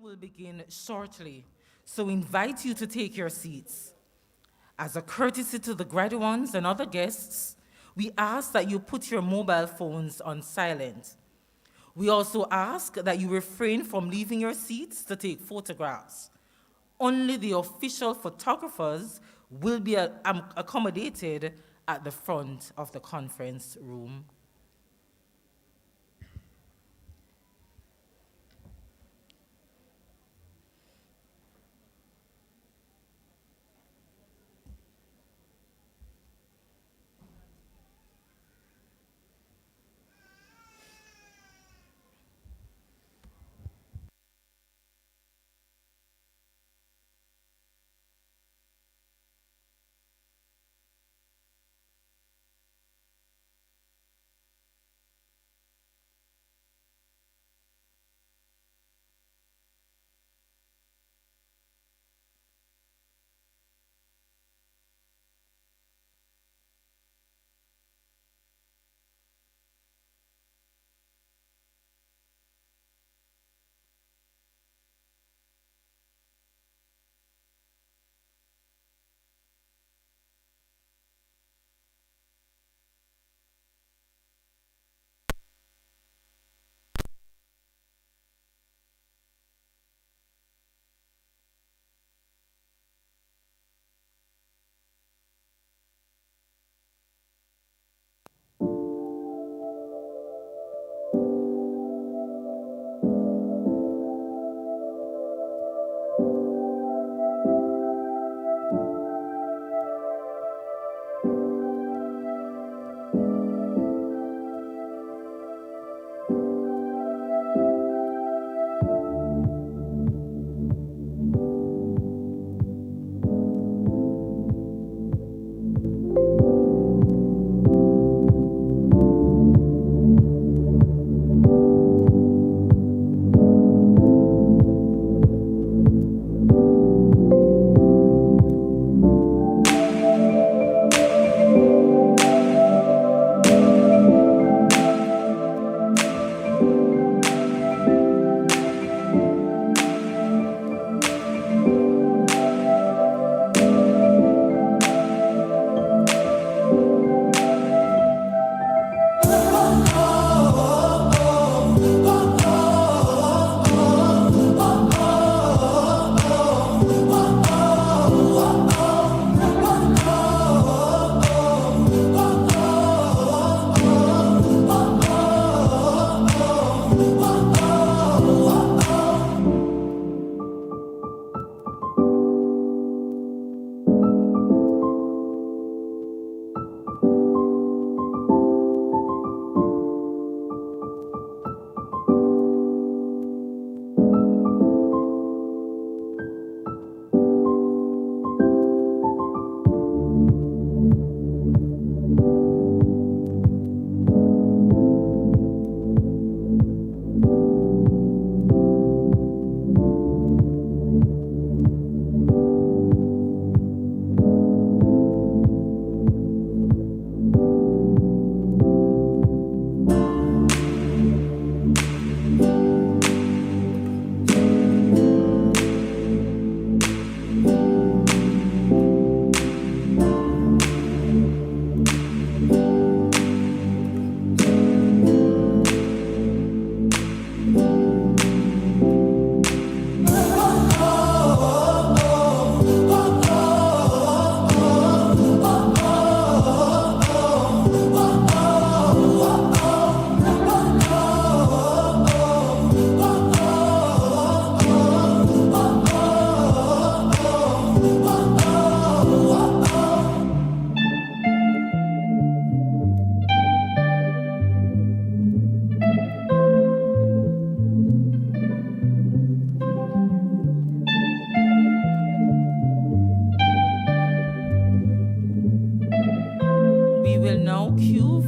will begin shortly, so we invite you to take your seats. As a courtesy to the graduates and other guests, we ask that you put your mobile phones on silent. We also ask that you refrain from leaving your seats to take photographs. Only the official photographers will be accommodated at the front of the conference room.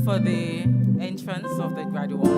For the entrance of the graduates.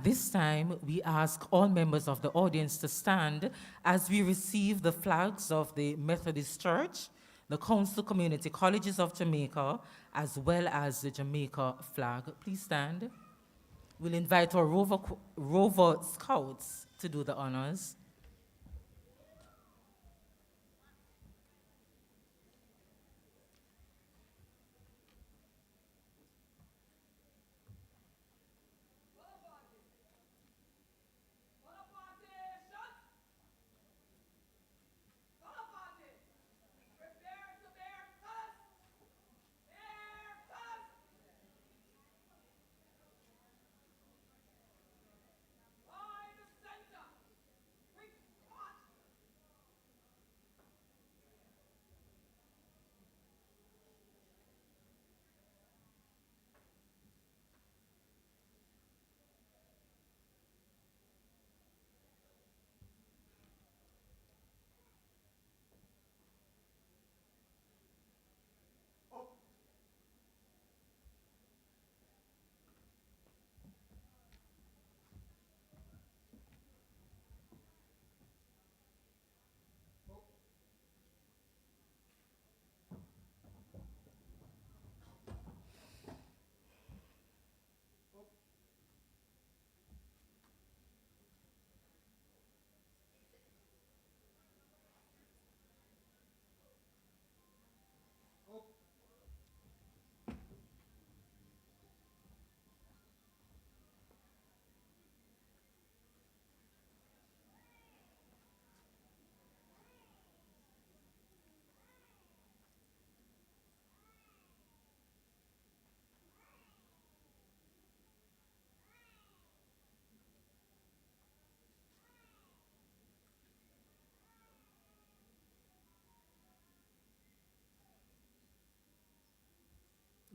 At this time, we ask all members of the audience to stand as we receive the flags of the Methodist Church, the Council Community Colleges of Jamaica, as well as the Jamaica flag. Please stand. We'll invite our Rover Scouts to do the honors.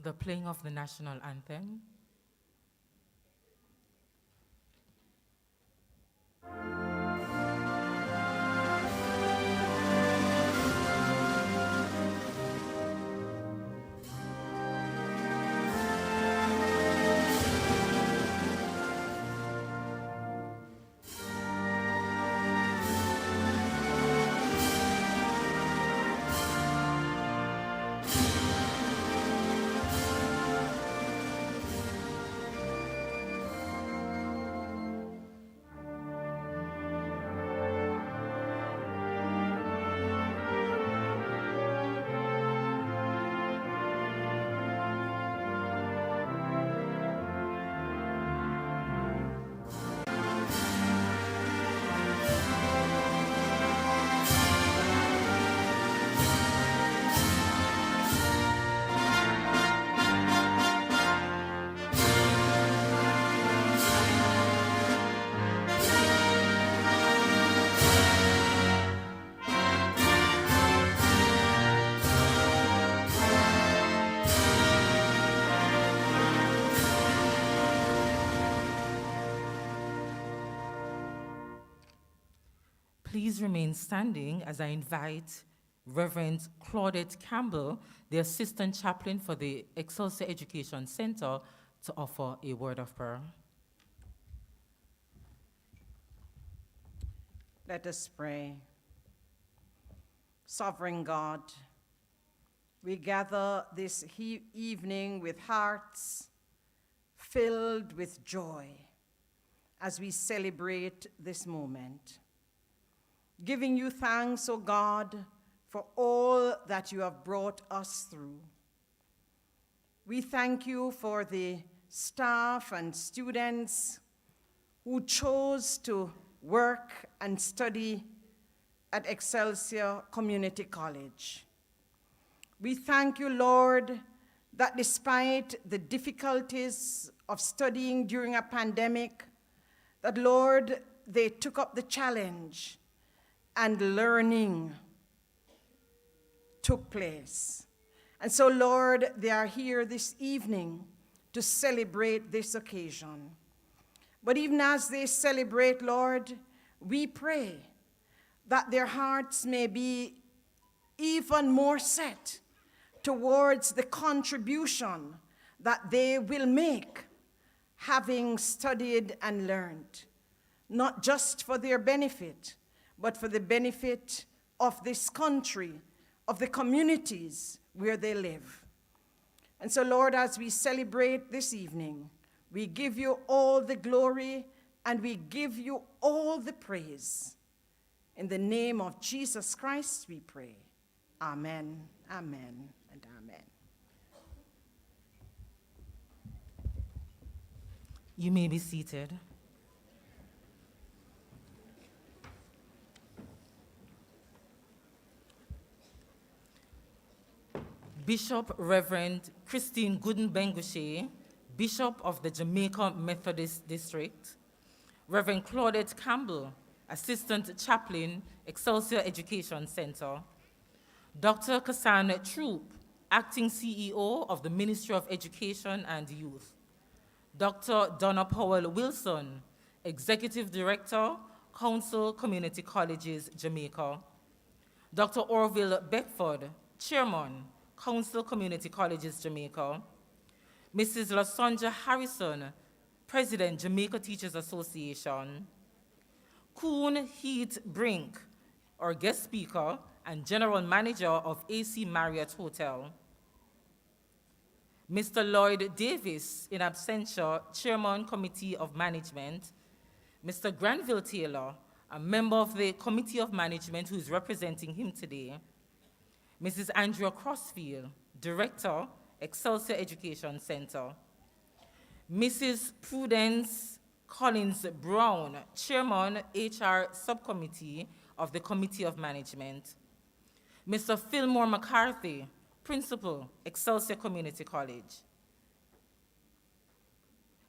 The playing of the national anthem. Please remain standing as I invite Reverend Claudette Campbell, the Assistant Chaplain for the Excelsior Education Center, to offer a word of prayer. Let us pray. Sovereign God, we gather this evening with hearts filled with joy as we celebrate this moment. Giving you thanks, O God, for all that you have brought us through. We thank you for the staff and students who chose to work and study at Excelsior Community College. We thank you, Lord, that despite the difficulties of studying during a pandemic, that, Lord, they took up the challenge and learning took place. And so, Lord, they are here this evening to celebrate this occasion. But even as they celebrate, Lord, we pray that their hearts may be even more set towards the contribution that they will make having studied and learned, not just for their benefit, but for the benefit of this country, of the communities where they live. And so, Lord, as we celebrate this evening, we give you all the glory and we give you all the praise. In the name of Jesus Christ, we pray. Amen, amen, and amen. You may be seated. Bishop Reverend Christine Gooden-Bengushe, Bishop of the Jamaica Methodist District, Reverend Claudette Campbell, Assistant Chaplain, Excelsior Education Center, Dr. Kassan Troop, Acting CEO of the Ministry of Education and Youth, Dr. Donna Powell Wilson, Executive Director, Council Community Colleges, Jamaica, Dr. Orville Beckford, Chairman, Council Community Colleges, Jamaica, Mrs. LaSonja Harrison, President, Jamaica Teachers Association, Koon Heath Brink, our guest speaker and General Manager of AC Marriott Hotel, Mr. Lloyd Davis, in absentia, Chairman, Committee of Management, Mr. Granville Taylor, a member of the Committee of Management who is representing him today, Mrs. Andrea Crossfield, Director, Excelsior Education Center, Mrs. Prudence Collins Brown, Chairman, HR Subcommittee of the Committee of Management, Mr. Fillmore McCarthy, Principal, Excelsior Community College,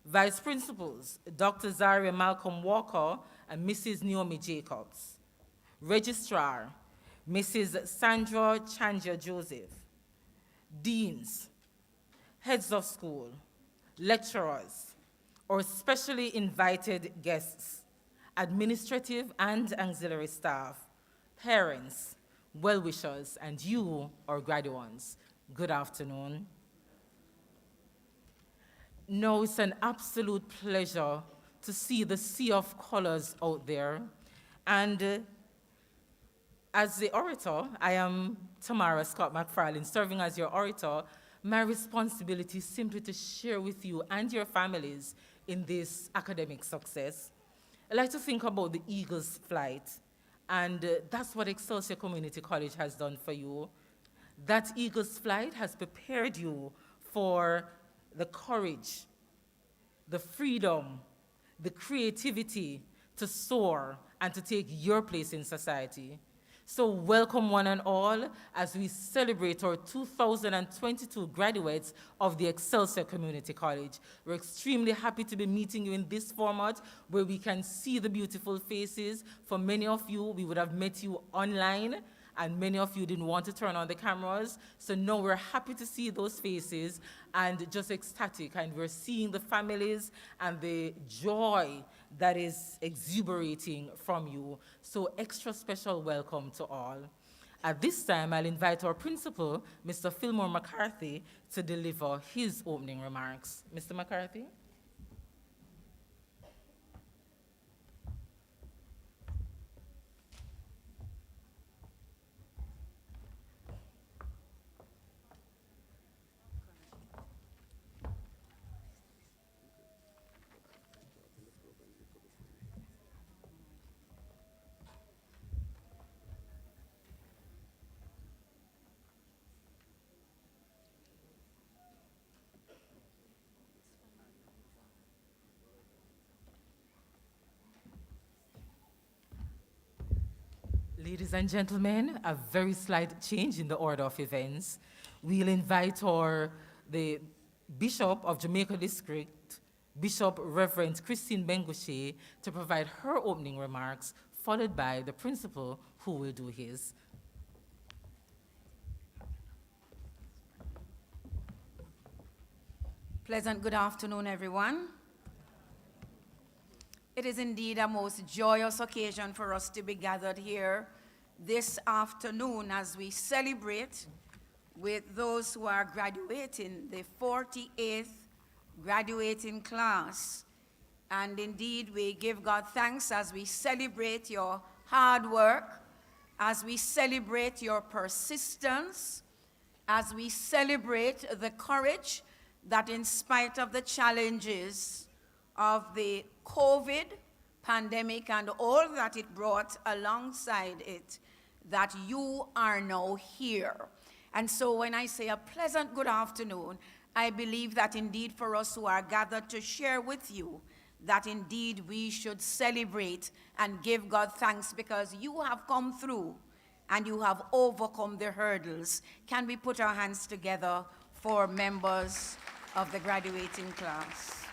Vice Principals, Dr. Zaria Malcolm Walker and Mrs. Naomi Jacobs, Registrar, Mrs. Sandra Chanja Joseph, Deans, Heads of School, lecturers, or specially invited guests, administrative and auxiliary staff, parents, well-wishers, and you, our graduates, good afternoon. Now it's an absolute pleasure to see the sea of colors out there. And as the orator, I am Tamara Scott McFarlane, serving as your orator. My responsibility is simply to share with you and your families in this academic success. I like to think about the eagle's flight, and that's what Excelsior Community College has done for you. That eagle's flight has prepared you for the courage, the freedom, the creativity to soar and to take your place in society. So welcome one and all as we celebrate our 2022 graduates of the Excelsior Community College. We're extremely happy to be meeting you in this format where we can see the beautiful faces. For many of you, we would have met you online, and many of you didn't want to turn on the cameras. So now we're happy to see those faces and just ecstatic, and we're seeing the families and the joy that is exuberating from you. So extra special welcome to all. At this time, I'll invite our principal, Mr. Fillmore McCarthy, to deliver his opening remarks. Mr. McCarthy? Ladies and gentlemen, a very slight change in the order of events. We'll invite the Bishop of Jamaica District, Bishop Reverend Christine Bengushe, to provide her opening remarks, followed by the principal, who will do his. Pleasant good afternoon, everyone. It is indeed a most joyous occasion for us to be gathered here this afternoon as we celebrate with those who are graduating the 48th graduating class. And indeed, we give God thanks as we celebrate your hard work, as we celebrate your persistence, as we celebrate the courage that in spite of the challenges of the COVID pandemic and all that it brought alongside it, that you are now here. And so when I say a pleasant good afternoon, I believe that indeed for us who are gathered to share with you, that indeed we should celebrate and give God thanks because you have come through and you have overcome the hurdles. Can we put our hands together for members of the graduating class?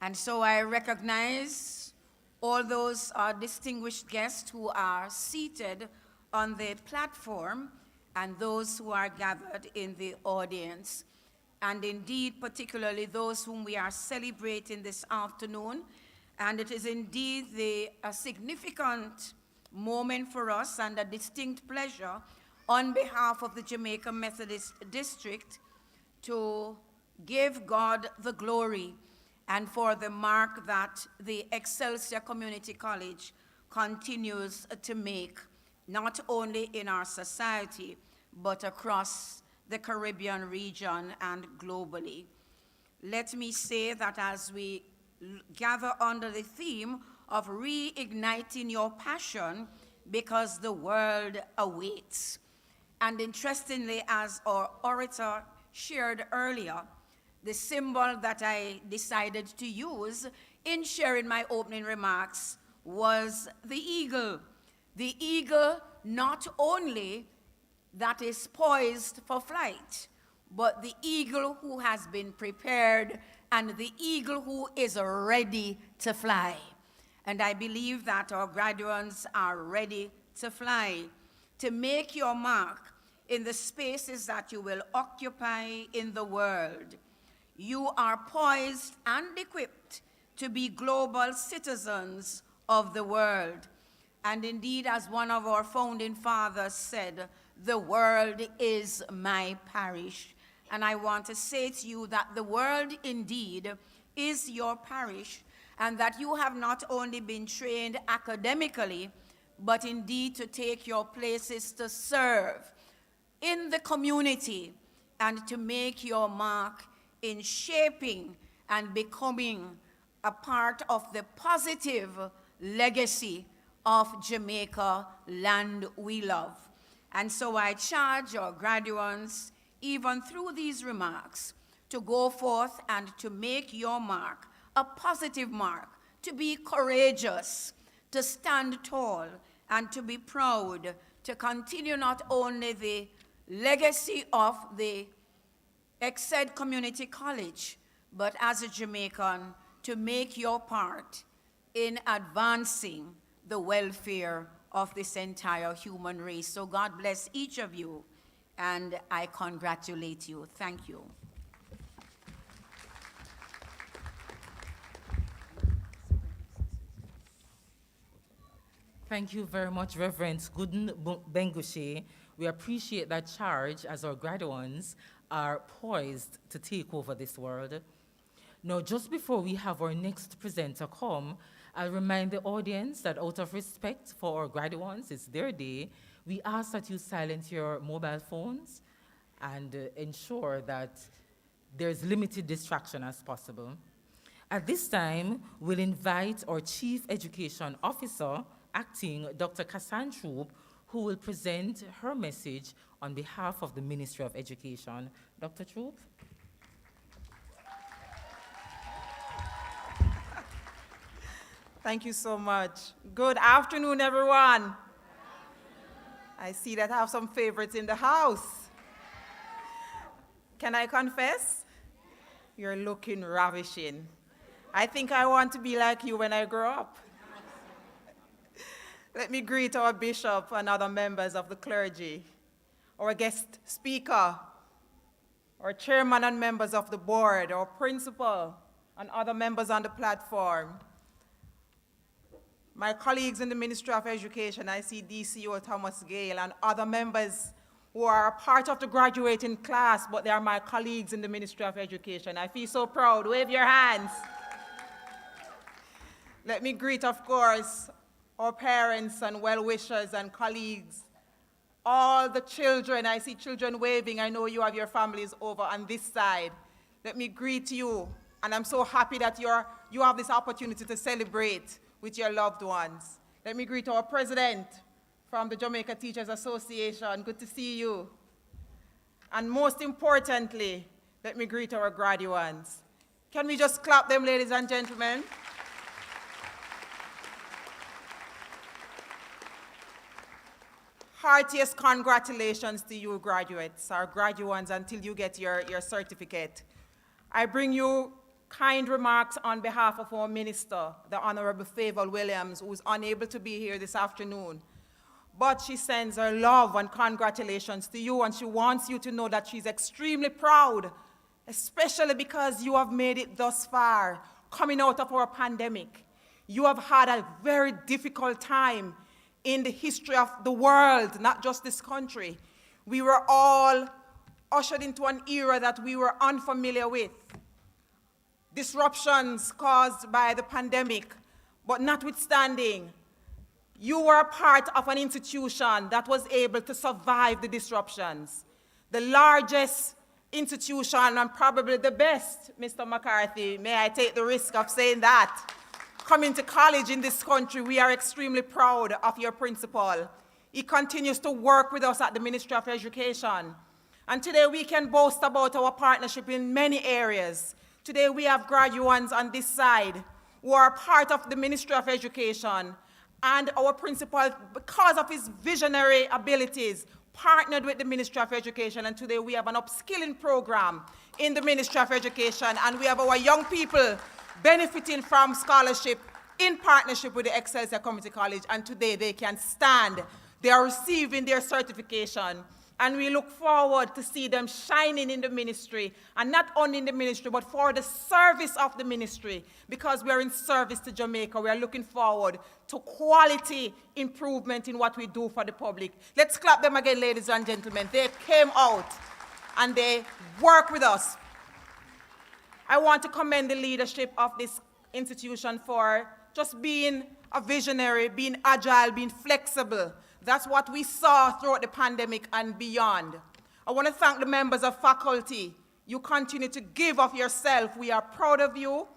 And so I recognize all those distinguished guests who are seated on the platform and those who are gathered in the audience. And indeed, particularly those whom we are celebrating this afternoon. And it is indeed a significant moment for us and a distinct pleasure on behalf of the Jamaica Methodist District to give God the glory and for the mark that the Excelsior Community College continues to make, not only in our society, but across the Caribbean region and globally. Let me say that as we gather under the theme of reigniting your passion because the world awaits. And interestingly, as our orator shared earlier, the symbol that I decided to use in sharing my opening remarks was the eagle. The eagle not only that is poised for flight, but the eagle who has been prepared and the eagle who is ready to fly. And I believe that our graduates are ready to fly, to make your mark in the spaces that you will occupy in the world. You are poised and equipped to be global citizens of the world. And indeed, as one of our founding fathers said, the world is my parish. And I want to say to you that the world indeed is your parish, and that you have not only been trained academically, but indeed to take your places to serve in the community and to make your mark in shaping and becoming a part of the positive legacy of Jamaica, land we love. And so I charge our graduates, even through these remarks, to go forth and to make your mark, a positive mark, to be courageous, to stand tall, and to be proud, to continue not only the legacy of the Exed Community College, but as a Jamaican, to make your part in advancing the welfare of this entire human race. So God bless each of you, and I congratulate you. Thank you. Thank you very much, Reverend Gooden Bengushe. We appreciate that charge as our graduates are poised to take over this world. Now, just before we have our next presenter come, I'll remind the audience that out of respect for our graduates, it's their day, we ask that you silence your mobile phones and ensure that there's limited distraction as possible. At this time, we'll invite our Chief Education Officer, Acting Dr. Kassan Troop, who will present her message on behalf of the Ministry of Education. Dr. Troop? Thank you so much. Good afternoon, everyone. I see that I have some favorites in the house. Can I confess? You're looking ravishing. I think I want to be like you when I grow up. Let me greet our bishop and other members of the clergy, our guest speaker, our chairman and members of the board, our principal, and other members on the platform. My colleagues in the Ministry of Education, I see DCO Thomas Gale and other members who are a part of the graduating class, but they are my colleagues in the Ministry of Education. I feel so proud. Wave your hands. Let me greet, of course, our parents and well-wishers and colleagues, all the children. I see children waving. I know you have your families over on this side. Let me greet you, and I'm so happy that you have this opportunity to celebrate with your loved ones. Let me greet our president from the Jamaica Teachers Association. Good to see you. And most importantly, let me greet our graduates. Can we just clap them, ladies and gentlemen? Heartiest congratulations to you graduates, our graduates, until you get your certificate. I bring you kind remarks on behalf of our minister, the Honorable Favour Williams, who is unable to be here this afternoon. But she sends her love and congratulations to you, and she wants you to know that she's extremely proud, especially because you have made it thus far, coming out of our pandemic. You have had a very difficult time in the history of the world, not just this country. We were all ushered into an era that we were unfamiliar with. Disruptions caused by the pandemic, but notwithstanding, you were a part of an institution that was able to survive the disruptions. The largest institution and probably the best, Mr. McCarthy, may I take the risk of saying that? Coming to college in this country, we are extremely proud of your principal. He continues to work with us at the Ministry of Education. And today we can boast about our partnership in many areas. Today we have graduates on this side who are part of the Ministry of Education, and our principal, because of his visionary abilities, partnered with the Ministry of Education, and today we have an upskilling program in the Ministry of Education, and we have our young people benefiting from scholarship in partnership with the Excelsior Community College, and today they can stand. They are receiving their certification, and we look forward to see them shining in the ministry, and not only in the ministry, but for the service of the ministry, because we are in service to Jamaica. We are looking forward to quality improvement in what we do for the public. Let's clap them again, ladies and gentlemen. They came out, and they work with us. I want to commend the leadership of this institution for just being a visionary, being agile, being flexible. That's what we saw throughout the pandemic and beyond. I want to thank the members of faculty. You continue to give of yourself. We are proud of you.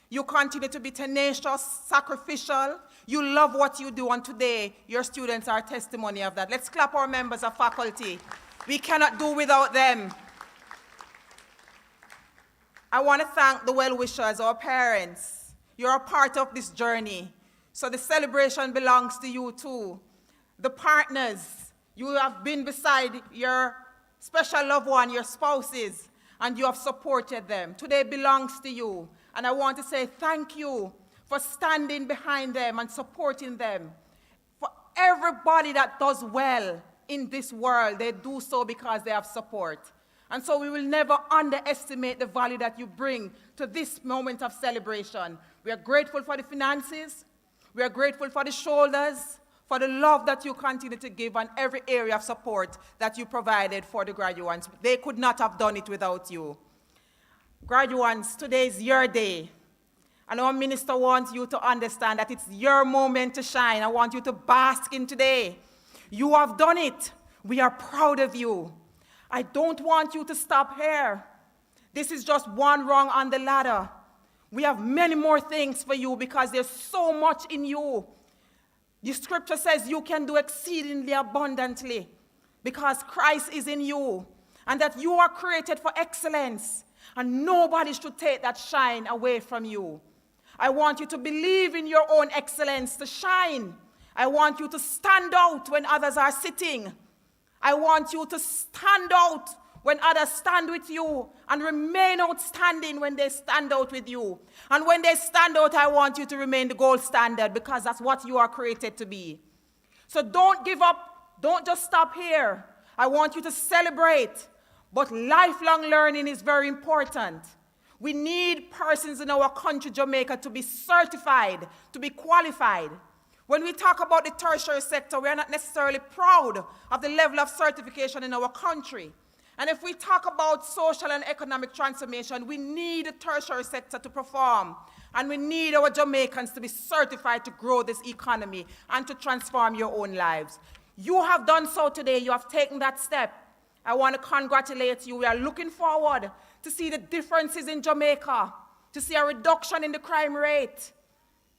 You continue to be tenacious, sacrificial. You love what you do, and today your students are a testimony of that. Let's clap our members of faculty. We cannot do without them. I want to thank the well-wishers, our parents. You're a part of this journey, so the celebration belongs to you too. The partners, you have been beside your special loved one, your spouses, and you have supported them. Today belongs to you, and I want to say thank you for standing behind them and supporting them. For everybody that does well in this world, they do so because they have support. And so we will never underestimate the value that you bring to this moment of celebration. We are grateful for the finances. We are grateful for the shoulders, for the love that you continue to give, and every area of support that you provided for the graduates. They could not have done it without you. Graduates, today is your day. And our minister wants you to understand that it's your moment to shine. I want you to bask in today. You have done it. We are proud of you. I don't want you to stop here. This is just one rung on the ladder. We have many more things for you because there's so much in you. The scripture says you can do exceedingly abundantly because Christ is in you, and that you are created for excellence, and nobody should take that shine away from you. I want you to believe in your own excellence to shine. I want you to stand out when others are sitting. I want you to stand out when others stand with you, and remain outstanding when they stand out with you. And when they stand out, I want you to remain the gold standard, because that's what you are created to be. So don't give up. Don't just stop here. I want you to celebrate. But lifelong learning is very important. We need persons in our country, Jamaica, to be certified, to be qualified. When we talk about the tertiary sector, we are not necessarily proud of the level of certification in our country. And if we talk about social and economic transformation, we need the tertiary sector to perform. And we need our Jamaicans to be certified to grow this economy and to transform your own lives. You have done so today. You have taken that step. I want to congratulate you. We are looking forward to see the differences in Jamaica, to see a reduction in the crime rate.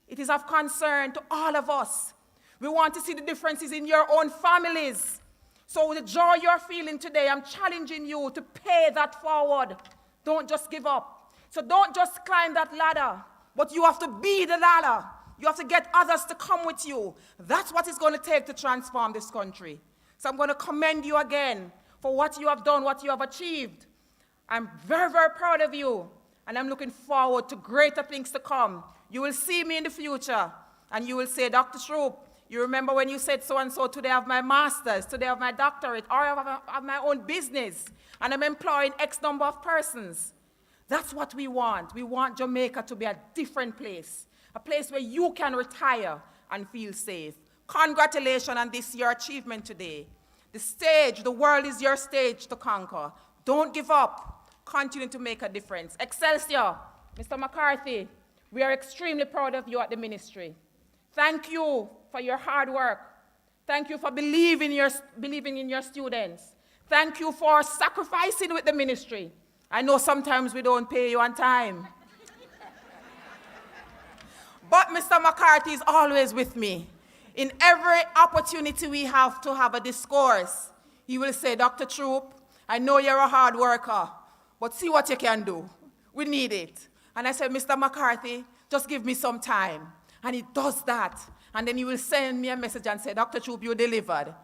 It is of concern to all of us. We want to see the differences in your own families. So with the joy you're feeling today, I'm challenging you to pay that forward. Don't just give up. So don't just climb that ladder, but you have to be the ladder. You have to get others to come with you. That's what it's going to take to transform this country. So I'm going to commend you again for what you have done, what you have achieved. I'm very, very proud of you, and I'm looking forward to greater things to come. You will see me in the future, and you will say, Dr. Shroop, you remember when you said so-and-so, today I have my master's, today I have my doctorate, or I have my own business, and I'm employing X number of persons. That's what we want. We want Jamaica to be a different place, a place where you can retire and feel safe. Congratulations on this, your achievement today. The stage, the world is your stage to conquer. Don't give up. Continue to make a difference. Excelsior, Mr. McCarthy, we are extremely proud of you at the ministry. Thank you for your hard work. Thank you for believing in your students. Thank you for sacrificing with the ministry. I know sometimes we don't pay you on time. But Mr. McCarthy is always with me. In every opportunity we have to have a discourse, he will say, Dr. Troop, I know you're a hard worker, but see what you can do. We need it. And I said, Mr. McCarthy, just give me some time. And he does that. And then he will send me a message and say, Dr. Troop, you delivered.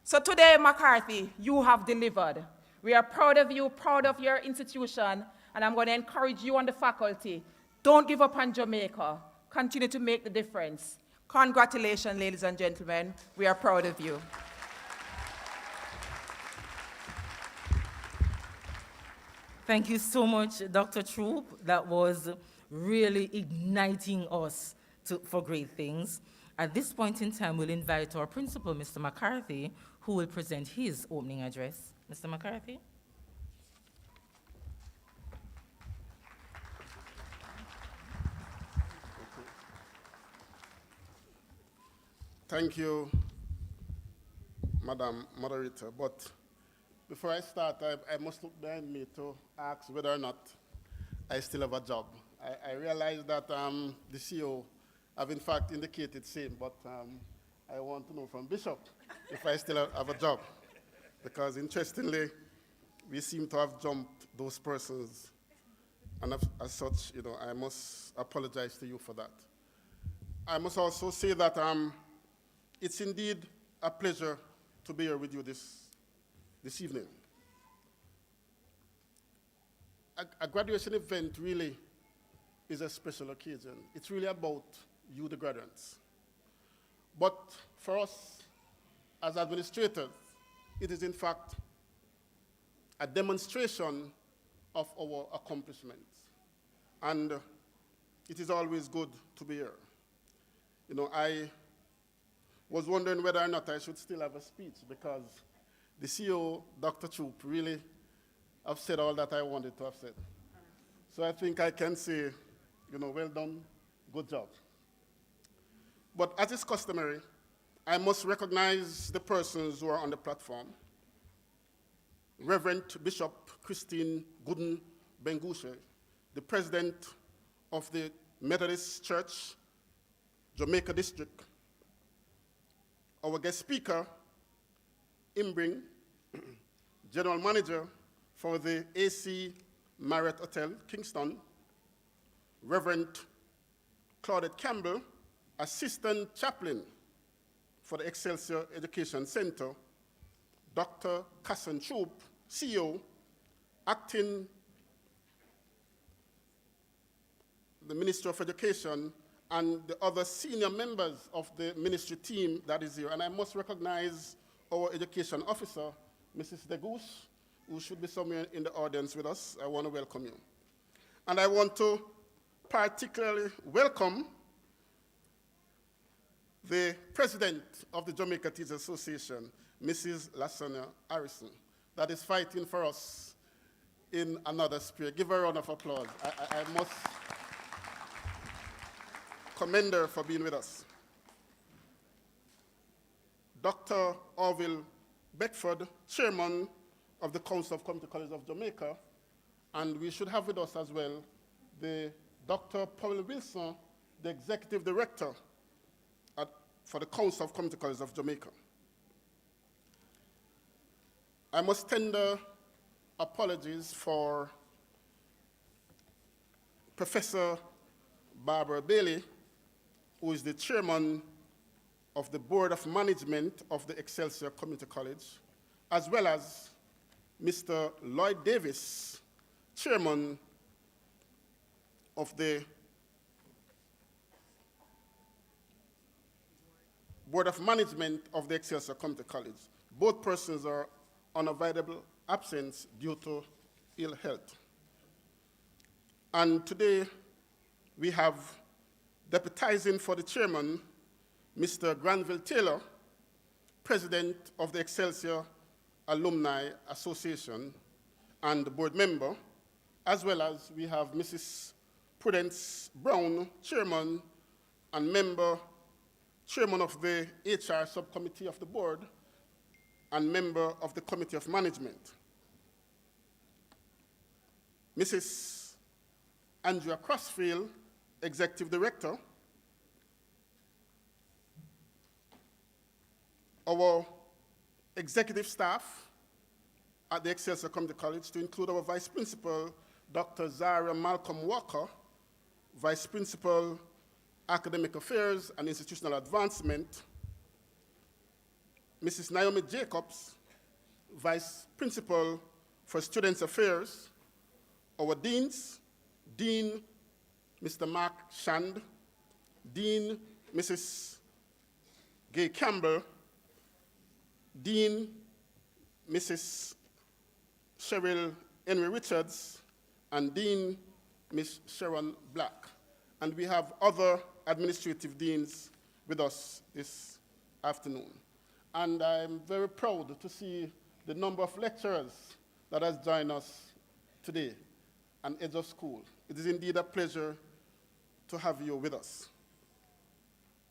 So today, McCarthy, you have delivered. We are proud of you, proud of your institution, and I'm going to encourage you and the faculty. Don't give up on Jamaica. Continue to make the difference. Congratulations, ladies and gentlemen. We are proud of you. Thank you so much, Dr. Troop. That was really igniting us for great things. At this point in time, we'll invite our principal, Mr. McCarthy, who will present his opening address. Mr. McCarthy. Thank you, Madam Moderator. But before I start, I must look behind me to ask whether or not I still have a job. I realize that the CEO have in fact indicated same, but I want to know from Bishop if I still have a job. Because interestingly, we seem to have jumped those persons. And as such, I must apologize to you for that. I must also say that it's indeed a pleasure to be here with you this evening. A graduation event really is a special occasion. It's really about you, the graduates. But for us, as administrators, it is in fact a demonstration of our accomplishments. And it is always good to be here. I was wondering whether or not I should still have a speech because the CEO, Dr. Troop, really have said all that I wanted to have said. So I think I can say, well done, good job. But as is customary, I must recognize the persons who are on the platform. Reverend Bishop Christine Gooden Bengushe, the president of the Methodist Church, Jamaica District. Our guest speaker, Imbring, general manager for the AC Marriott Hotel, Kingston. Reverend Claudette Campbell, assistant chaplain for the Excelsior Education Center. Dr. Casson Troop, CEO, acting the Ministry of Education, and the other senior members of the ministry team that is here. And I must recognize our education officer, Mrs. Degoose, who should be somewhere in the audience with us. I want to welcome you. And I want to particularly welcome the president of the Jamaica Teachers Association, Mrs. Lasonia Harrison, that is fighting for us in another spirit. Give her a round of applause. I must commend her for being with us. Dr. Orville Beckford, chairman of the Council of Community Colleges of Jamaica, and we should have with us as well the Dr. Paul Wilson, the executive director for the Council of Community Colleges of Jamaica. I must tender apologies for Professor Barbara Bailey, who is the chairman of the Board of Management of the Excelsior Community College, as well as Mr. Lloyd Davis, chairman of the Board of Management of the Excelsior Community College. Both persons are on available absence due to ill health. And today we have deputizing for the chairman, Mr. Granville Taylor, president of the Excelsior Alumni Association and the board member, as well as we have Mrs. Prudence Brown, chairman and member, chairman of the HR subcommittee of the board and member of the committee of management. Mrs. Andrea Crossfield, executive director. Our executive staff at the Excelsior Community College, to include our vice principal, Dr. Zara Malcolm Walker, vice principal, academic affairs and institutional advancement, Mrs. Naomi Jacobs, vice principal for students affairs, our deans, Dean Mr. Mark Shand, Dean Mrs. Gay Campbell, Dean Mrs. Cheryl Henry Richards, and Dean Ms. Sharon Black. And we have other administrative deans with us this afternoon. And I'm very proud to see the number of lecturers that has joined us today and Edge of School. It is indeed a pleasure to have you with us.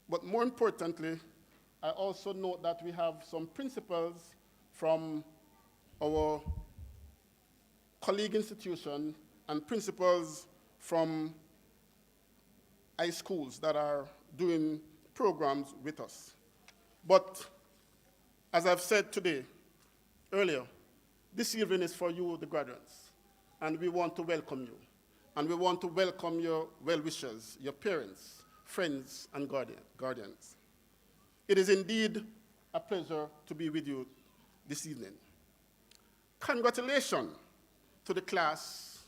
But more importantly, I also note that we have some principals from our colleague institution and principals from high schools that are doing programs with us. But as I've said today, earlier, this evening is for you, the graduates, and we want to welcome you. And we want to welcome your well-wishers, your parents, friends, and guardians. It is indeed a pleasure to be with you this evening. Congratulations to the class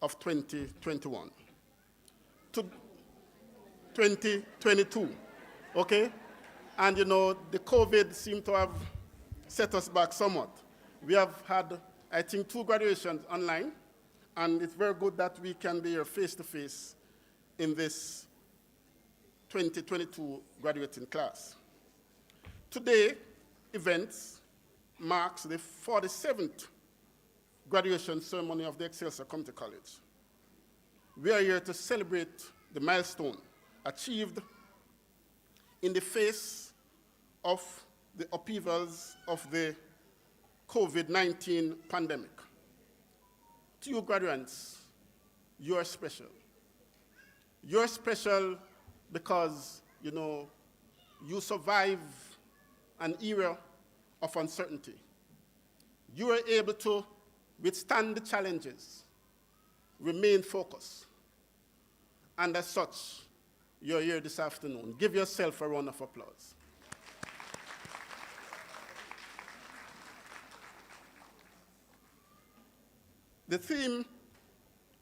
of 2021. To 2022, okay? And you know, the COVID seemed to have set us back somewhat. We have had, I think, 2 graduations online, and it's very good that we can be here face-to-face in this 2022 graduating class. Today's event marks the 47th graduation ceremony of the Excelsior Community College. We are here to celebrate the milestone achieved in the face of the upheavals of the COVID-19 pandemic. To you graduates, you are special. You're special because, you know, you survive an era of uncertainty. You are able to withstand the challenges, remain focused, and as such, you're here this afternoon. Give yourself a round of applause. The theme,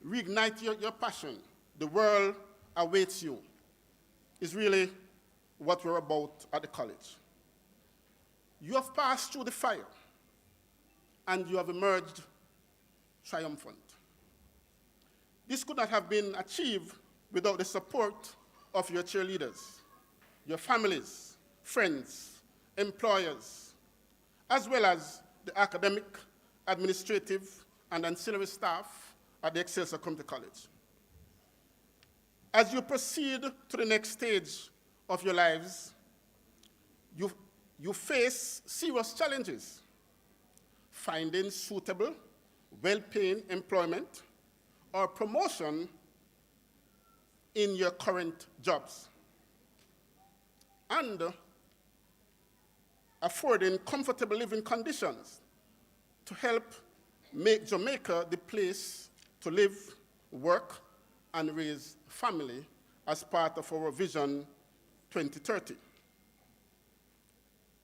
reignite your passion, the world awaits you, is really what we're about at the college. You have passed through the fire, and you have emerged triumphant. This could not have been achieved without the support of your cheerleaders, your families, friends, employers, as well as the academic, administrative, and ancillary staff at the Excelsior Community College. As you proceed to the next stage of your lives, you face serious challenges. Finding suitable, well-paying employment or promotion in your current jobs, and affording comfortable living conditions to help make Jamaica the place to live, work, and raise family as part of our Vision 2030.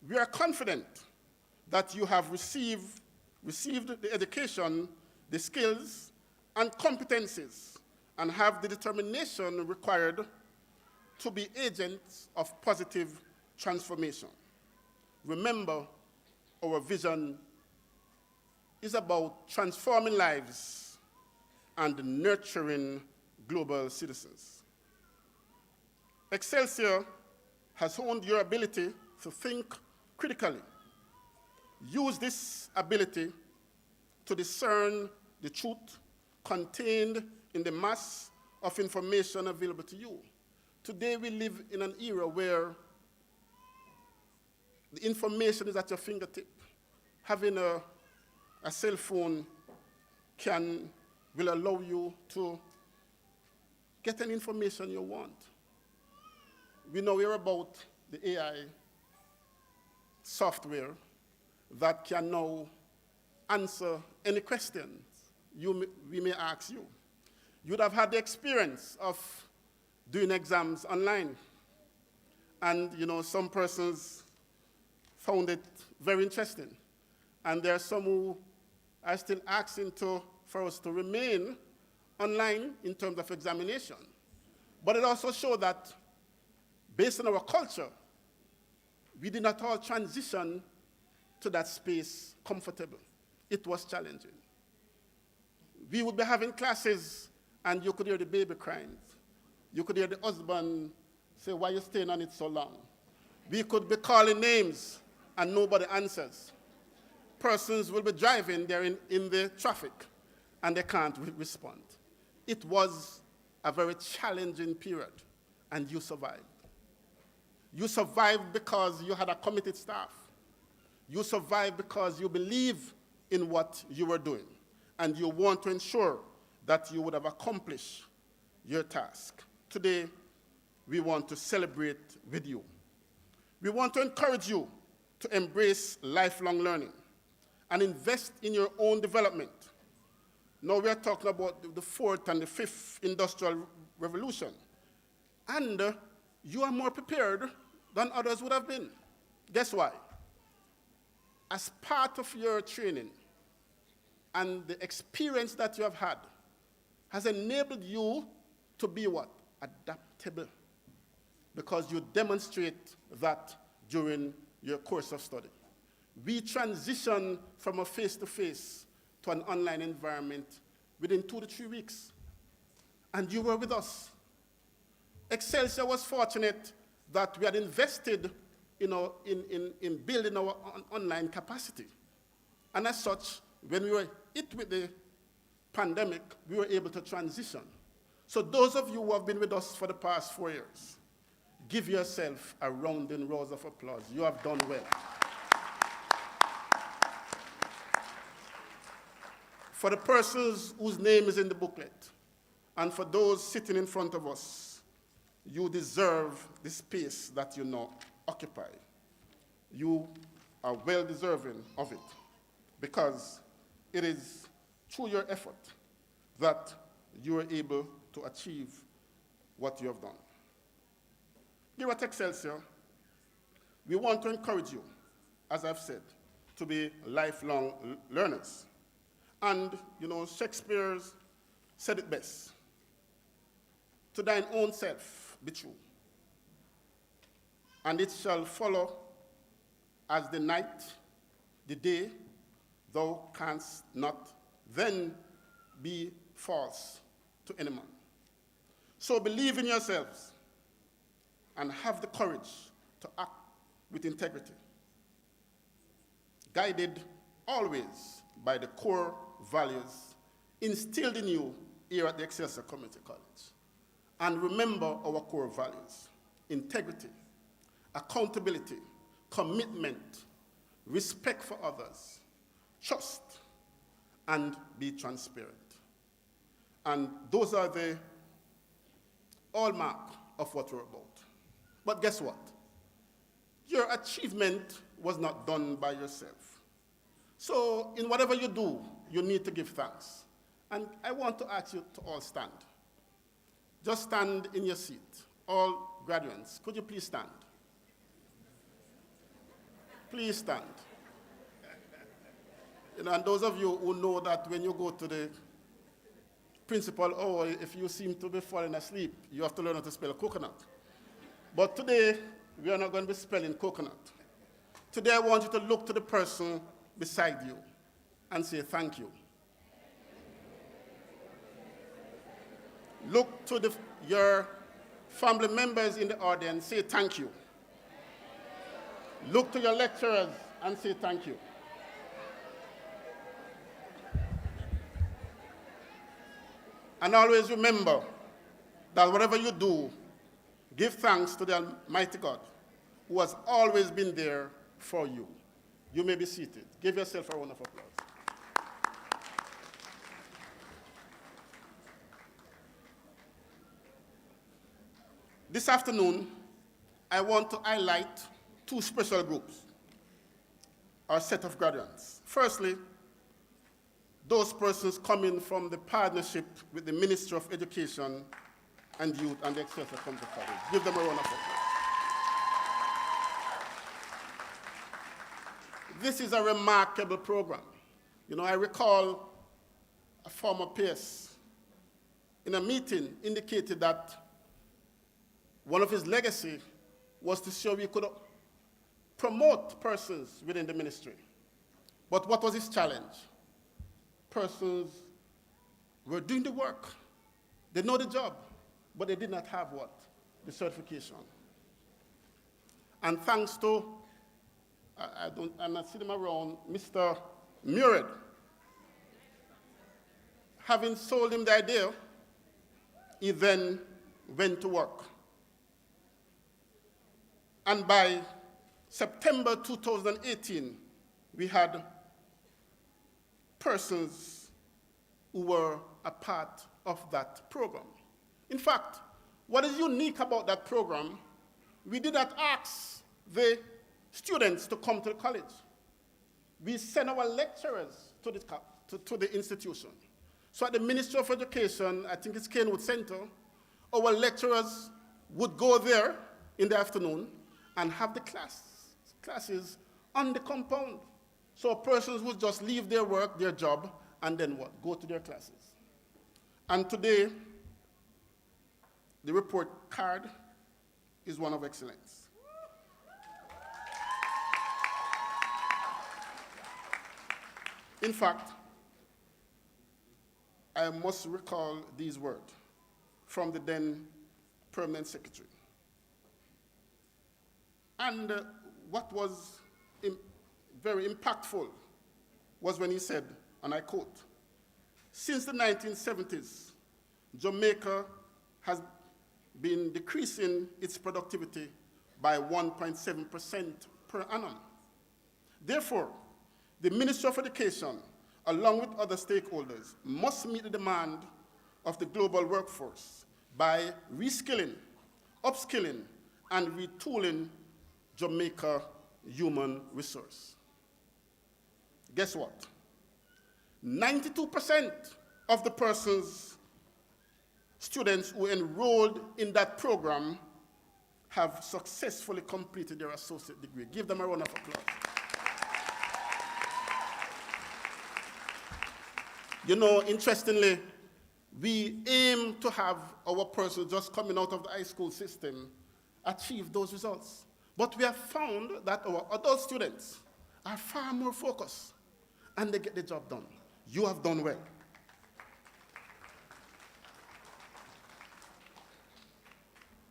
We are confident that you have received the education, the skills, and competencies, and have the determination required to be agents of positive transformation. Remember, our vision is about transforming lives and nurturing global citizens. Excelsior has honed your ability to think critically. Use this ability to discern the truth contained in the mass of information available to you. Today we live in an era where the information is at your fingertip. Having a cell phone will allow you to get any information you want. We know here about the AI software that can now answer any questions we may ask you. You would have had the experience of doing exams online. And some persons found it very interesting. And there are some who are still asking for us to remain online in terms of examination. But it also showed that based on our culture, we did not all transition to that space comfortable. It was challenging. We would be having classes and you could hear the baby crying. You could hear the husband say, "Why are you staying on it so long?" We could be calling names and nobody answers. Persons will be driving, they're in the traffic, and they can't respond. It was a very challenging period, and you survived. You survived because you had a committed staff. You survived because you believe in what you were doing, and you want to ensure that you would have accomplished your task. Today, we want to celebrate with you. We want to encourage you to embrace lifelong learning and invest in your own development. Now we are talking about the fourth and the fifth industrial revolution. And you are more prepared than others would have been. Guess why? As part of your training and the experience that you have had has enabled you to be what? Adaptable. Because you demonstrate that during your course of study. We transition from a face-to-face to an online environment within 2 to 3 weeks. And you were with us. Excelsior was fortunate that we had invested in building our online capacity. And as such, when we were hit with the pandemic, we were able to transition. So those of you who have been with us for the past 4 years, give yourself a rounding rouse of applause. You have done well. For the persons whose name is in the booklet, and for those sitting in front of us, you deserve the space that you now occupy. You are well deserving of it, because it is through your effort that you are able to achieve what you have done. Here at Excelsior, we want to encourage you, as I've said, to be lifelong learners. And, Shakespeare said it best. To thine own self be true, and it shall follow as the night, the day, thou canst not then be false to any man. So believe in yourselves and have the courage to act with integrity, guided always by the core values instilled in you here at the Excelsior Community College. And remember our core values: integrity, accountability, commitment, respect for others, trust, and be transparent. And those are the hallmark of what we're about. But guess what? Your achievement was not done by yourself. So in whatever you do, you need to give thanks. And I want to ask you to all stand. Just stand in your seat. All graduates, could you please stand? Please stand. And those of you who know that when you go to the principal, oh, if you seem to be falling asleep, you have to learn how to spell coconut. But today, we are not going to be spelling coconut. Today, I want you to look to the person beside you and say thank you. Look to your family members in the audience, say thank you. Look to your lecturers and say thank you. And always remember that whatever you do, give thanks to the Almighty God, who has always been there for you. You may be seated. Give yourself a round of applause. This afternoon, I want to highlight two special groups, our set of graduates. Firstly, those persons coming from the partnership with the Ministry of Education and Youth and the Excelsior Community College. Give them a round of applause. This is a remarkable program. You know, I recall a former peers in a meeting indicated that one of his legacy was to show we could promote persons within the ministry. But what was his challenge? Persons were doing the work. They know the job, but they did not have what? The certification. And thanks to, I'm not seeing him around, Mr. Murad, having sold him the idea, he then went to work. And by September 2018, we had persons who were a part of that program. In fact, what is unique about that program, we did not ask the students to come to the college. We sent our lecturers to the institution. So at the Ministry of Education, I think it's Kenwood Center, our lecturers would go there in the afternoon and have the classes on the compound. So persons would just leave their work, their job, and then what? Go to their classes. And today, the report card is one of excellence. In fact, I must recall these words from the then permanent secretary. And what was very impactful was when he said, and I quote, "Since the 1970s, Jamaica has been decreasing its productivity by 1.7% per annum. Therefore, the Ministry of Education, along with other stakeholders, must meet the demand of the global workforce by reskilling, upskilling, and retooling Jamaica human resource." Guess what? 92% of the students who enrolled in that program have successfully completed their associate degree. Give them a round of applause. You know, interestingly, we aim to have our persons just coming out of the high school system achieve those results. But we have found that our adult students are far more focused and they get the job done. You have done well.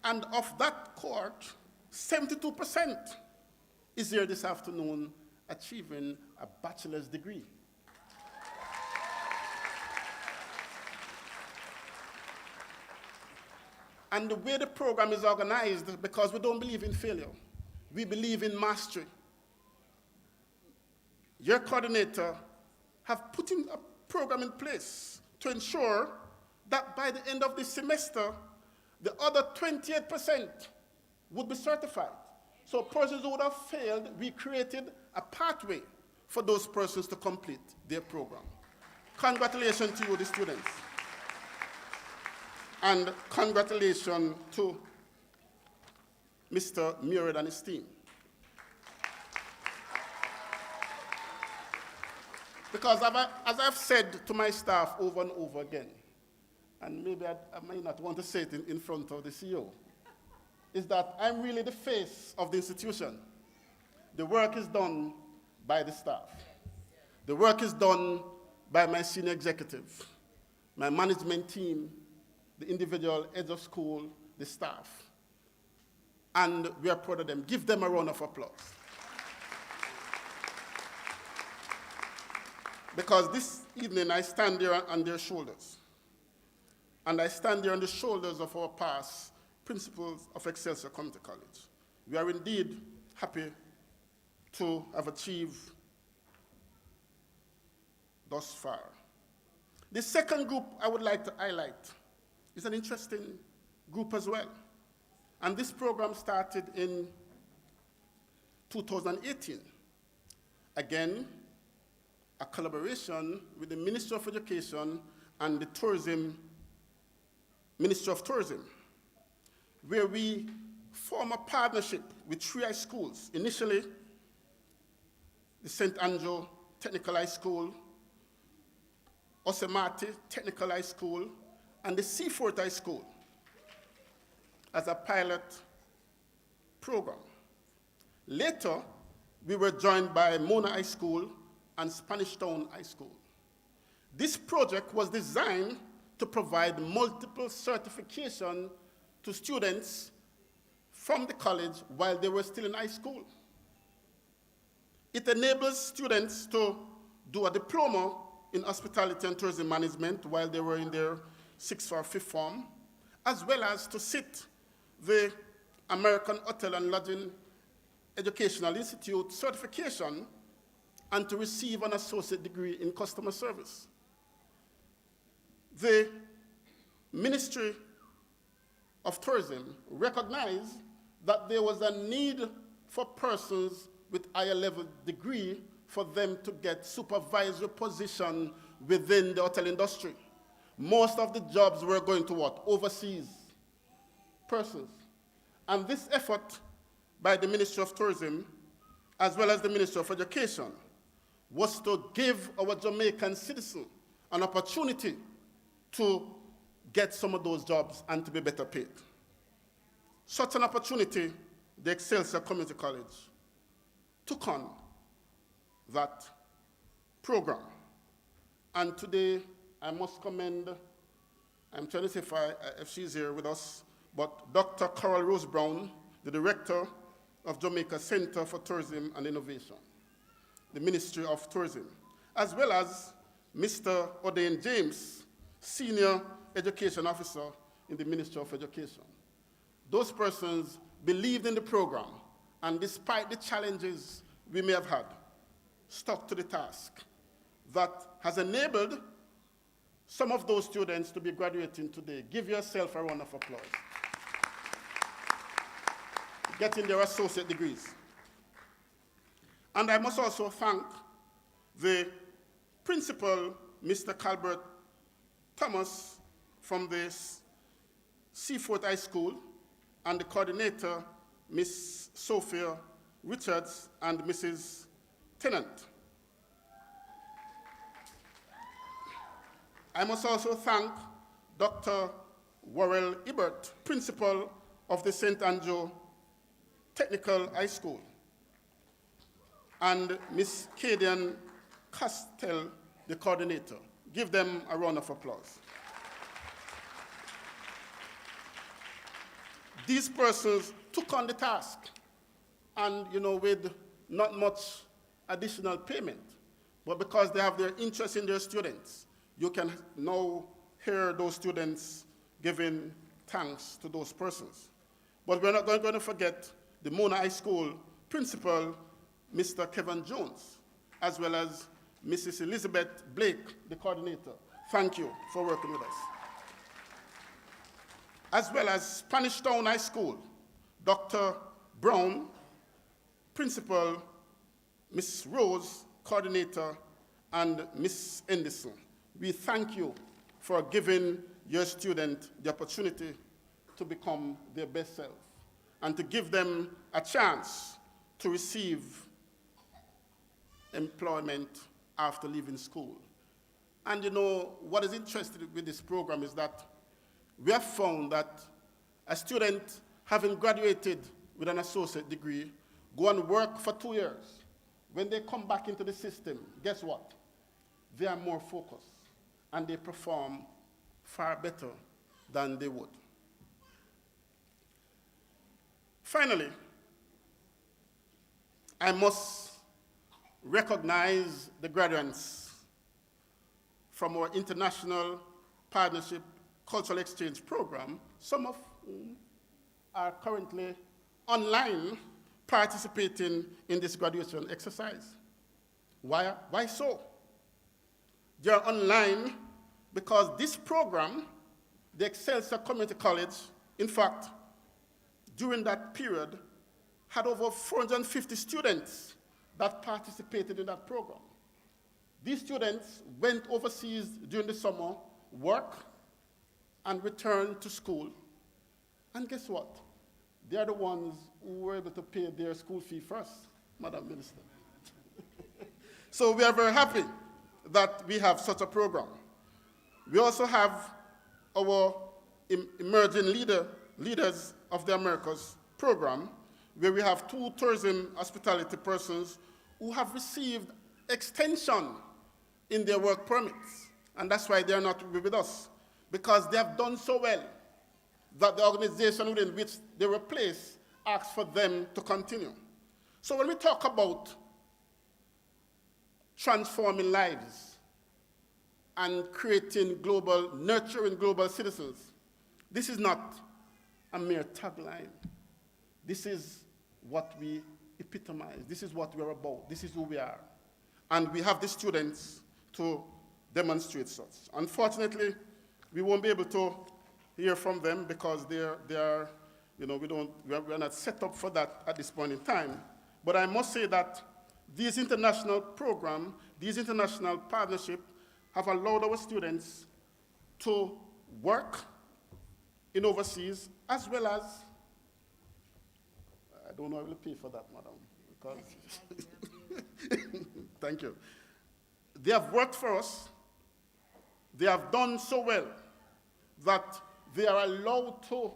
And of that cohort, 72% is here this afternoon achieving a bachelor's degree. And the way the program is organized, because we don't believe in failure, we believe in mastery. Your coordinator have put in a program in place to ensure that by the end of this semester, the other 28% would be certified. So persons who would have failed, we created a pathway for those persons to complete their program. Congratulations to you, the students. And congratulations to Mr. Murad and his team. Because as I've said to my staff over and over again, and maybe I may not want to say it in front of the CEO, is that I'm really the face of the institution. The work is done by the staff. The work is done by my senior executive, my management team, the individual heads of school, the staff. And we are proud of them. Give them a round of applause. Because this evening I stand there on their shoulders. And I stand there on the shoulders of our past principals of Excelsior Community College. We are indeed happy to have achieved thus far. The second group I would like to highlight is an interesting group as well. And this program started in 2018. Again, a collaboration with the Ministry of Education and the Ministry of Tourism, where we form a partnership with 3 high schools. Initially, the St. Andrew Technical High School, Osemati Technical High School, and the Seafort High School as a pilot program. Later, we were joined by Mona High School and Spanish Town High School. This project was designed to provide multiple certification to students from the college while they were still in high school. It enables students to do a diploma in hospitality and tourism management while they were in their 6th or 5th form, as well as to sit the American Hotel and Lodging Educational Institute certification and to receive an associate degree in customer service. The Ministry of Tourism recognized that there was a need for persons with higher level degree for them to get supervisory position within the hotel industry. Most of the jobs were going to what? Overseas persons. And this effort by the Ministry of Tourism, as well as the Ministry of Education, was to give our Jamaican citizens an opportunity to get some of those jobs and to be better paid. Such an opportunity, the Excelsior Community College took on that program. And today, I must commend, I'm trying to see if she's here with us, but Dr. Coral Rose Brown, the director of Jamaica Center for Tourism and Innovation, the Ministry of Tourism, as well as Mr. Odain James, Senior Education Officer in the Ministry of Education. Those persons believed in the program, and despite the challenges we may have had, stuck to the task that has enabled some of those students to be graduating today. Give yourself a round of applause. Getting their associate degrees. And I must also thank the principal, Mr. Calbert Thomas, from the Seafort High School, and the coordinator, Ms. Sophia Richards and Mrs. Tennant. I must also thank Dr. Worrell Ebert, principal of the St. Andrew Technical High School, and Ms. Cadian Castell, the coordinator. Give them a round of applause. these persons took on the task and, with not much additional payment. But because they have their interest in their students, you can now hear those students giving thanks to those persons. But we're not going to forget the Mona High School principal, Mr. Kevin Jones, as well as Mrs. Elizabeth Blake, the coordinator. Thank you for working with us. As well as Spanish Town High School, Dr. Brown, principal, Ms. Rose, coordinator, and Ms. Anderson. We thank you for giving your student the opportunity to become their best self and to give them a chance to receive employment after leaving school. And what is interesting with this program is that we have found that a student having graduated with an associate degree go and work for 2 years. When they come back into the system, guess what? They are more focused and they perform far better than they would. Finally, I must recognize the graduates from our International Partnership Cultural Exchange Program, some of whom are currently online participating in this graduation exercise. Why so? They are online because this program, the Excelsior Community College, in fact, during that period, had over 450 students that participated in that program. These students went overseas during the summer, work, and returned to school. And guess what? They are the ones who were able to pay their school fee first, Madam Minister. So we are very happy that we have such a program. We also have our Emerging Leaders of the Americas program, where we have 2 tourism hospitality persons who have received extension in their work permits. And that's why they're not with us, because they have done so well that the organization within which they were placed asked for them to continue. So when we talk about transforming lives and nurturing global citizens, this is not a mere tagline. This is what we epitomize. This is what we're about. This is who we are. And we have the students to demonstrate such. Unfortunately, we won't be able to hear from them because we're not set up for that at this point in time. But I must say that these international programs, these international partnerships have allowed our students to work in overseas as well as, I don't know how I will pay for that, madam, because, thank you. They have worked for us. They have done so well that they are allowed to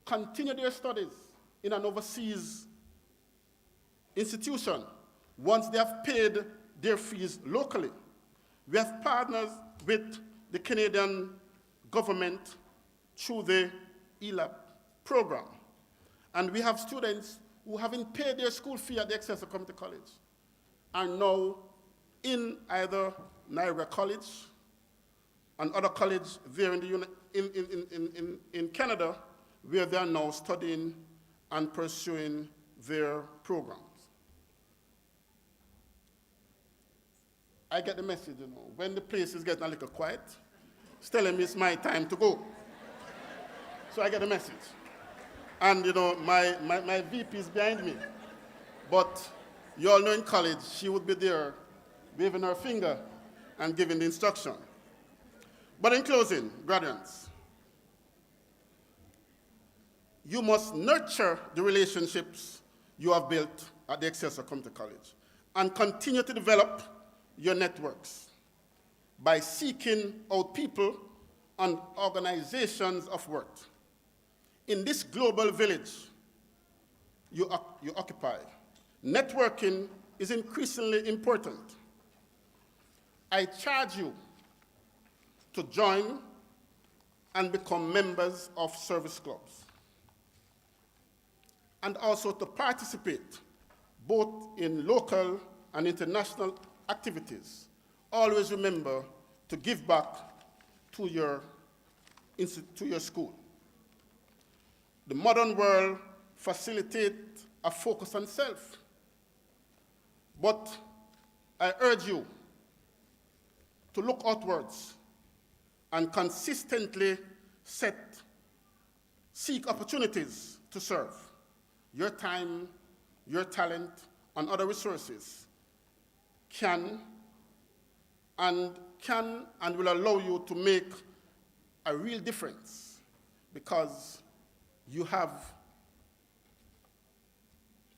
continue their studies in an overseas institution once they have paid their fees locally. We have partners with the Canadian government through the ELAP program. And we have students who haven't paid their school fee at the Excelsior Community College are now in either Niagara College and other college there in Canada, where they are now studying and pursuing their programs. I get the message, when the place is getting a little quiet, it's telling me it's my time to go. So I get the message. And my VP is behind me. But you all know in college, she would be there waving her finger and giving the instruction. But in closing, graduates, you must nurture the relationships you have built at the Excelsior Community College and continue to develop your networks by seeking out people and organizations of work. In this global village you occupy, networking is increasingly important. I charge you to join and become members of service clubs. and also to participate both in local and international activities. Always remember to give back to your school. The modern world facilitates a focus on self, but I urge you to look outwards and consistently seek opportunities to serve. Your time, your talent, and other resources can and will allow you to make a real difference, because you have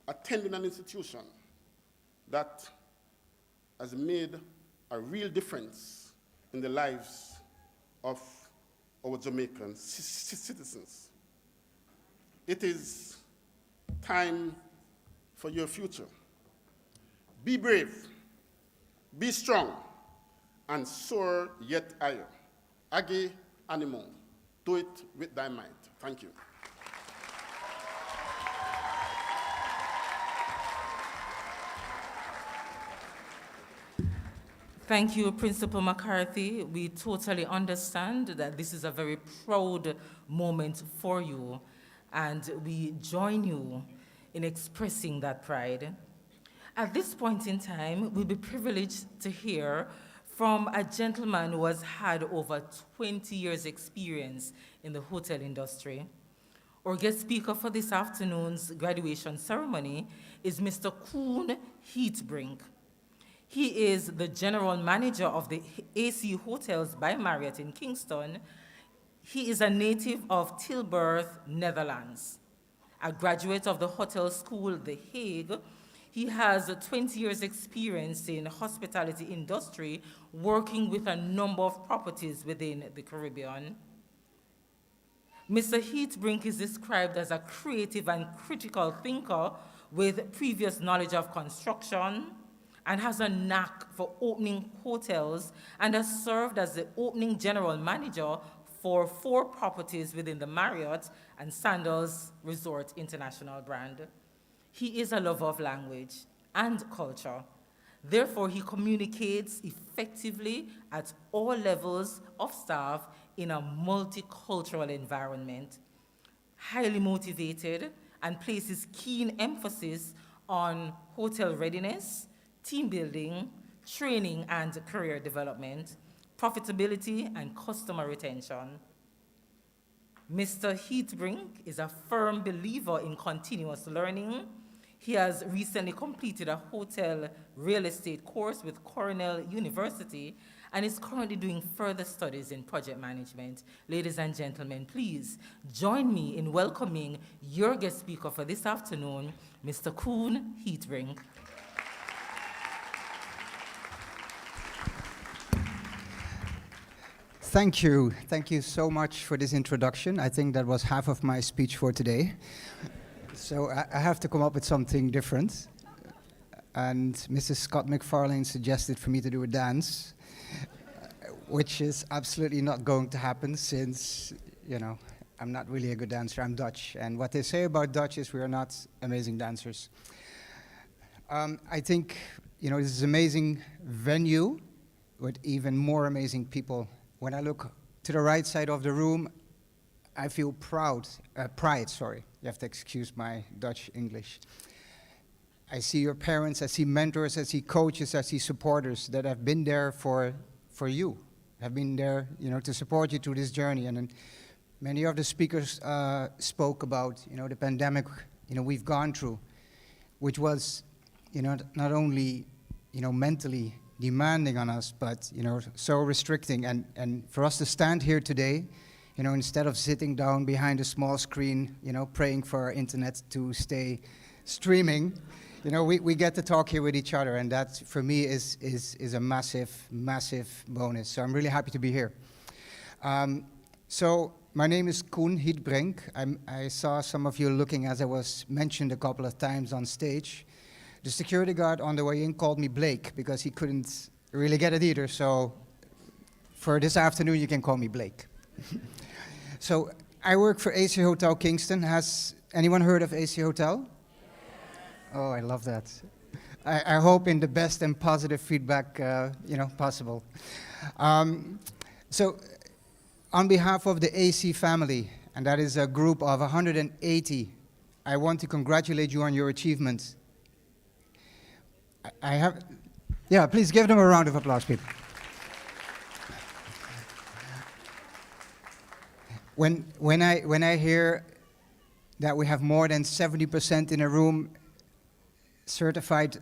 attended an institution that has made a real difference in the lives of our Jamaican citizens. It is time for your future. Be brave, be strong, and soar yet higher. Agi animo, do it with thy might. Thank you. Thank you, Principal McCarthy. We totally understand that this is a very proud moment for you, and we join you in expressing that pride. At this point in time, we'll be privileged to hear from a gentleman who has had over 20 years' experience in the hotel industry. Our guest speaker for this afternoon's graduation ceremony is Mr. Koen Heetbrink. He is the general manager of the AC Hotels by Marriott in Kingston. He is a native of Tilburg, Netherlands. A graduate of the hotel school, The Hague, he has 20 years experience in hospitality industry, working with a number of properties within the Caribbean. Mr. Heetbrink is described as a creative and critical thinker with previous knowledge of construction, and has a knack for opening hotels, and has served as the opening general manager for 4 properties within the Marriott and Sandals Resort International brand. He is a lover of language and culture. Therefore, he communicates effectively at all levels of staff in a multicultural environment. Highly motivated, and places keen emphasis on hotel readiness, team building, training and career development, profitability and customer retention. Mr. Heetbrink is a firm believer in continuous learning. He has recently completed a hotel real estate course with Cornell University and is currently doing further studies in project management. Ladies and gentlemen, please join me in welcoming your guest speaker for this afternoon, Mr. Koen Heetbrink. Thank you. Thank you so much for this introduction. I think that was half of my speech for today. So I have to come up with something different. And Mrs. Scott McFarlane suggested for me to do a dance, which is absolutely not going to happen since, I'm not really a good dancer. I'm Dutch. And what they say about Dutch is we are not amazing dancers. I think, this is an amazing venue with even more amazing people. When I look to the right side of the room, I feel pride, sorry. You have to excuse my Dutch English. I see your parents, I see mentors, I see coaches, I see supporters that have been there for you, have been there, to support you through this journey. And many of the speakers spoke about, the pandemic, we've gone through, which was, not only, mentally demanding on us, but so restricting. And for us to stand here today, instead of sitting down behind a small screen, praying for our internet to stay streaming, we get to talk here with each other, and that for me is a massive bonus. So I'm really happy to be here. So my name is Koen Heetbrink. I saw some of you looking as I was mentioned a couple of times on stage. The security guard on the way in called me Blake because he couldn't really get it either. So for this afternoon, you can call me Blake. So I work for AC Hotel Kingston, has Anyone heard of AC Hotel? Oh, I love that. I hope in the best and positive feedback, possible. So, on behalf of the AC family, and that is a group of 180, I want to congratulate you on your achievements. Please give them a round of applause, people. When I hear that we have more than 70% in a room certified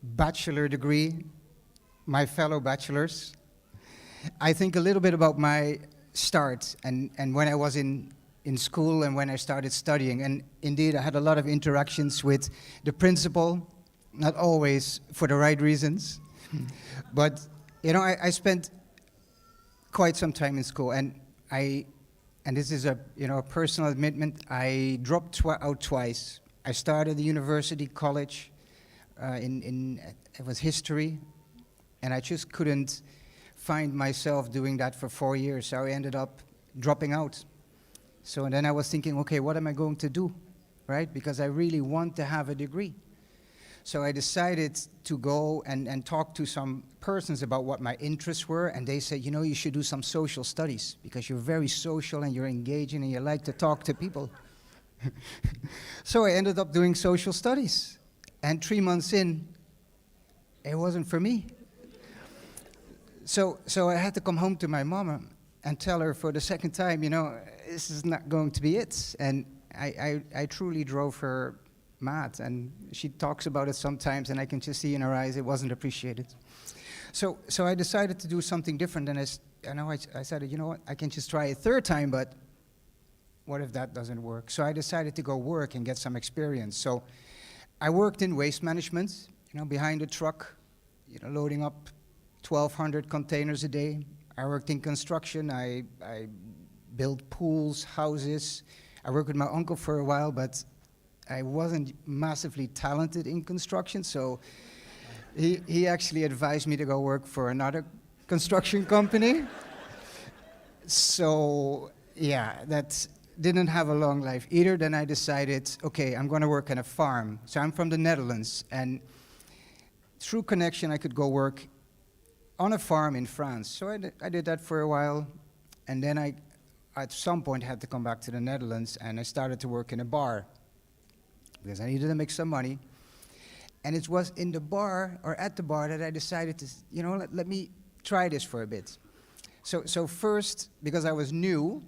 bachelor degree, my fellow bachelors, I think a little bit about my start and when I was in school and when I started studying. And indeed, I had a lot of interactions with the principal, not always for the right reasons. But, I spent quite some time in school, and this is a personal admittment, I dropped out twice. I started the university, college, it was history, and I just couldn't find myself doing that for 4 years, so I ended up dropping out. So then I was thinking, okay, what am I going to do, right? Because I really want to have a degree. So I decided to go and talk to some persons about what my interests were, and they said, you should do some social studies because you're very social and you're engaging and you like to talk to people. So I ended up doing social studies, and 3 months in, it wasn't for me. So I had to come home to my mama and tell her for the second time, this is not going to be it. And I truly drove her mad, and she talks about it sometimes, and I can just see in her eyes it wasn't appreciated. So I decided to do something different, and I said, what, I can just try a third time, but what if that doesn't work? So I decided to go work and get some experience. So I worked in waste management, behind a truck, loading up 1,200 containers a day. I worked in construction. I built pools, houses. I worked with my uncle for a while, but I wasn't massively talented in construction, so he actually advised me to go work for another construction company. So, that didn't have a long life either. Then I decided, okay, I'm going to work on a farm. So I'm from the Netherlands, and through connection, I could go work on a farm in France. So I did that for a while, and then I, at some point, had to come back to the Netherlands, and I started to work in a bar because I needed to make some money. And it was in the bar, or at the bar, that I decided to, let me try this for a bit. So first, because I was new,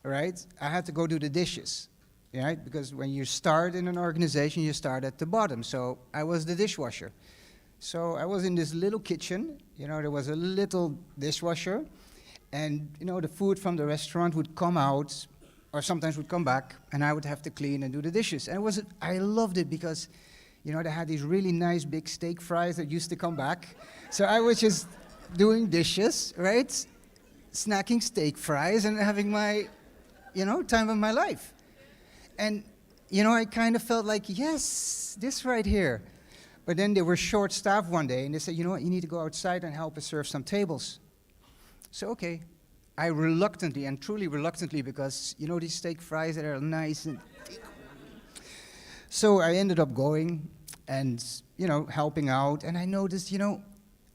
right, I had to go do the dishes, right? Because when you start in an organization, you start at the bottom. So I was the dishwasher. So I was in this little kitchen, there was a little dishwasher, and, the food from the restaurant would come out, or sometimes would come back, and I would have to clean and do the dishes. And I loved it because, they had these really nice big steak fries that used to come back. So I was just doing dishes, right? Snacking steak fries and having my, time of my life. And, I kind of felt like, yes, this right here. But then they were short-staffed one day, and they said, you need to go outside and help us serve some tables. So, okay. I reluctantly, and truly reluctantly, because, these steak fries that are nice. And so I ended up going and, helping out. And I noticed,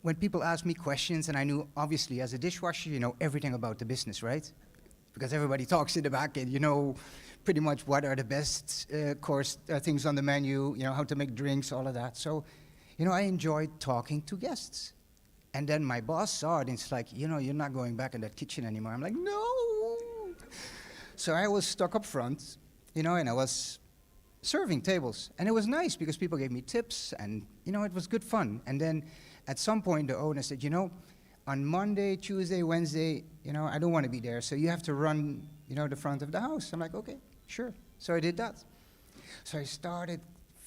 when people ask me questions, and I knew, obviously, as a dishwasher, everything about the business, right? Because everybody talks in the back, and pretty much what are the best course things on the menu, how to make drinks, all of that. So, I enjoyed talking to guests. And then my boss saw it, and it's like, you're not going back in that kitchen anymore. I'm like, no. So I was stuck up front, and I was serving tables. And it was nice because people gave me tips, and, it was good fun. And then at some point, the owner said, on Monday, Tuesday, Wednesday, I don't want to be there, so you have to run, the front of the house. I'm like, okay, sure. So I did that. So I started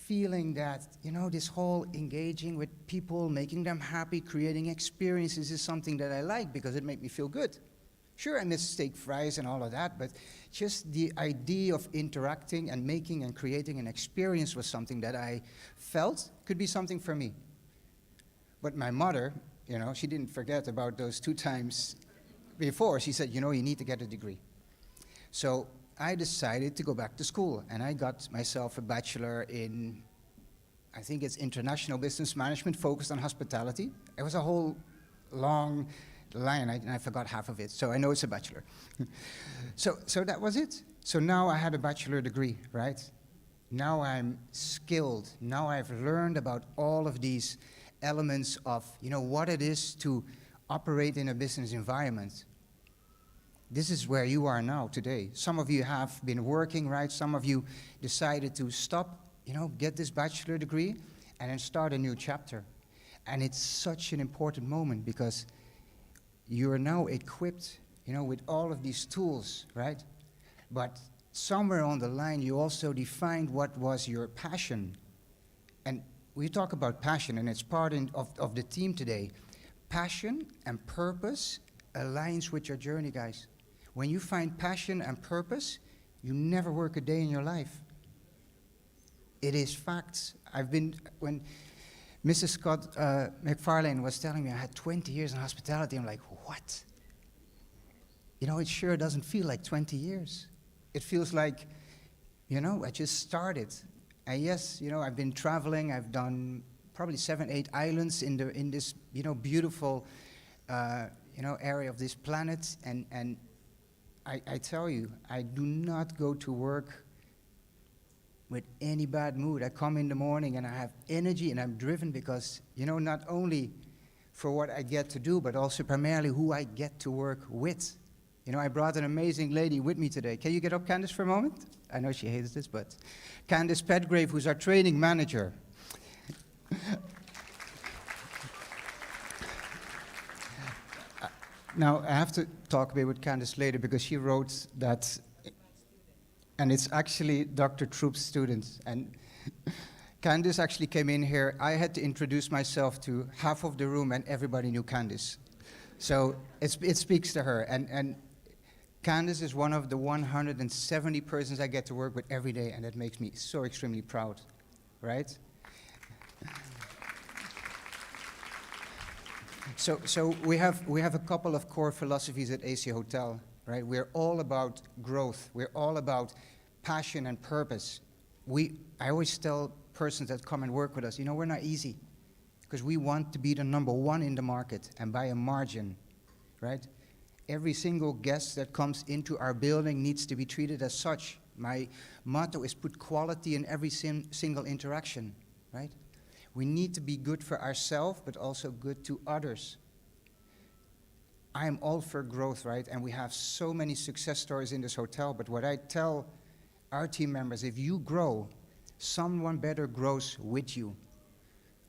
feeling that, this whole engaging with people, making them happy, creating experiences is something that I like because it made me feel good. Sure, I miss steak fries and all of that, but just the idea of interacting and making and creating an experience was something that I felt could be something for me. But my mother, she didn't forget about those 2 times before. She said, you need to get a degree. So I decided to go back to school, and I got myself a bachelor in, I think it's international business management, focused on hospitality. It was a whole long line, and I forgot half of it, so I know it's a bachelor. So that was it. So now I had a bachelor degree, right? Now I'm skilled. Now I've learned about all of these elements of, what it is to operate in a business environment. This is where you are now today. Some of you have been working, right? Some of you decided to stop, get this bachelor degree and then start a new chapter. And it's such an important moment because you are now equipped, with all of these tools, right? But somewhere on the line, you also defined what was your passion. And we talk about passion, and it's part of the theme today. Passion and purpose aligns with your journey, guys. When you find passion and purpose, you never work a day in your life. It is facts. When Mrs. Scott McFarlane was telling me I had 20 years in hospitality, I'm like, what? It sure doesn't feel like 20 years. It feels like, I just started. And yes, I've been traveling. I've done probably 7, 8 islands in this, beautiful, area of this planet. And I tell you, I do not go to work with any bad mood. I come in the morning and I have energy and I'm driven because, not only for what I get to do, but also primarily who I get to work with. I brought an amazing lady with me today. Can you get up, Candice, for a moment? I know she hates this, but Candice Petgrave, who's our training manager. Now, I have to talk a bit with Candice later because she wrote that, and it's actually Dr. Troop's students. And Candice actually came in here. I had to introduce myself to half of the room, and everybody knew Candice. So it speaks to her. And Candice is one of the 170 persons I get to work with every day, and that makes me so extremely proud, right? So we have a couple of core philosophies at AC Hotel, right? We're all about growth. We're all about passion and purpose. I always tell persons that come and work with us, we're not easy because we want to be the number one in the market and by a margin, right? Every single guest that comes into our building needs to be treated as such. My motto is put quality in every single interaction, right? We need to be good for ourselves, but also good to others. I am all for growth, right? And we have so many success stories in this hotel, but what I tell our team members, if you grow, someone better grows with you,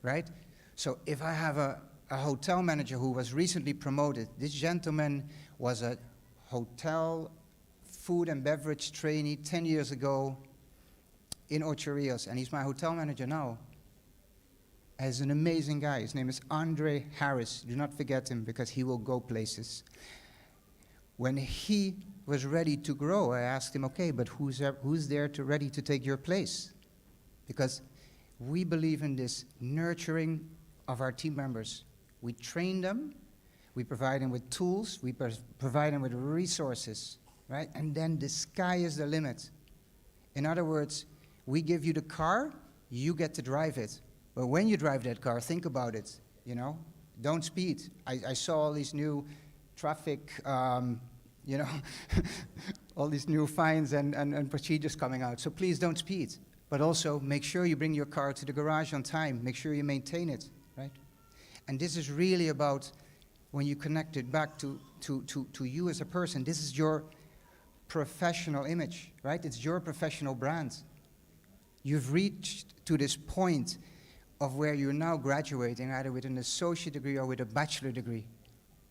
right? So if I have a hotel manager who was recently promoted, this gentleman was a hotel food and beverage trainee 10 years ago in Ocho Rios, and he's my hotel manager now. He's an amazing guy. His name is Andre Harris. Do not forget him because he will go places. When he was ready to grow, I asked him, okay, but who's there ready to take your place? Because we believe in this nurturing of our team members. We train them, we provide them with tools, we provide them with resources, right? And then the sky is the limit. In other words, we give you the car, you get to drive it. But when you drive that car, think about it, Don't speed. I saw all these new traffic, all these new fines and procedures coming out. So please don't speed. But also make sure you bring your car to the garage on time. Make sure you maintain it, right? And this is really about when you connect it back to you as a person. This is your professional image, right? It's your professional brand. You've reached to this point of where you're now graduating, either with an associate degree or with a bachelor degree,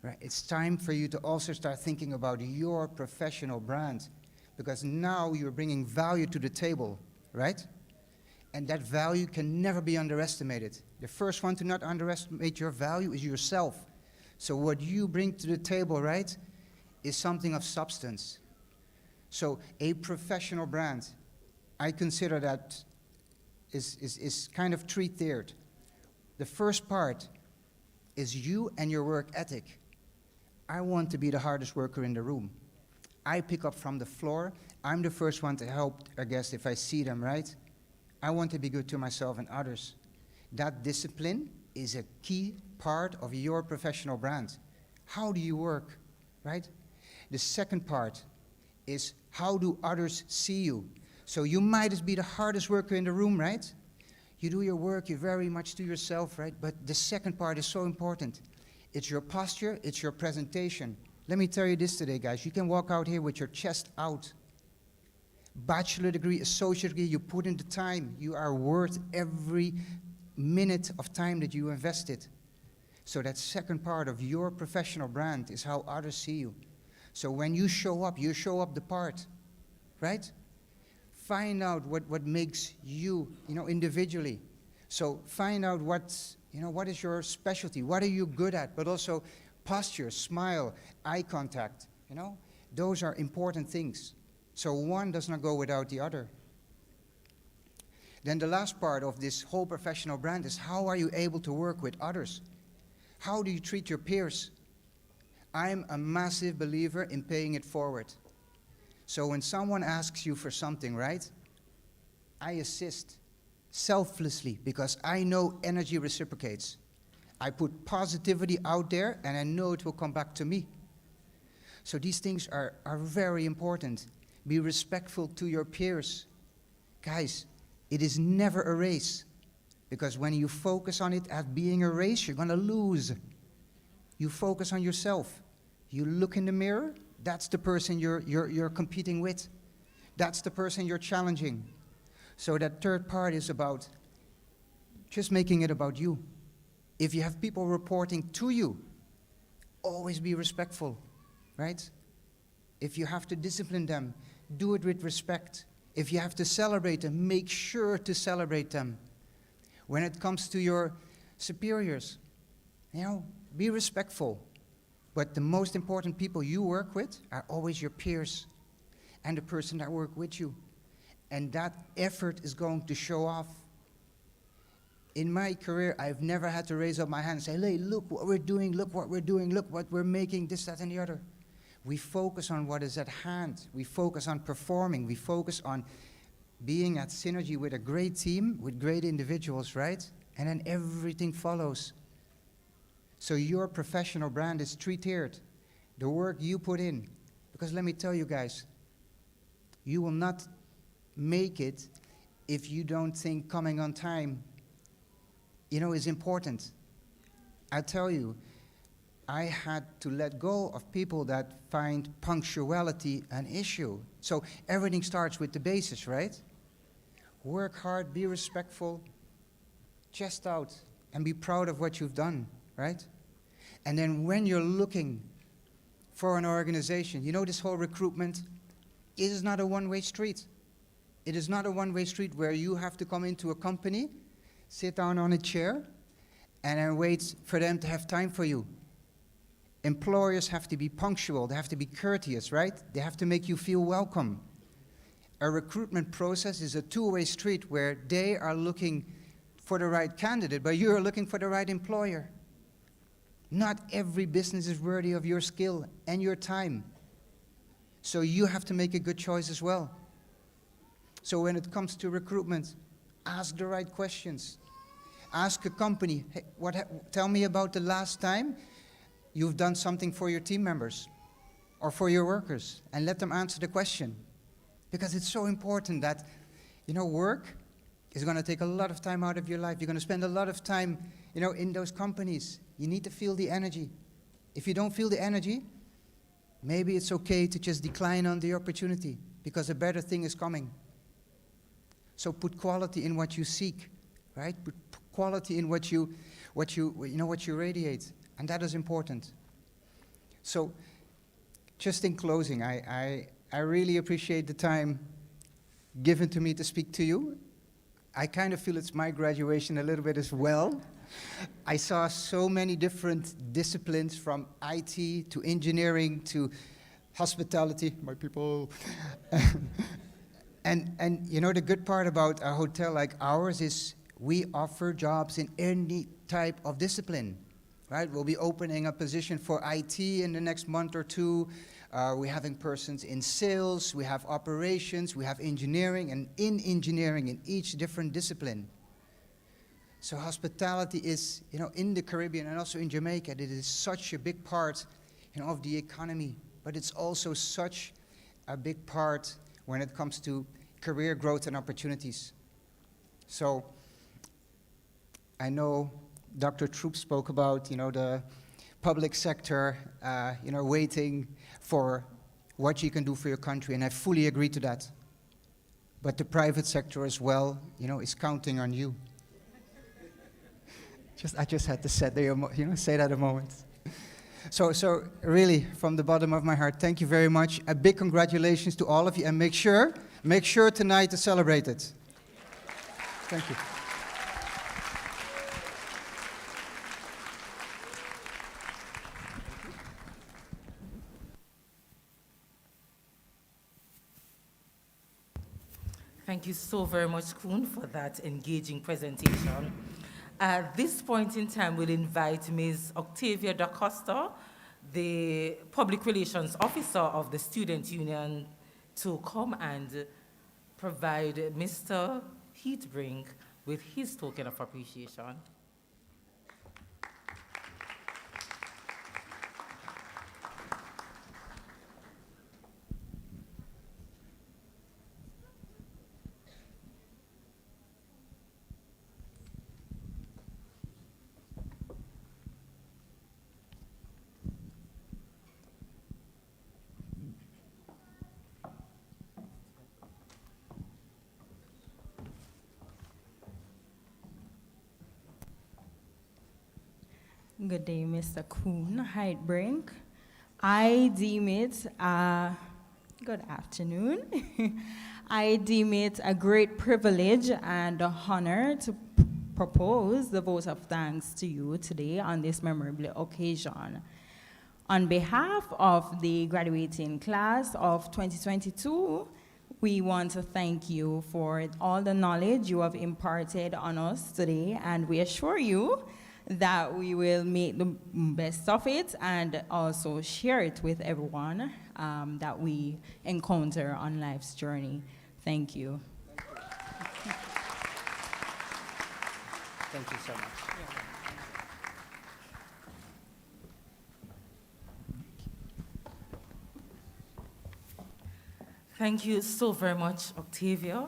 right? It's time for you to also start thinking about your professional brand, because now you're bringing value to the table, right? And that value can never be underestimated. The first one to not underestimate your value is yourself. So what you bring to the table, right, is something of substance. So a professional brand, I consider that is kind of three-tiered. The first part is you and your work ethic. I want to be the hardest worker in the room. I pick up from the floor. I'm the first one to help a guest if I see them, right? I want to be good to myself and others. That discipline is a key part of your professional brand. How do you work, right? The second part is how do others see you? So you might be the hardest worker in the room, right? You do your work, you very much to yourself, right? But the second part is so important. It's your posture, it's your presentation. Let me tell you this today, guys. You can walk out here with your chest out. Bachelor degree, associate degree, you put in the time. You are worth every minute of time that you invested. So that second part of your professional brand is how others see you. So when you show up the part, right? Find out what makes you, individually. So find out what is your specialty, what are you good at, but also posture, smile, eye contact, those are important things. So one does not go without the other. Then the last part of this whole professional brand is how are you able to work with others? How do you treat your peers? I'm a massive believer in paying it forward. So when someone asks you for something, right? I assist selflessly because I know energy reciprocates. I put positivity out there and I know it will come back to me. So these things are very important. Be respectful to your peers. Guys, it is never a race. Because when you focus on it as being a race, you're going to lose. You focus on yourself. You look in the mirror, that's the person you're competing with. That's the person you're challenging. So that third part is about just making it about you. If you have people reporting to you, always be respectful, right? If you have to discipline them, do it with respect. If you have to celebrate them, make sure to celebrate them. When it comes to your superiors, be respectful. But the most important people you work with are always your peers and the person that work with you. And that effort is going to show off. In my career, I've never had to raise up my hand and say, hey, look what we're doing, look what we're doing, look what we're making, this, that, and the other. We focus on what is at hand. We focus on performing. We focus on being at synergy with a great team, with great individuals, right? And then everything follows. So your professional brand is three-tiered. The work you put in. Because let me tell you guys, you will not make it if you don't think coming on time, is important. I tell you, I had to let go of people that find punctuality an issue. So everything starts with the basis, right? Work hard, be respectful, chest out, and be proud of what you've done, right? And then when you're looking for an organization, this whole recruitment, it is not a one-way street. It is not a one-way street where you have to come into a company, sit down on a chair, and then wait for them to have time for you. Employers have to be punctual, they have to be courteous, right? They have to make you feel welcome. A recruitment process is a two-way street where they are looking for the right candidate, but you're looking for the right employer. Not every business is worthy of your skill and your time. So you have to make a good choice as well. So when it comes to recruitment, ask the right questions. Ask a company, hey, tell me about the last time you've done something for your team members or for your workers, and let them answer the question. Because it's so important that, work is going to take a lot of time out of your life. You're going to spend a lot of time, in those companies. You need to feel the energy. If you don't feel the energy, maybe it's okay to just decline on the opportunity because a better thing is coming. So put quality in what you seek, right? Put quality in what you radiate, and that is important. So, just in closing, I really appreciate the time given to me to speak to you. I kind of feel it's my graduation a little bit as well. I saw so many different disciplines, from IT to engineering to hospitality, my people. And the good part about a hotel like ours is we offer jobs in any type of discipline. right? We'll be opening a position for IT in the next month or two. We're having persons in sales, we have operations, we have engineering, and in engineering in each different discipline. So hospitality is, in the Caribbean and also in Jamaica, it is such a big part, of the economy, but it's also such a big part when it comes to career growth and opportunities. So I know Dr. Troop spoke about, the public sector, waiting for what you can do for your country, and I fully agree to that. But the private sector as well, is counting on you. I just had to say that a moment. So really, from the bottom of my heart, thank you very much. A big congratulations to all of you, and make sure tonight to celebrate it. Thank you. Thank you so very much, Koen, for that engaging presentation. At this point in time, we'll invite Ms. Octavia Da Costa, the Public Relations Officer of the Student Union, to come and provide Mr. Heatbrink with his token of appreciation. Good day, Mr. Koen Heitbrink. I deem it, good afternoon. I deem it a great privilege and an honor to propose the vote of thanks to you today on this memorable occasion. On behalf of the graduating class of 2022, we want to thank you for all the knowledge you have imparted on us today, and we assure you that we will make the best of it and also share it with everyone that we encounter on life's journey. Thank you. Thank you so much. Thank you so very much, Octavia.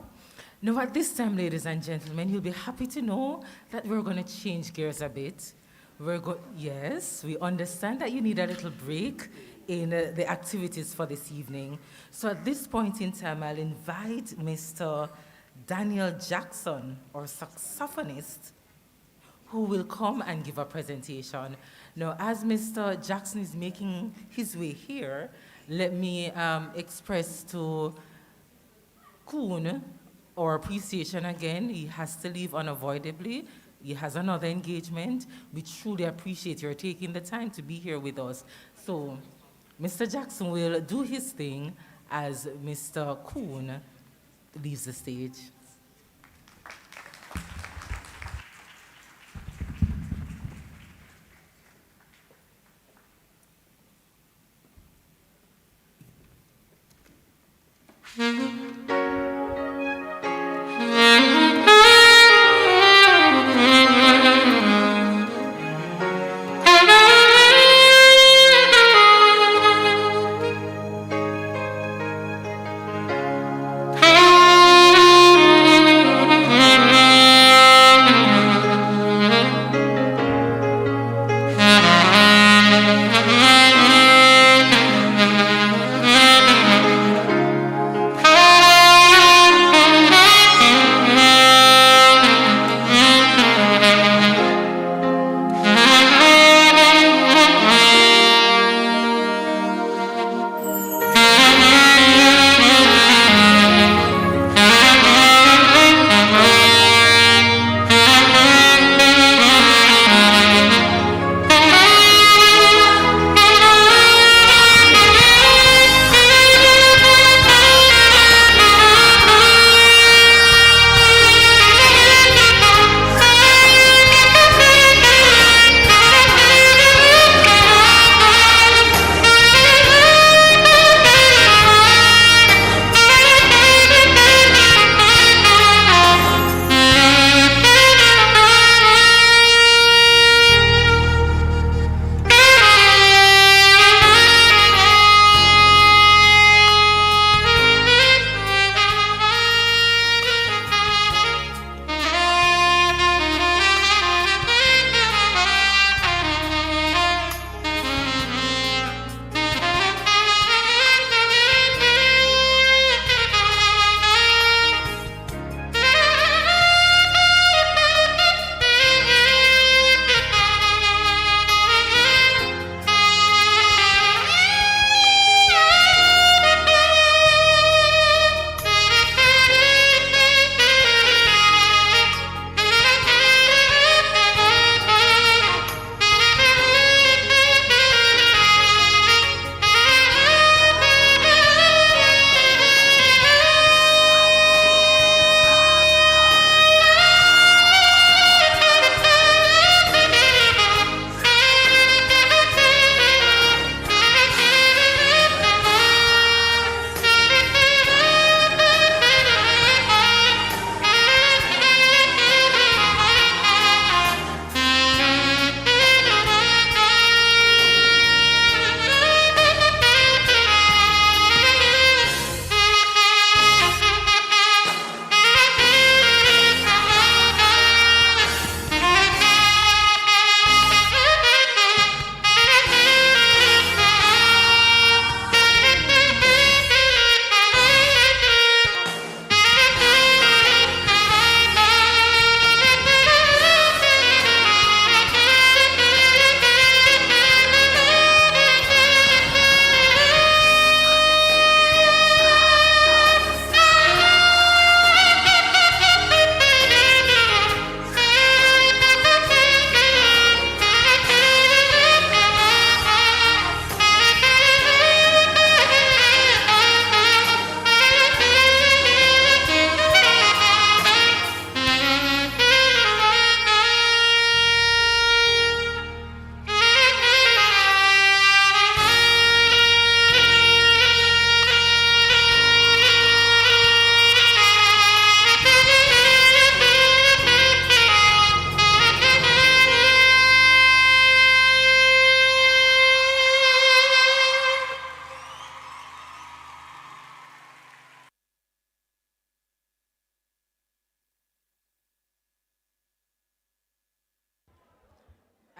Now, at this time, ladies and gentlemen, you'll be happy to know that we're going to change gears a bit. Yes, we understand that you need a little break in the activities for this evening. So at this point in time, I'll invite Mr. Daniel Jackson, our saxophonist, who will come and give a presentation. Now, as Mr. Jackson is making his way here, let me express to Koen our appreciation again. He has to leave unavoidably. He has another engagement. We truly appreciate your taking the time to be here with us. So Mr. Jackson will do his thing as Mr. Koen leaves the stage.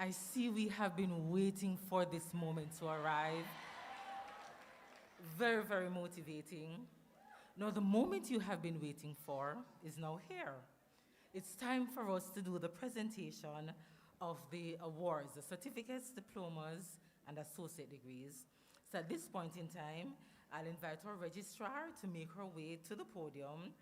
I see we have been waiting for this moment to arrive. Very, very motivating. Now, the moment you have been waiting for is now here. It's time for us to do the presentation of the awards, the certificates, diplomas, and associate degrees. So at this point in time, I'll invite our registrar to make her way to the podium,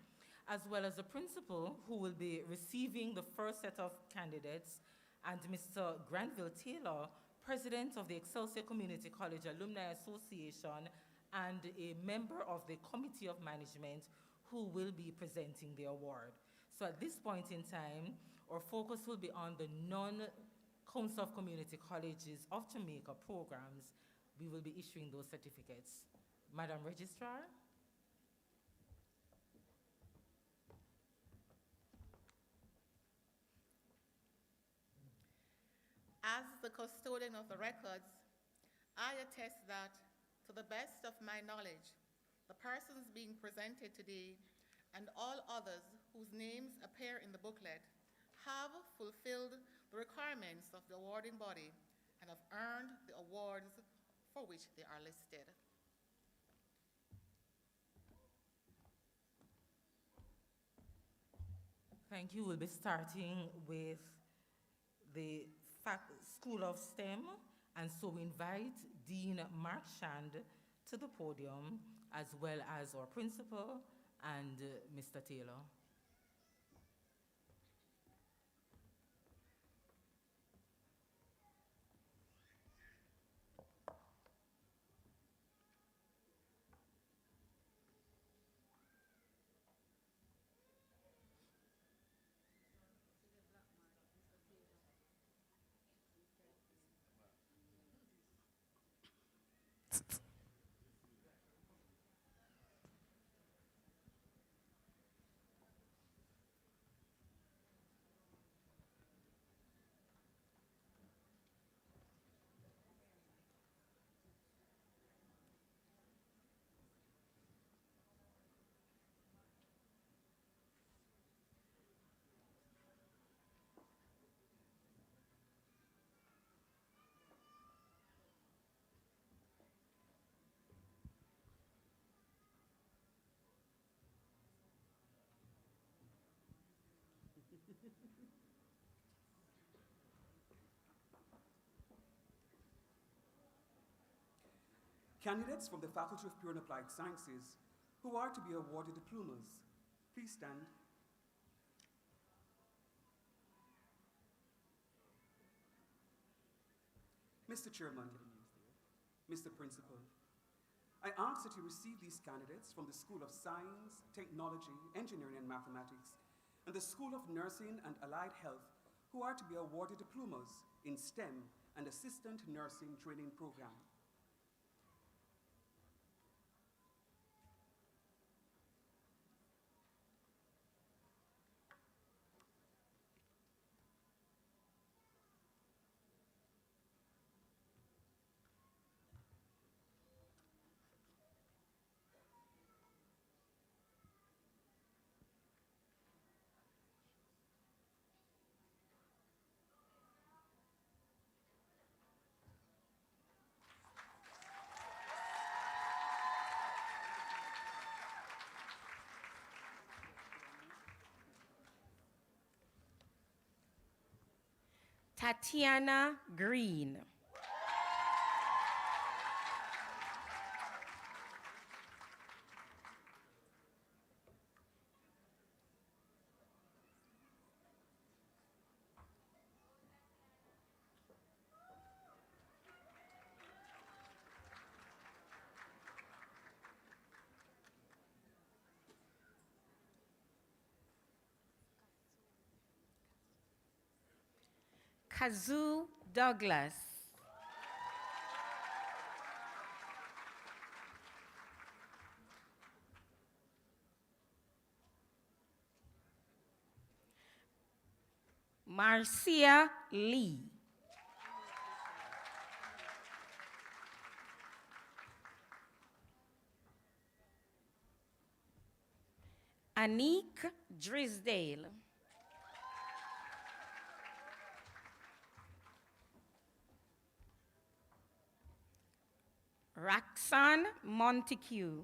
as well as the principal who will be receiving the first set of candidates, and Mr. Granville Taylor, president of the Excelsior Community College Alumni Association and a member of the Committee of Management who will be presenting the award. So at this point in time, our focus will be on the non-Council of Community Colleges of Jamaica programs. We will be issuing those certificates. Madam Registrar. As the custodian of the records, I attest that, to the best of my knowledge, the persons being presented today and all others whose names appear in the booklet have fulfilled the requirements of the awarding body and have earned the awards for which they are listed. Thank you. We'll be starting with the School of STEM, and so we invite Dean Mark Shand to the podium, as well as our principal and Mr. Taylor. Candidates from the Faculty of Pure and Applied Sciences who are to be awarded diplomas, please stand. Mr. Chairman, Mr. Principal, I ask that you receive these candidates from the School of Science, Technology, Engineering and Mathematics, and the School of Nursing and Allied Health who are to be awarded diplomas in STEM and Assistant Nursing Training Program. Tatiana Green. Kazoo Douglas. Marcia Lee. Anique Drisdale. Roxanne Montague.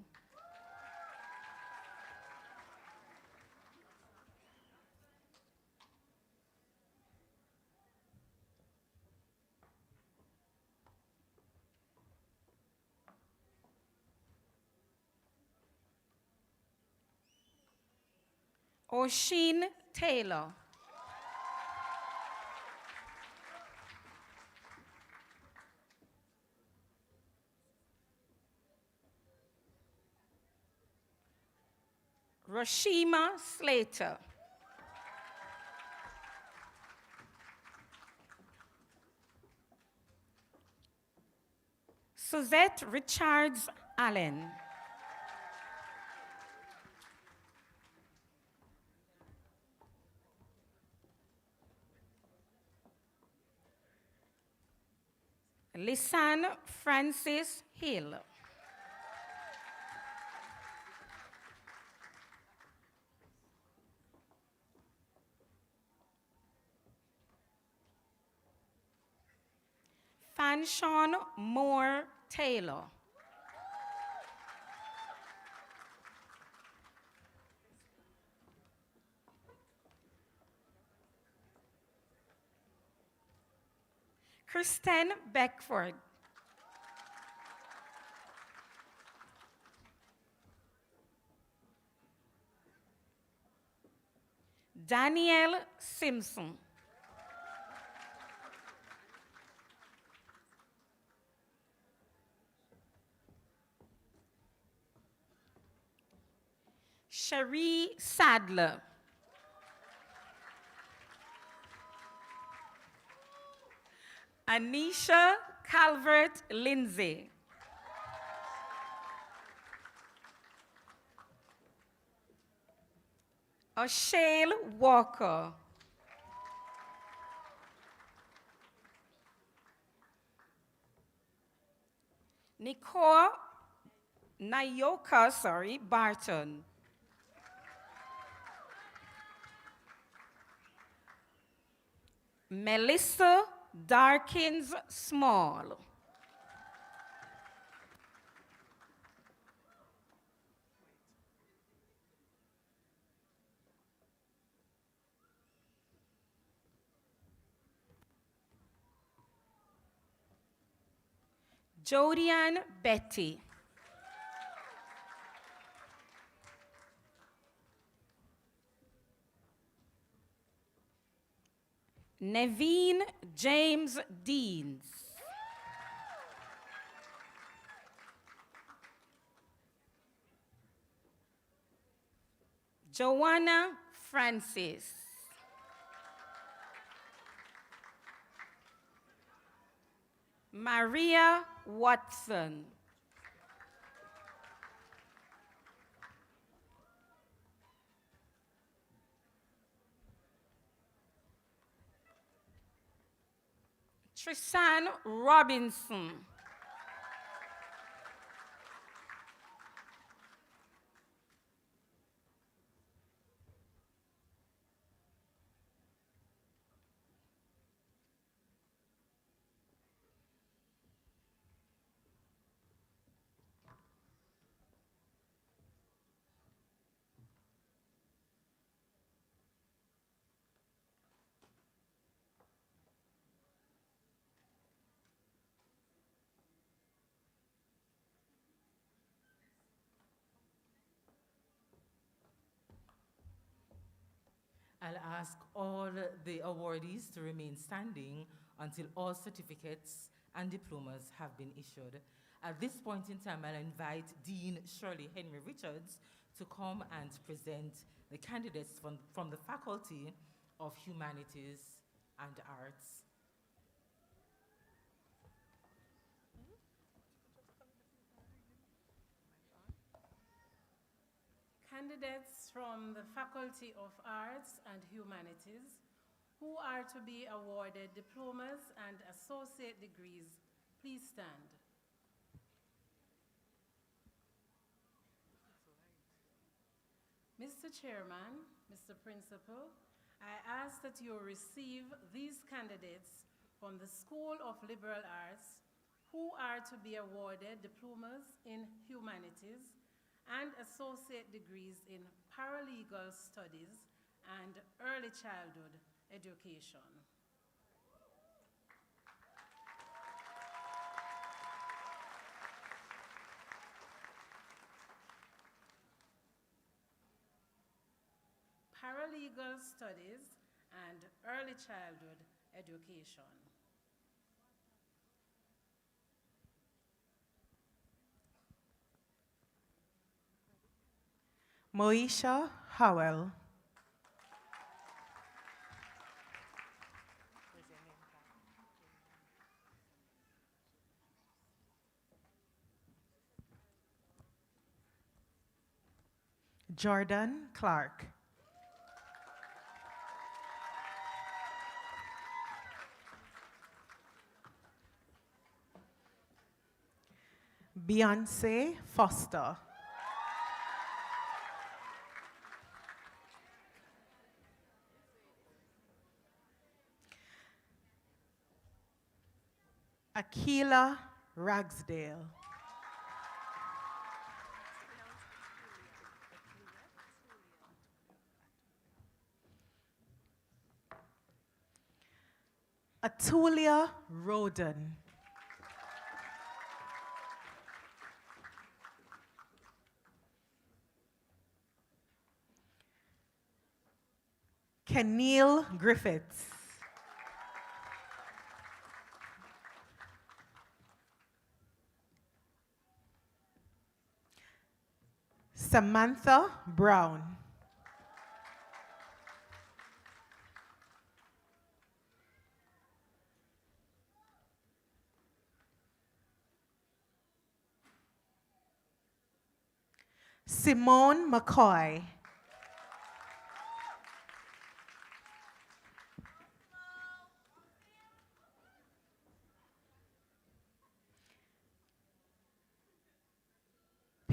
O'Sheen Taylor. Rashima Slater. Suzette Richards Allen. Lisanne Francis Hill. Fanshawn Moore Taylor. Kristen Beckford. Danielle Simpson. Cherie Sadler. Anisha Calvert Lindsay. O'Shale Walker. Nicole Nayoka, Barton. Melissa Darkins Small. Jodian Betty. Neveen James Deans. Joanna Francis. Maria Watson. Trisan Robinson. I'll ask all the awardees to remain standing until all certificates and diplomas have been issued. At this point in time, I'll invite Dean Shirley Henry Richards to come and present the candidates from the Faculty of Humanities and Arts. Candidates from the Faculty of Arts and Humanities who are to be awarded diplomas and associate degrees, please stand. Mr. Chairman, Mr. Principal, I ask that you receive these candidates from the School of Liberal Arts who are to be awarded diplomas in humanities and associate degrees in paralegal studies and early childhood education. Paralegal studies and early childhood education. Moesha Howell. Jordan Clark. Beyonce Foster. Akila Ragsdale. Atulia Roden. Keneal Griffiths. Samantha Brown. Simone McCoy.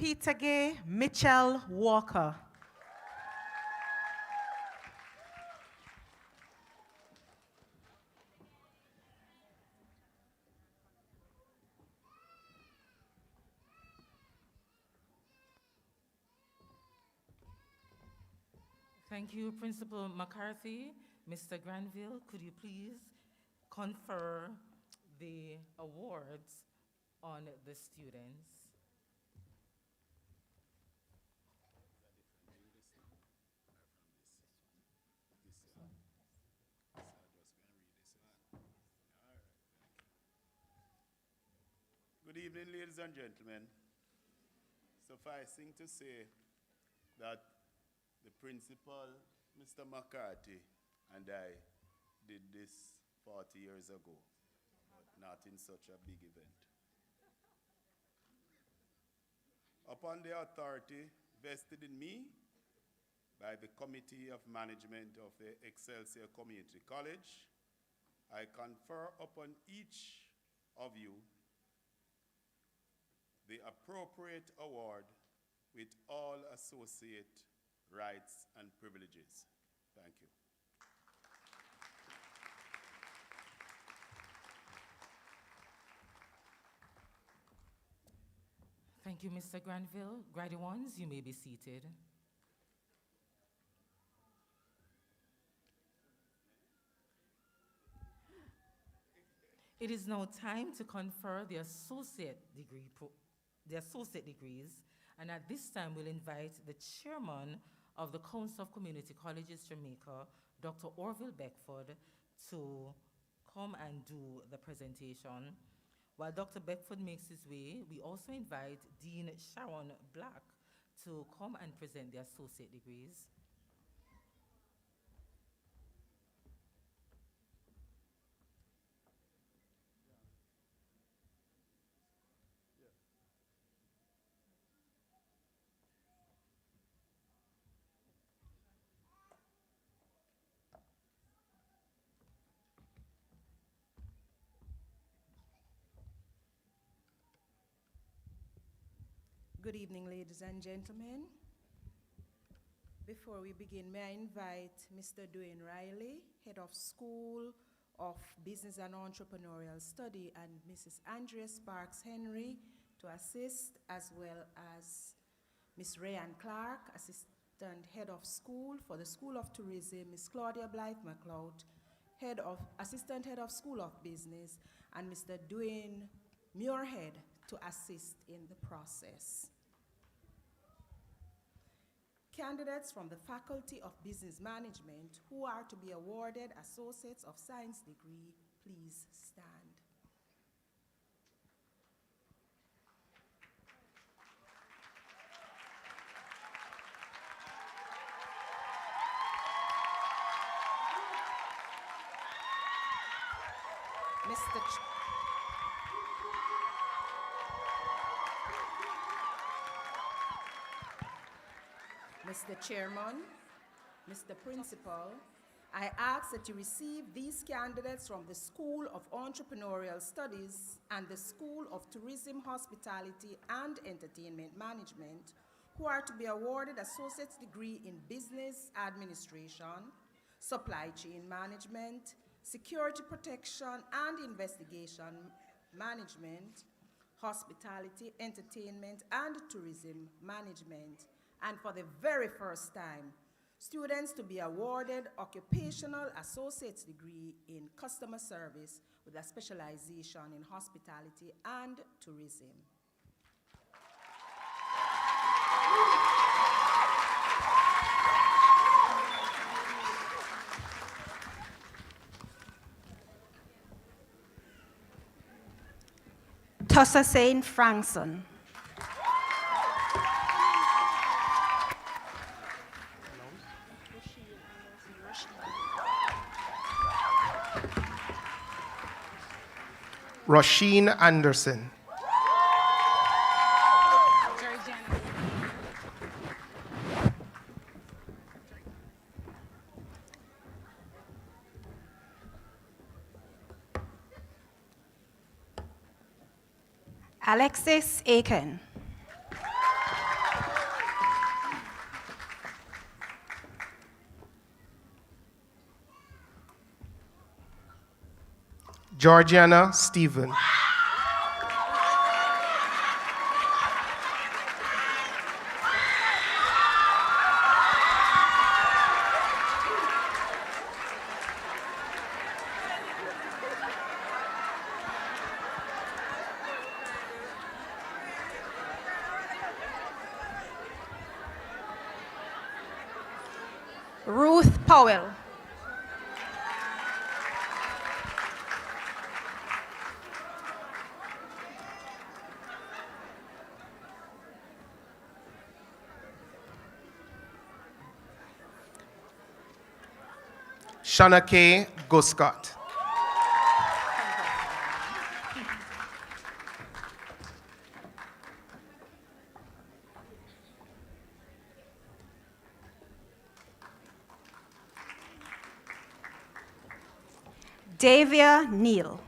Peter Gay Mitchell Walker. Thank you, Principal McCarthy. Mr. Granville, could you please confer the awards on the students? Good evening, ladies and gentlemen. Sufficing to say that the principal, Mr. McCarthy, and I did this 40 years ago, but not in such a big event. Upon the authority vested in me by the Committee of Management of the Excelsior Community College, I confer upon each of you the appropriate award with all associate rights and privileges. Thank you. Thank you, Mr. Granville. Graduates, you may be seated. It is now time to confer the associate degrees, and at this time we'll invite the chairman of the Council of Community Colleges Jamaica, Dr. Orville Beckford, to come and do the presentation. While Dr. Beckford makes his way, we also invite Dean Sharon Black to come and present the associate degrees. Good evening, ladies and gentlemen. Before we begin, may I invite Mr. Dwayne Riley, Head of School of Business and Entrepreneurial Study, and Mrs. Andrea Sparks Henry to assist, as well as Ms. Rayanne Clark, Assistant Head of School for the School of Tourism, Ms. Claudia Blythe McLeod, Assistant Head of School of Business, and Mr. Dwayne Muirhead to assist in the process. Candidates from the Faculty of Business Management who are to be awarded Associates of Science degree, please stand. Mr. Chairman, Mr. Principal, I ask that you receive these candidates from the School of Entrepreneurial Studies and the School of Tourism, Hospitality, and Entertainment Management, who are to be awarded Associate's degree in Business Administration, Supply Chain Management, Security Protection and Investigation Management, Hospitality, Entertainment, and Tourism Management. And for the very first time, students to be awarded Occupational Associate's degree in Customer Service with a specialization in Hospitality and Tourism. Tossa Saint Frankson. Roisin Anderson. Alexis Aiken. Georgiana Stephen. Ruth Powell. Shana K. Guscott. Davia Neal.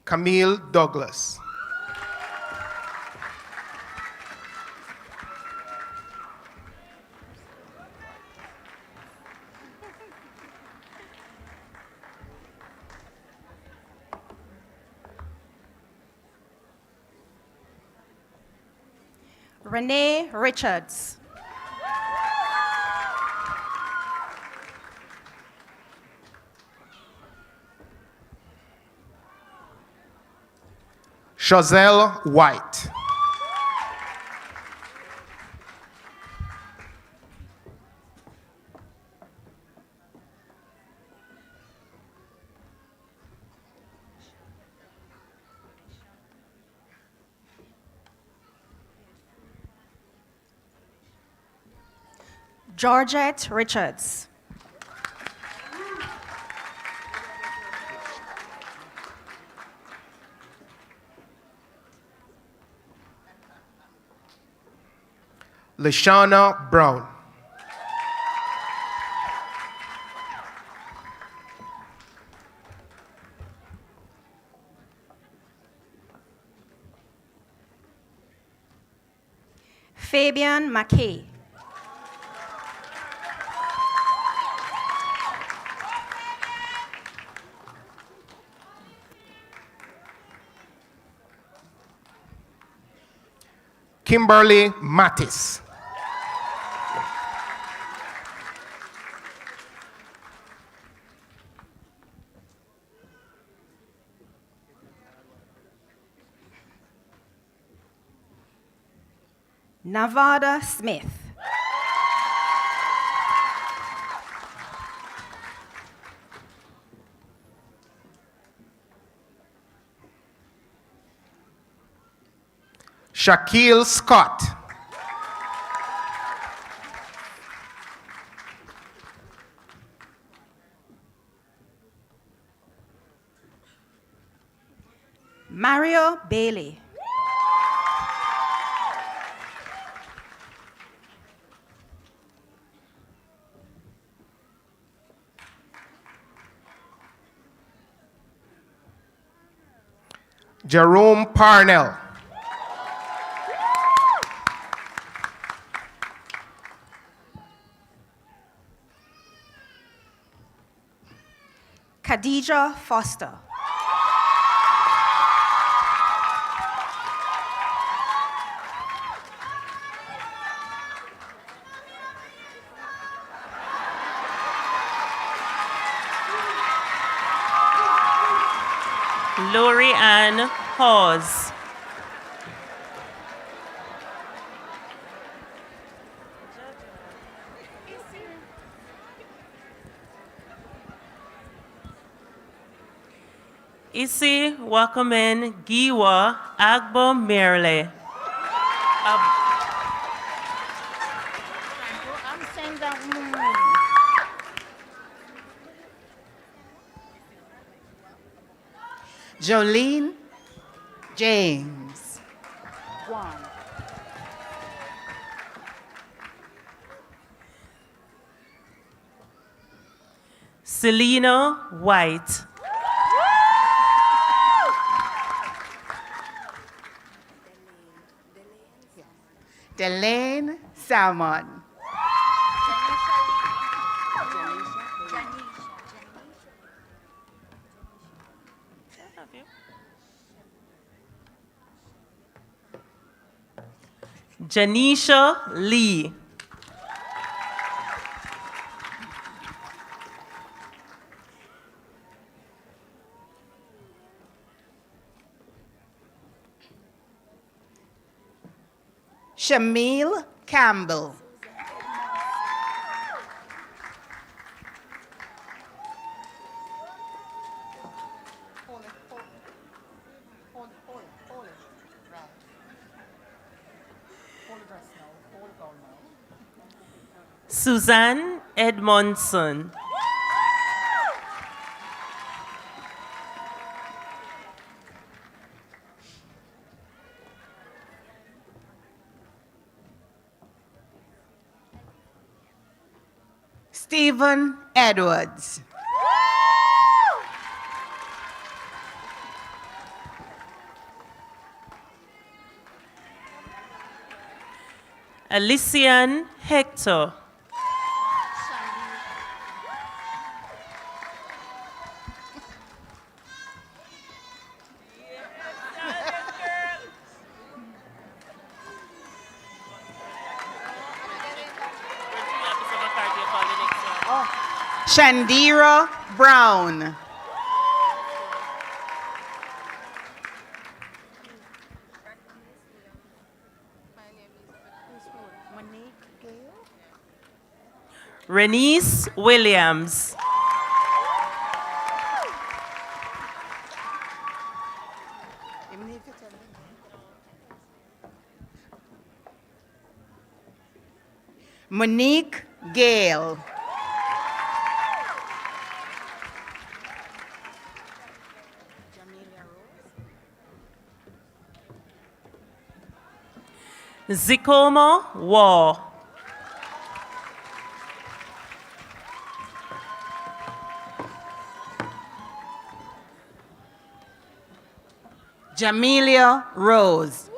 Camille Douglas. Renee Richards. Chazelle White. Georgette Richards. Lashana Brown. Fabian McKay. Kimberly Mattis. Navada Smith. Shaquille Scott. Mario Bailey. Jerome Parnell. Khadija Foster. Lori Ann Hawes. Isi Wakamen Giwa Agbo Merle. Jolene James. Selena White. Delane Salmon. Janisha Lee. Shamil Campbell. Suzanne Edmondson. Stephen Edwards. Alician Hector. Shandira Brown. Renice Williams. Monique Gale. Zikomo War. Jamelia Rose.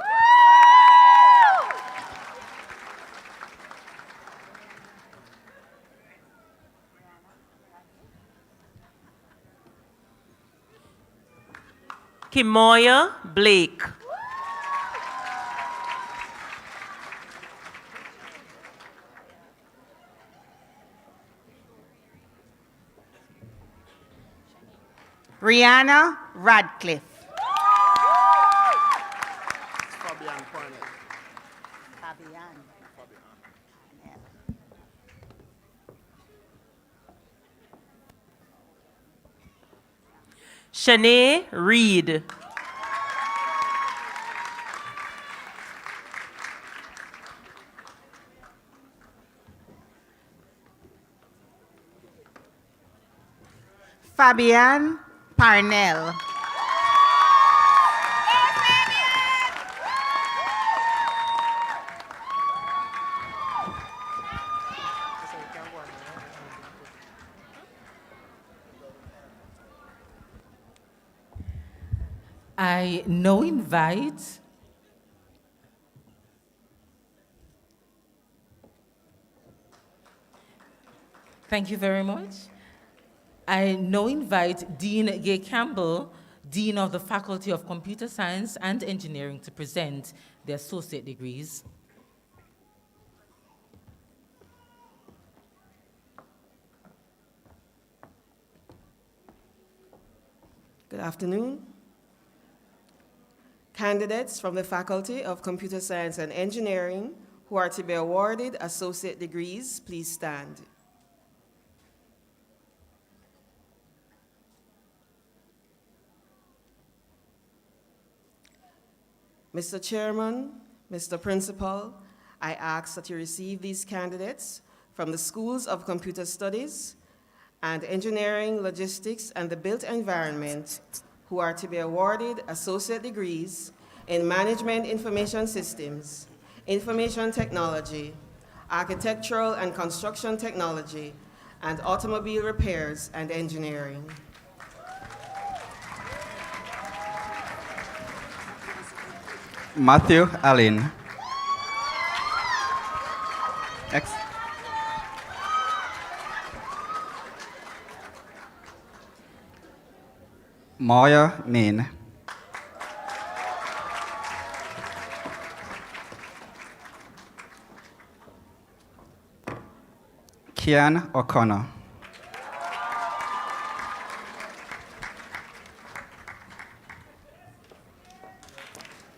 Kimoya Blake. Rihanna Radcliffe. Fabian Parnell. Fabian. Shanae Reed. Fabian Parnell. I now invite Thank you very much. I now invite Dean Gay Campbell, Dean of the Faculty of Computer Science and Engineering, to present their associate degrees. Good afternoon. Candidates from the Faculty of Computer Science and Engineering who are to be awarded associate degrees, please stand. Mr. Chairman, Mr. Principal, I ask that you receive these candidates from the Schools of Computer Studies and Engineering, Logistics, and the Built Environment who are to be awarded associate degrees in Management Information Systems, Information Technology, Architectural and Construction Technology, and Automobile Repairs and Engineering. Matthew Allen. Maya Nin. Kian O'Connor.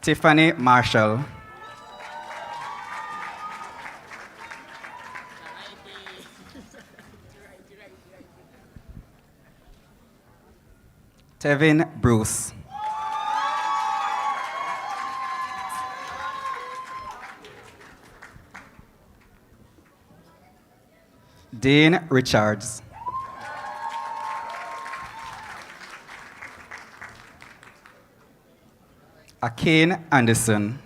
Tiffany Marshall. Tevin Bruce. Dean Richards. Akane Anderson.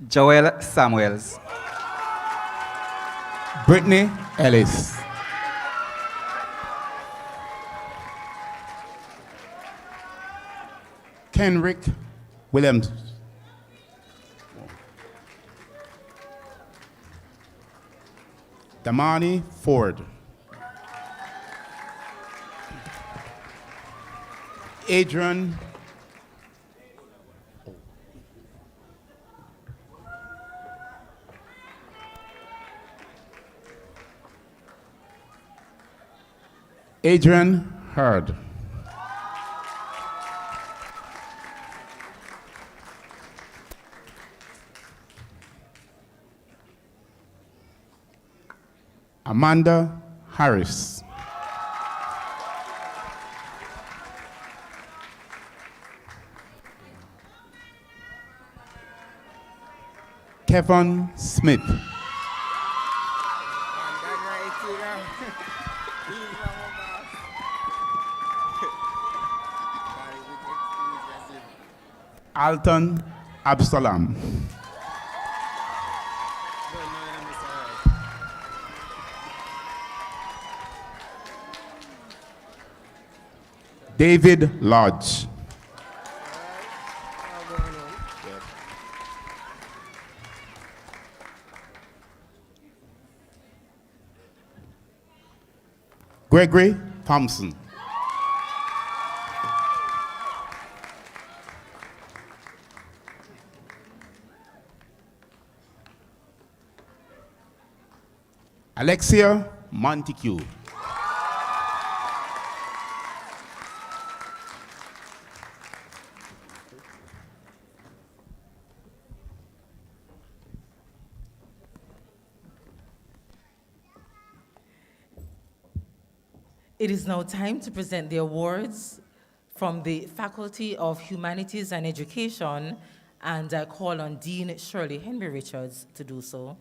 Joel Samuels. Brittany Ellis. Kenrick Williams. Damani Ford. Adrian Hurd. Amanda Harris. Kevin Smith. Alton Absalam. David Lodge. Gregory Thompson. Alexia Montague. It is now time to present the awards from the Faculty of Humanities and Education, and I call on Dean Shirley Henry Richards to do so.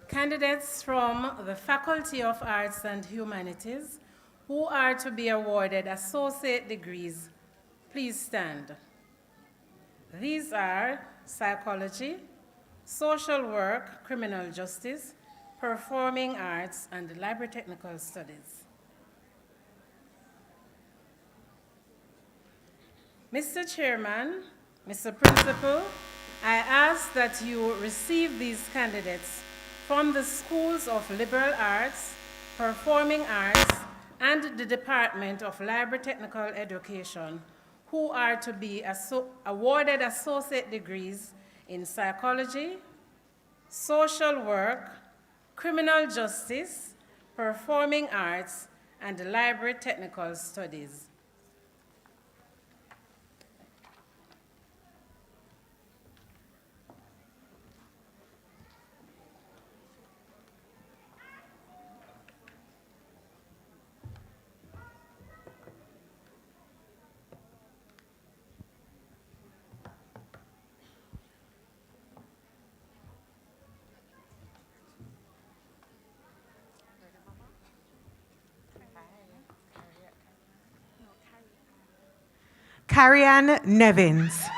Candidates from the Faculty of Arts and Humanities who are to be awarded associate degrees, please stand. These are psychology, social work, criminal justice, performing arts, and library technical studies. Mr. Chairman, Mr. Principal, I ask that you receive these candidates from the Schools of Liberal Arts, Performing Arts, and the Department of Library Technical Education, who are to be awarded associate degrees in psychology, social work, criminal justice, performing arts, and library technical studies. Carrie-Ann Nevins.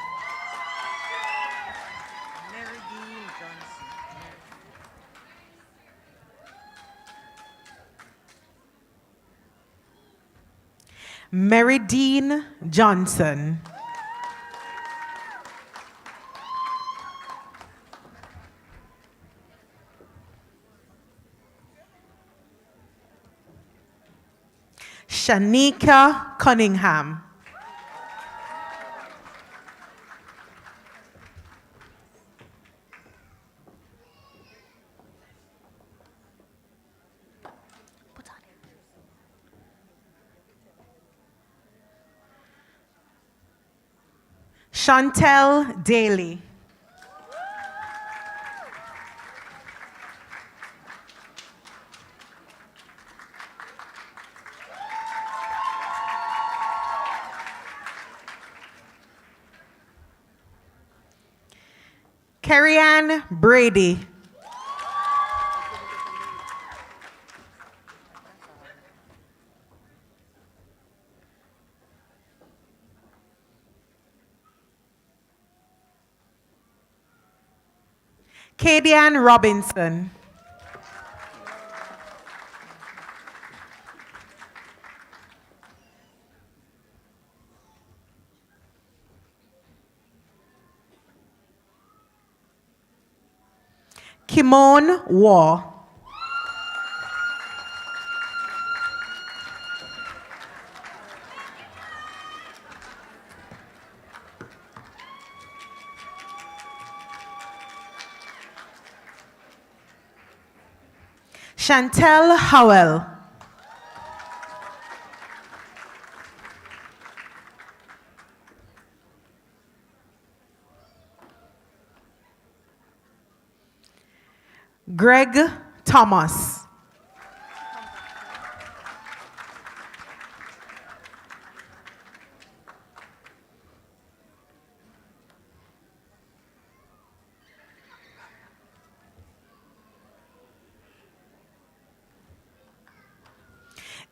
Meridine Johnson. Shanika Cunningham. Chantel Daly. Carrie-Ann Brady. Kadian Robinson. Kimon Waugh. Chantel Howell. Greg Thomas.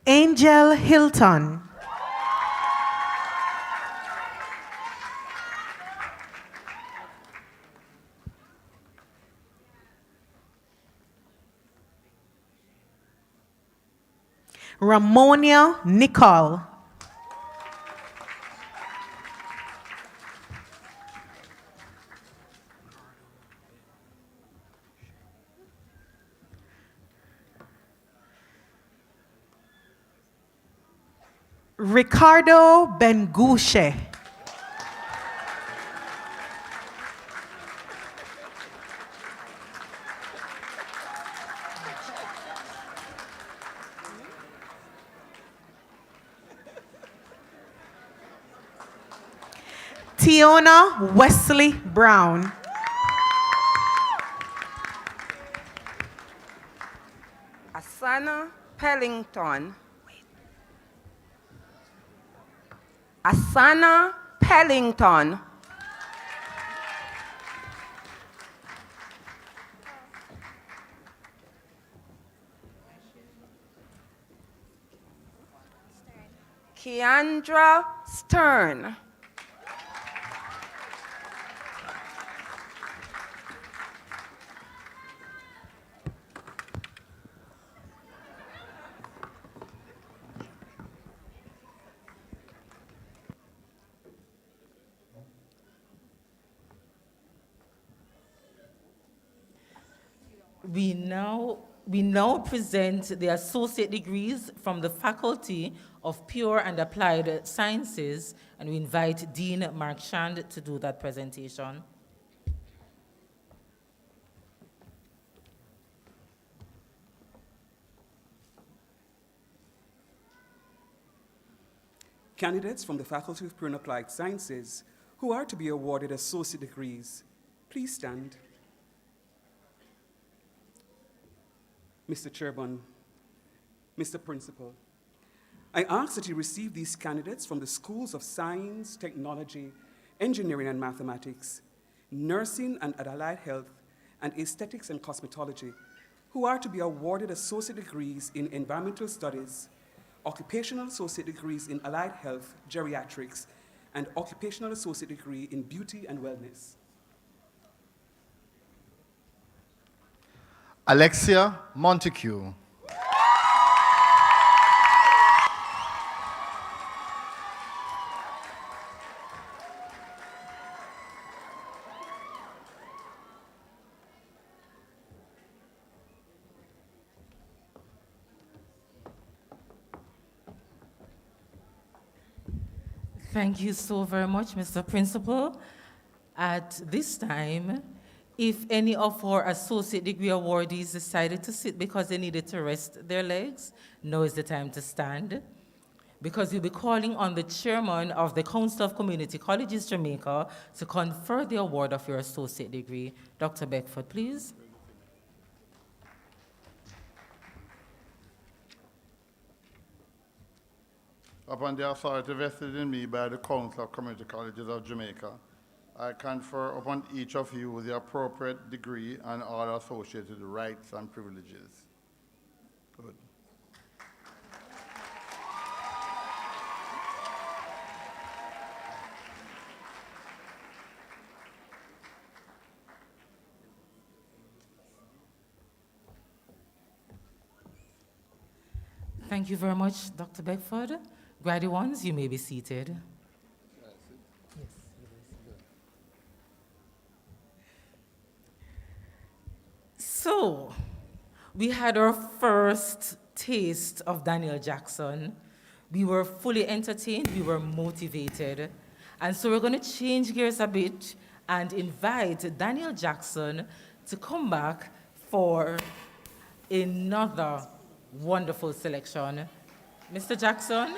Angel Hilton. Ramonia Nicole. Ricardo Benguche. Tiona Wesley Brown. Asana Pellington. Asana Pellington. Keandra Stern. We now present the associate degrees from the Faculty of Pure and Applied Sciences, and we invite Dean Marchand to do that presentation. Candidates from the Faculty of Pure and Applied Sciences who are to be awarded associate degrees, please stand. Mr. Chairman, Mr. Principal, I ask that you receive these candidates from the schools of Science, Technology, Engineering and Mathematics, Nursing and Allied Health, and Aesthetics and Cosmetology, who are to be awarded associate degrees in Environmental Studies, Occupational Associate degrees in Allied Health, Geriatrics, and Occupational Associate degree in Beauty and Wellness. Alexia Montague. Thank you so very much, Mr. Principal. At this time, if any of our associate degree awardees decided to sit because they needed to rest their legs, now is the time to stand, because we'll be calling on the chairman of the Council of Community Colleges Jamaica to confer the award of your associate degree. Dr. Beckford, please. Upon the authority vested in me by the Council of Community Colleges of Jamaica, I confer upon each of you the appropriate degree and all associated rights and privileges. Good. Thank you very much, Dr. Beckford. Graduates, you may be seated. So, we had our first taste of Daniel Jackson. We were fully entertained, we were motivated. And so we're going to change gears a bit and invite Daniel Jackson to come back for another wonderful selection. Mr. Jackson?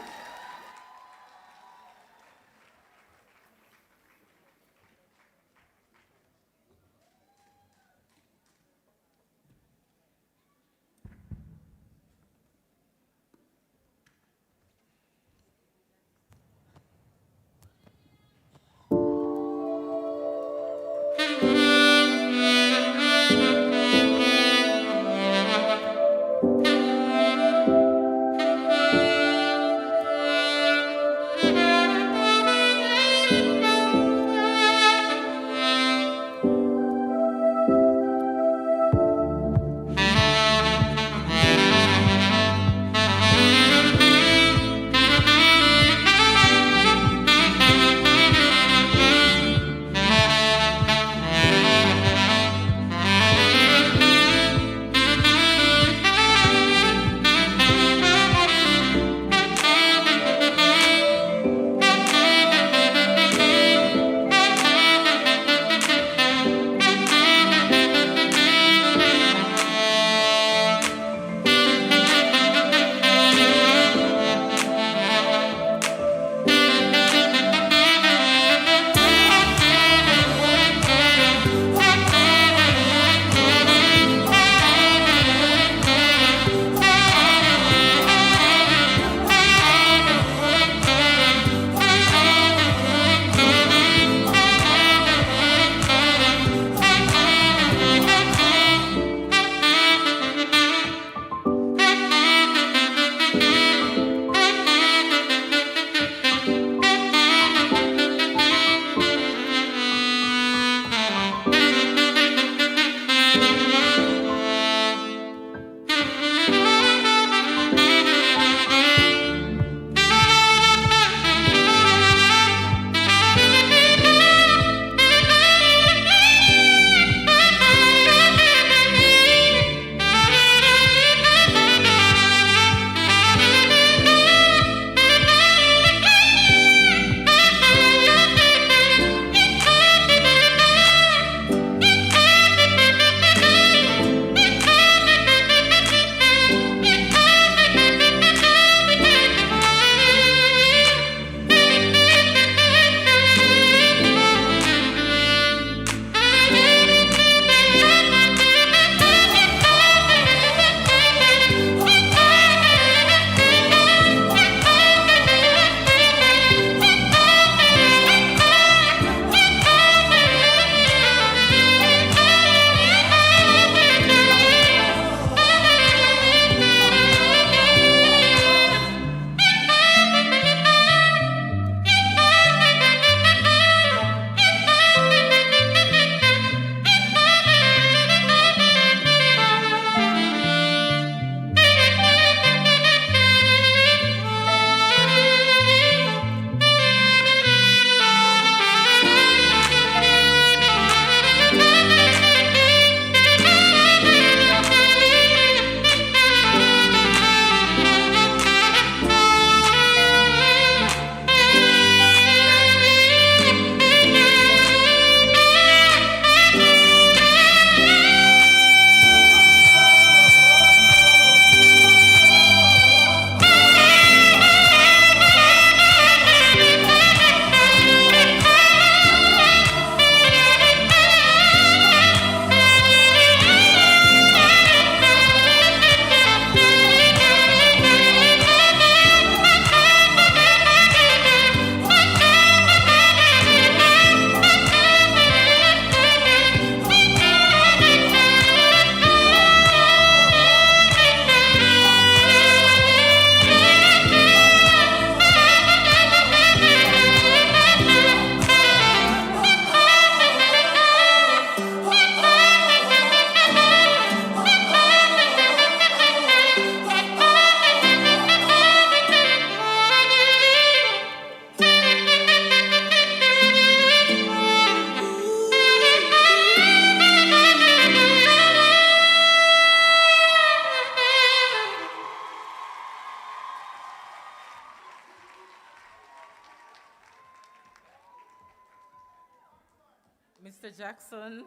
Mr. Jackson,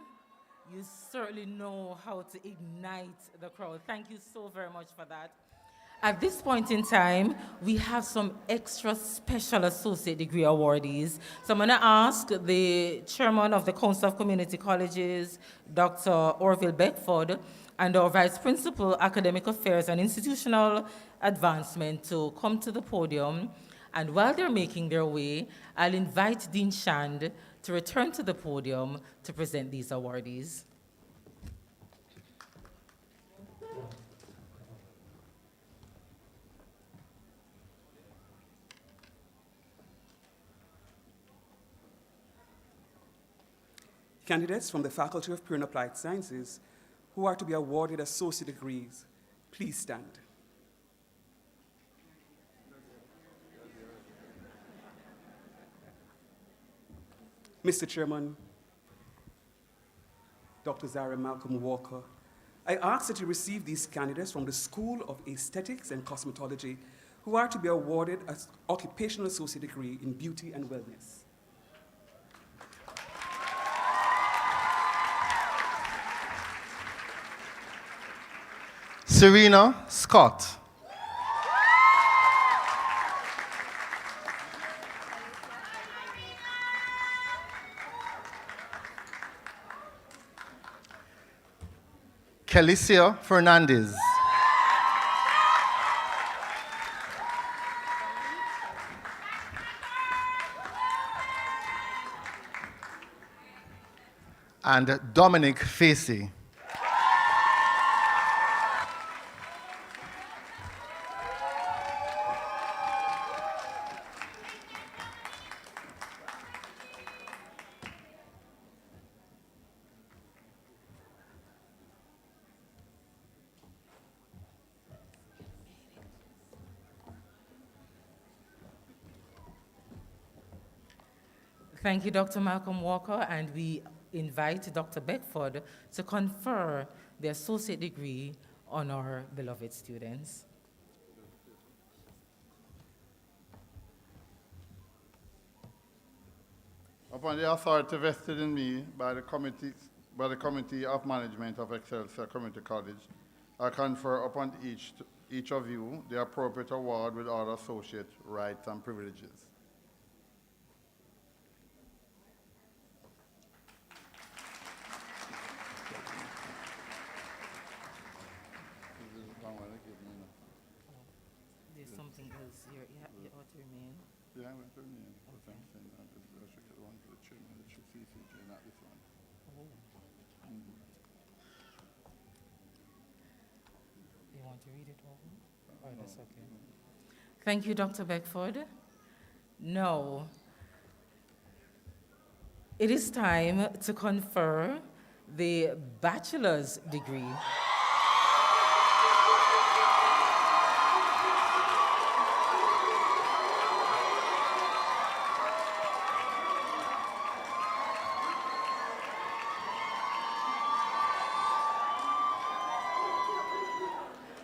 you certainly know how to ignite the crowd. Thank you so very much for that. At this point in time, we have some extra special associate degree awardees. So I'm going to ask the chairman of the Council of Community Colleges, Dr. Orville Beckford, and our vice principal, Academic Affairs and Institutional Advancement, to come to the podium. And while they're making their way, I'll invite Dean Shand to return to the podium to present these awardees. Candidates from the Faculty of Pure and Applied Sciences who are to be awarded associate degrees, please stand. Mr. Chairman, Dr. Zara Malcolm Walker, I ask that you receive these candidates from the School of Aesthetics and Cosmetology who are to be awarded an occupational associate degree in beauty and wellness. Serena Scott. Kelicia Fernandez. And Dominic Facey. Thank you, Dr. Malcolm Walker, and we invite Dr. Beckford to confer the associate degree on our beloved students. Upon the authority vested in me by the Committee of Management of Excelsior Community College, I confer upon each of you the appropriate award with all associate rights and privileges. There's something else here. You ought to remain. Yeah, I went to remain. But I'm saying that I should get one for the chairman, it should see CJ, not this one. You want to read it over? Oh, that's okay. Thank you, Dr. Beckford. Now, it is time to confer the bachelor's degree.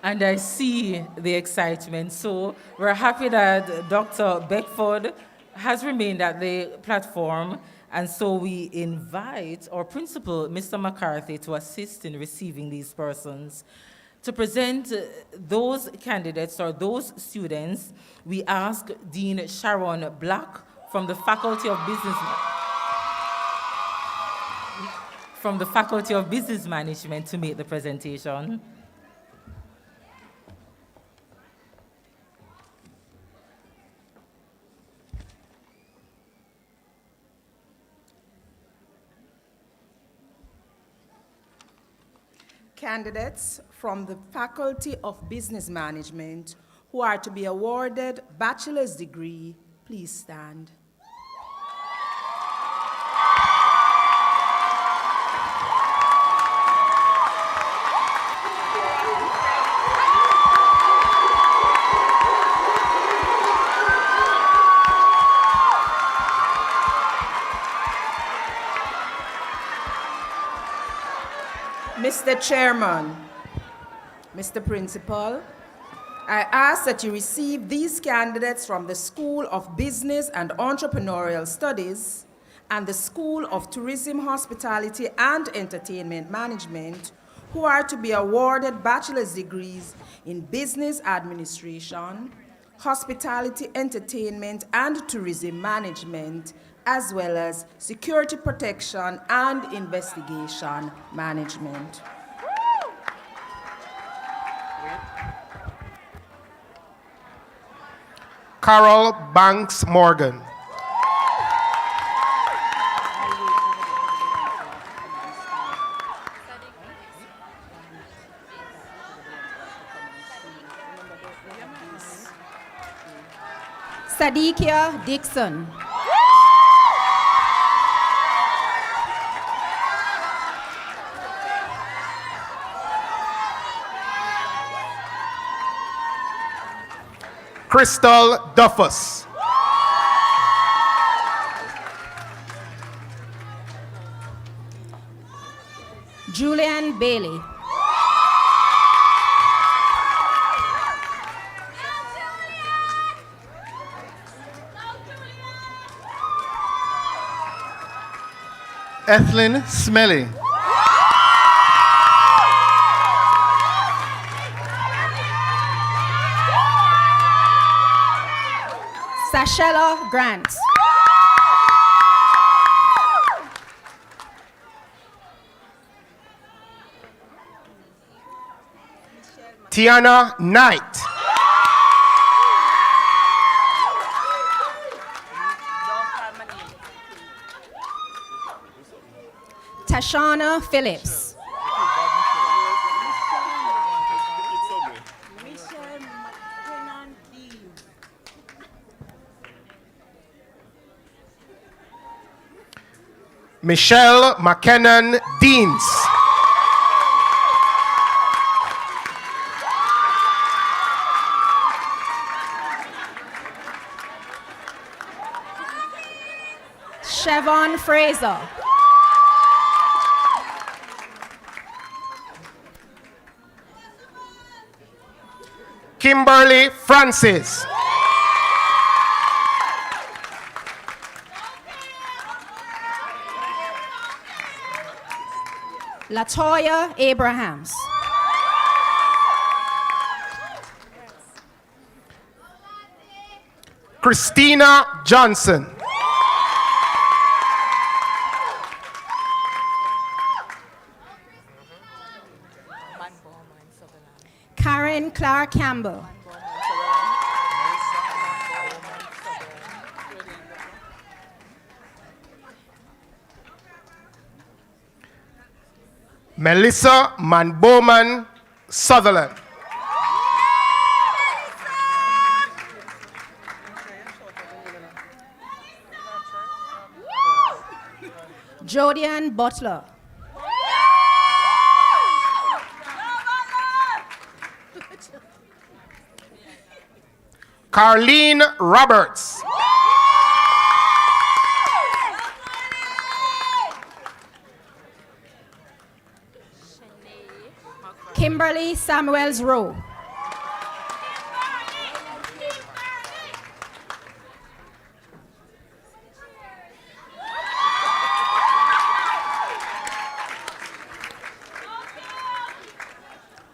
And I see the excitement. So we're happy that Dr. Beckford has remained at the platform. And so we invite our principal, Mr. McCarthy, to assist in receiving these persons. To present those candidates or those students, we ask Dean Sharon Black from the Faculty of Business Management to make the presentation. Candidates from the Faculty of Business Management who are to be awarded bachelor's degree, please stand. Mr. Chairman, Mr. Principal, I ask that you receive these candidates from the School of Business and Entrepreneurial Studies and the School of Tourism, Hospitality, and Entertainment Management, who are to be awarded bachelor's degrees in Business Administration, Hospitality, Entertainment, and Tourism Management, as well as Security Protection and Investigation Management. Carol Banks Morgan. Sadikia Dixon. Crystal Duffus. Julian Bailey. Ethlyn Smelly. Sashella Grant. Tiana Knight. Tashana Phillips. Michelle McKinnon Deans. Chevon Fraser. Kimberly Francis. Latoya Abrahams. Christina Johnson. Karen Clark Campbell. Melissa Manboman Sutherland. Jodian Butler. Carlene Roberts. Kimberly Samuels Rowe.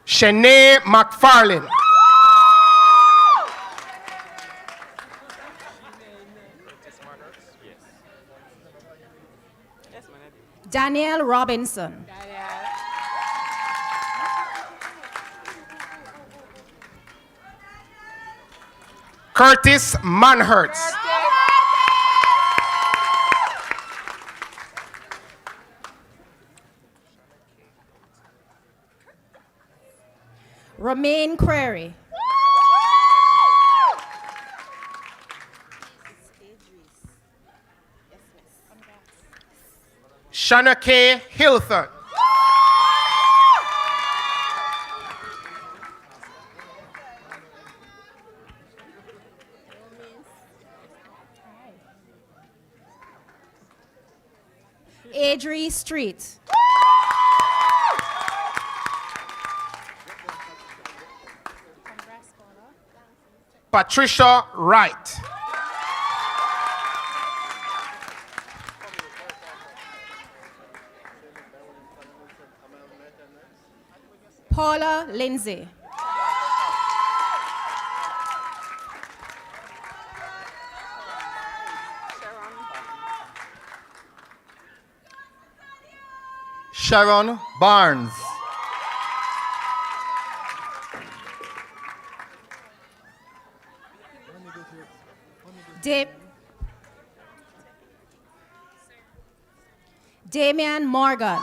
Shanae McFarlane. Danielle Robinson. Curtis Manhertz. Romaine Query. Shanna K. Hilton. Adri Street. Patricia Wright. Paula Lindsay. Sharon Barnes. Damian Morgan.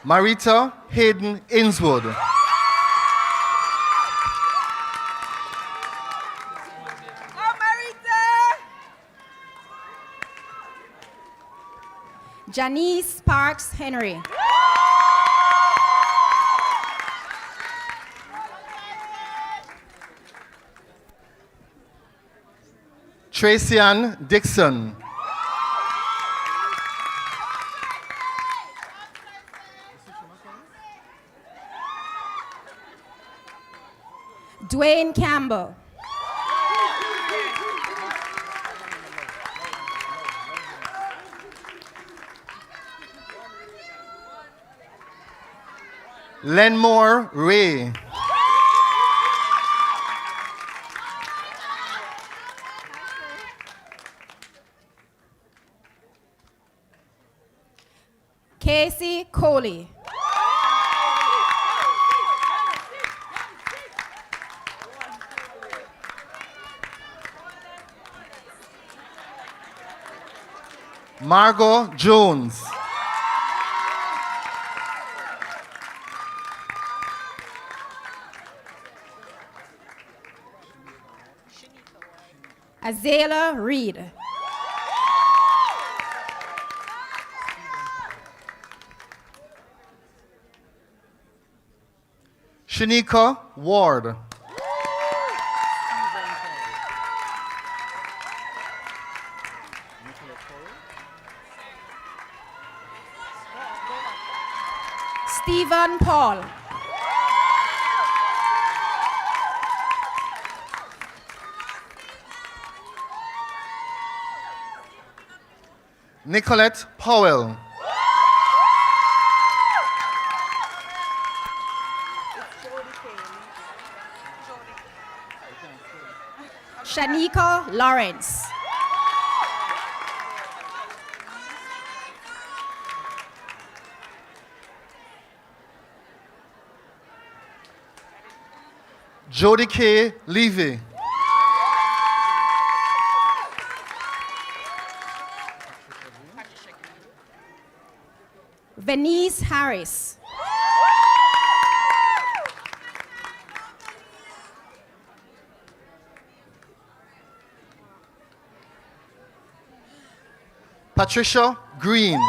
Marita Hayden Innswood. Janice Parks Henry. Tracy Ann Dixon. Dwayne Campbell. Lenmore Ray. Casey Coley. Margot Jones. Azalea Reed. Shanika Ward. Stephen Paul. Nicolette Powell. Shanika Lawrence. Jody K. Levy. Venice Harris. Patricia Green.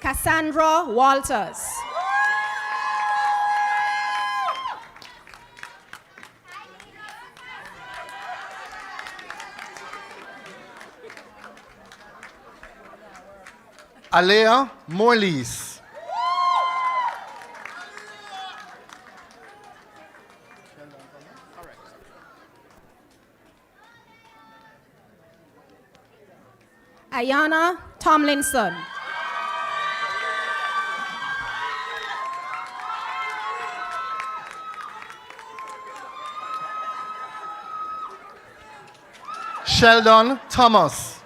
Cassandra Walters. Alea Morlees. Ayana Tomlinson. Sheldon Thomas.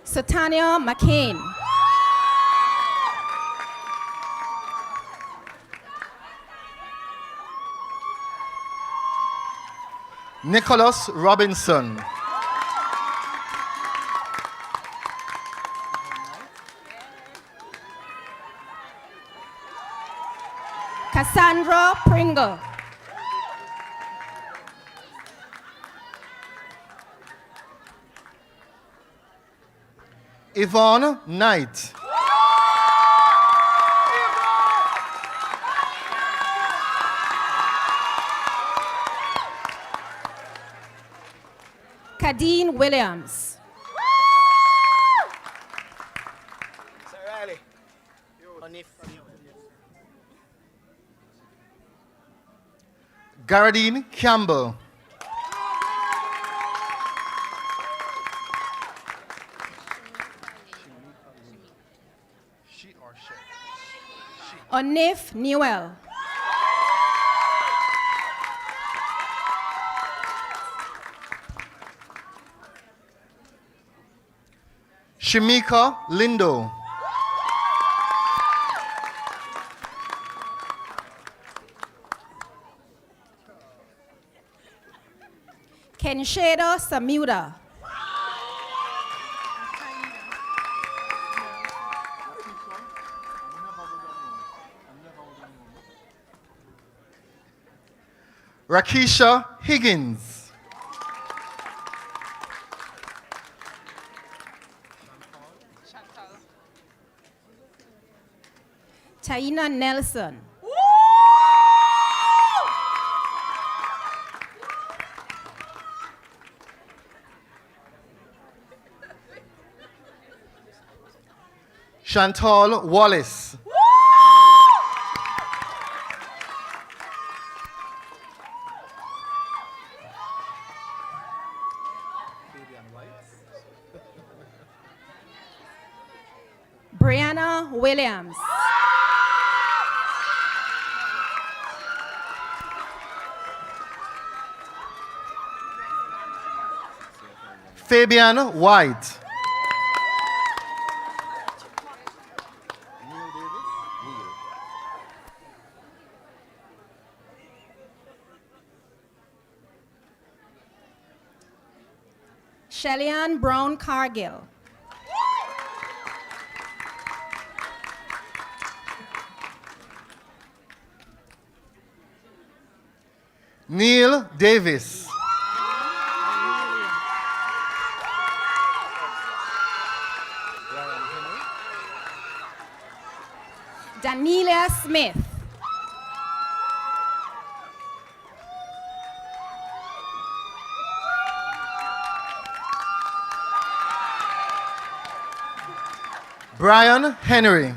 Satania McCain. Nicholas Robinson. Cassandra Pringle. Yvonne Knight. Kadeen Williams. Garadine Campbell. Onif Newell. Shamika Lindo. Kenshada Samuda. Rakisha Higgins. Taina Nelson. Chantal Wallace. Brianna Williams. Fabian White. Shellyan Brown Cargill. Neil Davis. Danielia Smith. Brian Henry.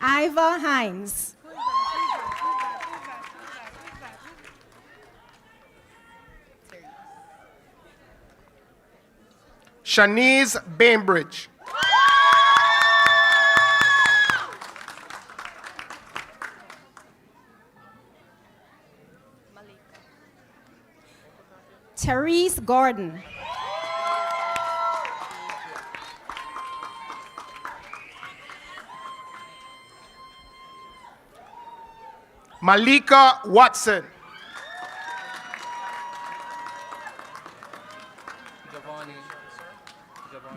Iva Hines. Shanice Bainbridge. Therese Gordon. Malika Watson.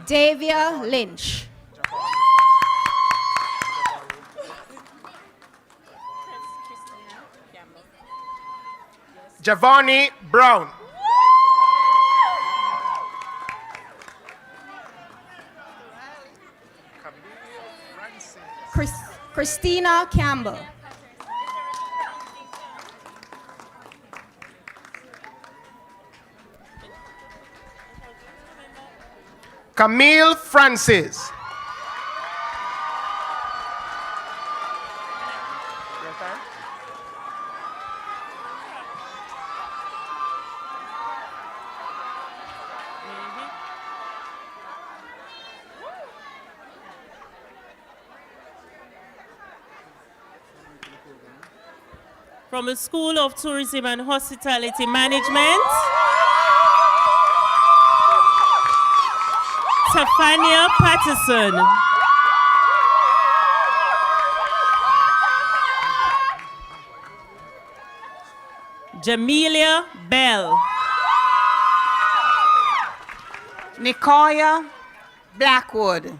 Davia Lynch. Giovanni Brown. Christina Campbell. Camille Francis. From the School of Tourism and Hospitality Management, Stefania Patterson. Jamelia Bell. Nicoya Blackwood.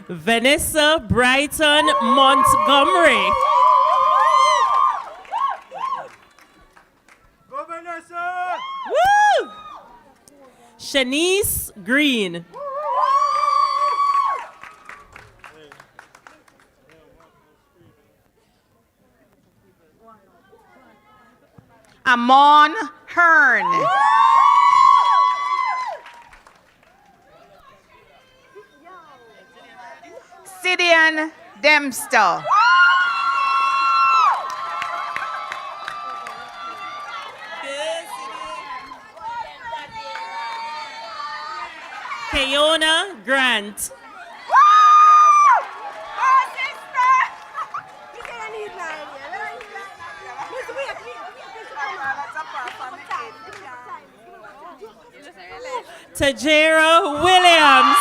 Vanessa Brighton Montgomery. Woo! Shanice Green. Amon Hearn. Sidian Dempster. Keona Grant. Tajera Williams.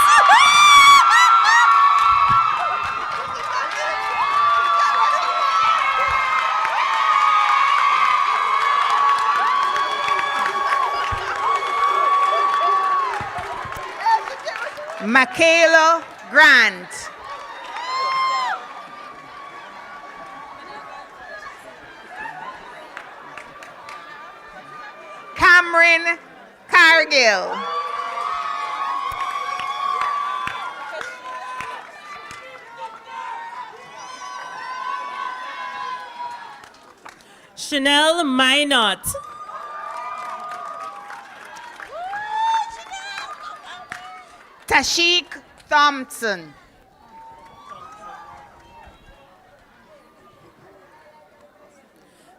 Michaela Grant. Cameron Cargill. Chanel Minot. Tashik Thompson.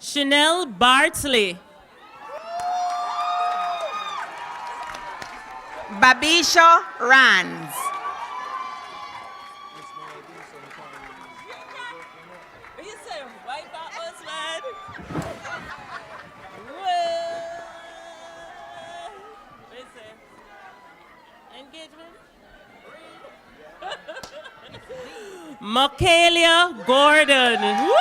Chanel Bartley. Babisha Rands. Michaelia Gordon. Woo!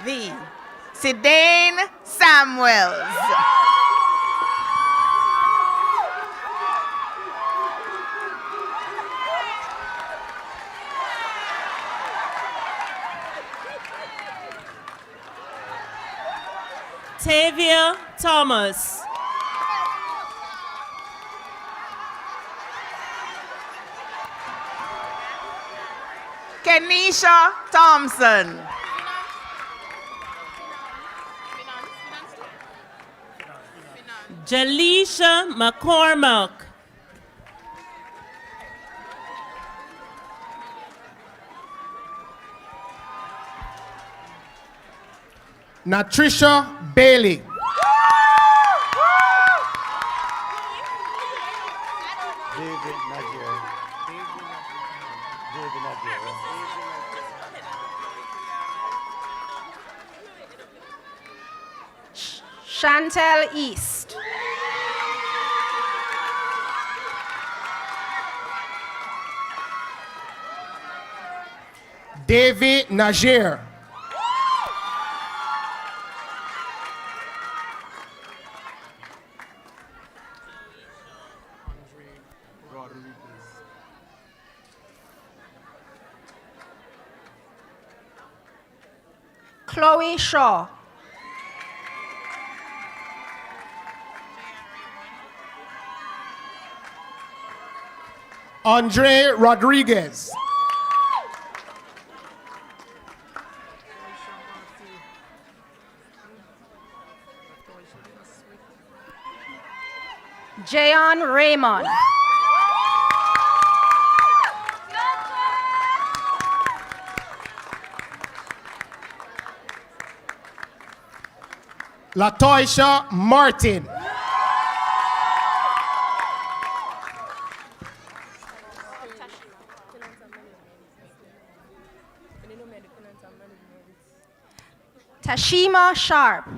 The Sidane Samuels. Tavia Thomas. Kenisha Thompson. Jaleisha McCormick. Natricia Bailey. David Nadir. David Nadir. Chantel East. David Najir. Chloe Shaw. Andre Rodriguez. Jayon Raymond. Latoisha Martin. Tashima Sharp.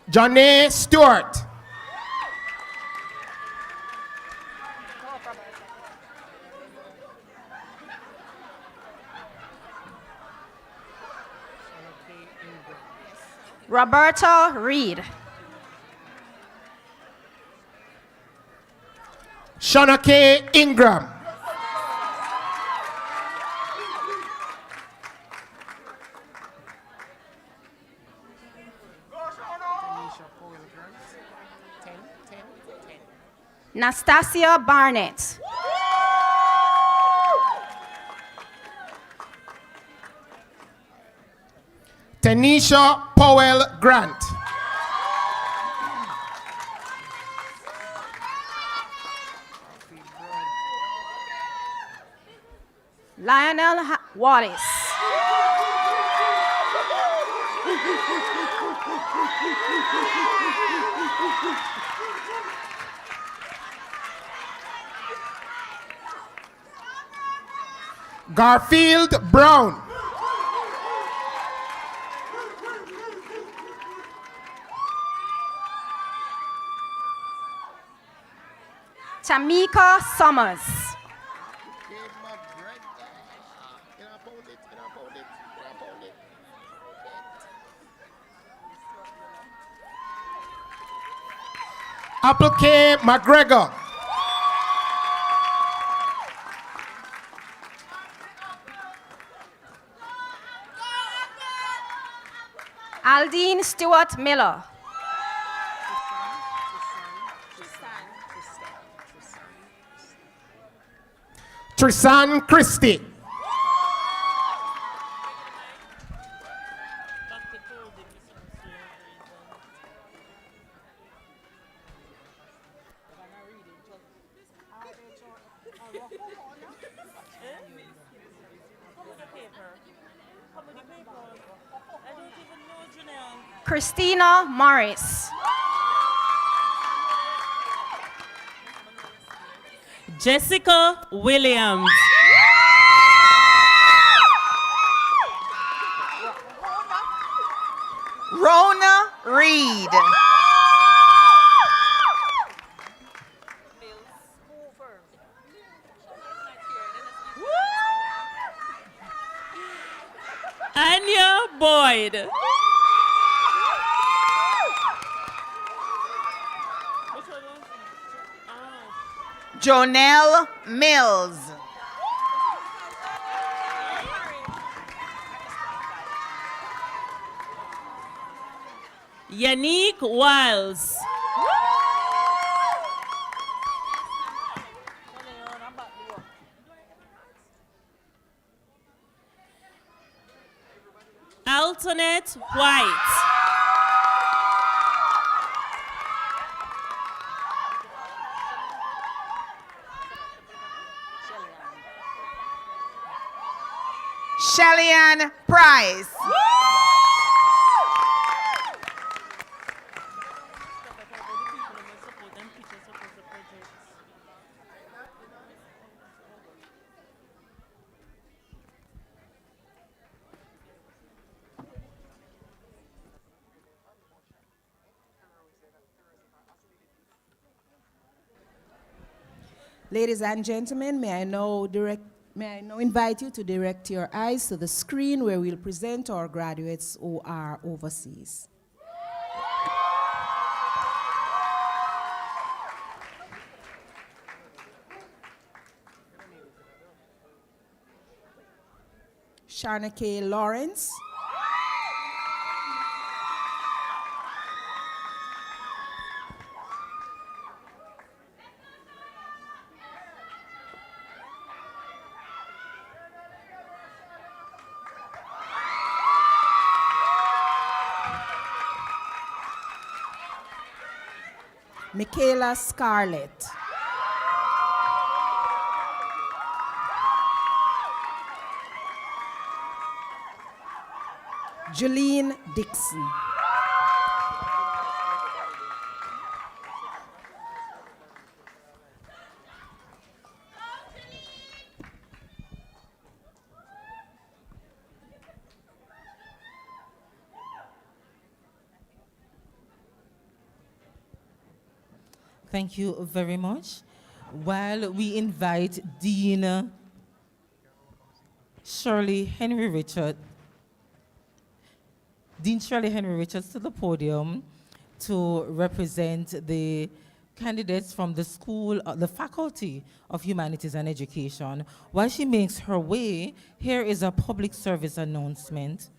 Johnny Stewart. Roberta Reed. Shauna K. Ingram. Nastasia Barnett. Tanisha Powell Grant. Lionel Wallace. Garfield Brown. Tamika Summers. Apple K. McGregor. Aldine Stewart Miller. Trisan Christie. Christina Morris. Jessica Williams. Rona Reed. Anya Boyd. Jonelle Mills. Yannick Wiles. Altonet White. Shellyan Price. Ladies and gentlemen, may I now invite you to direct your eyes to the screen where we'll present our graduates who are overseas. Sharna K. Lawrence. Michaela Scarlett. Jolene Dixon. Thank you very much. While we invite Dean Shirley Henry Richard, Dean Shirley Henry Richards to the podium to represent the candidates from the school, the Faculty of Humanities and Education. While she makes her way, here is a public service announcement.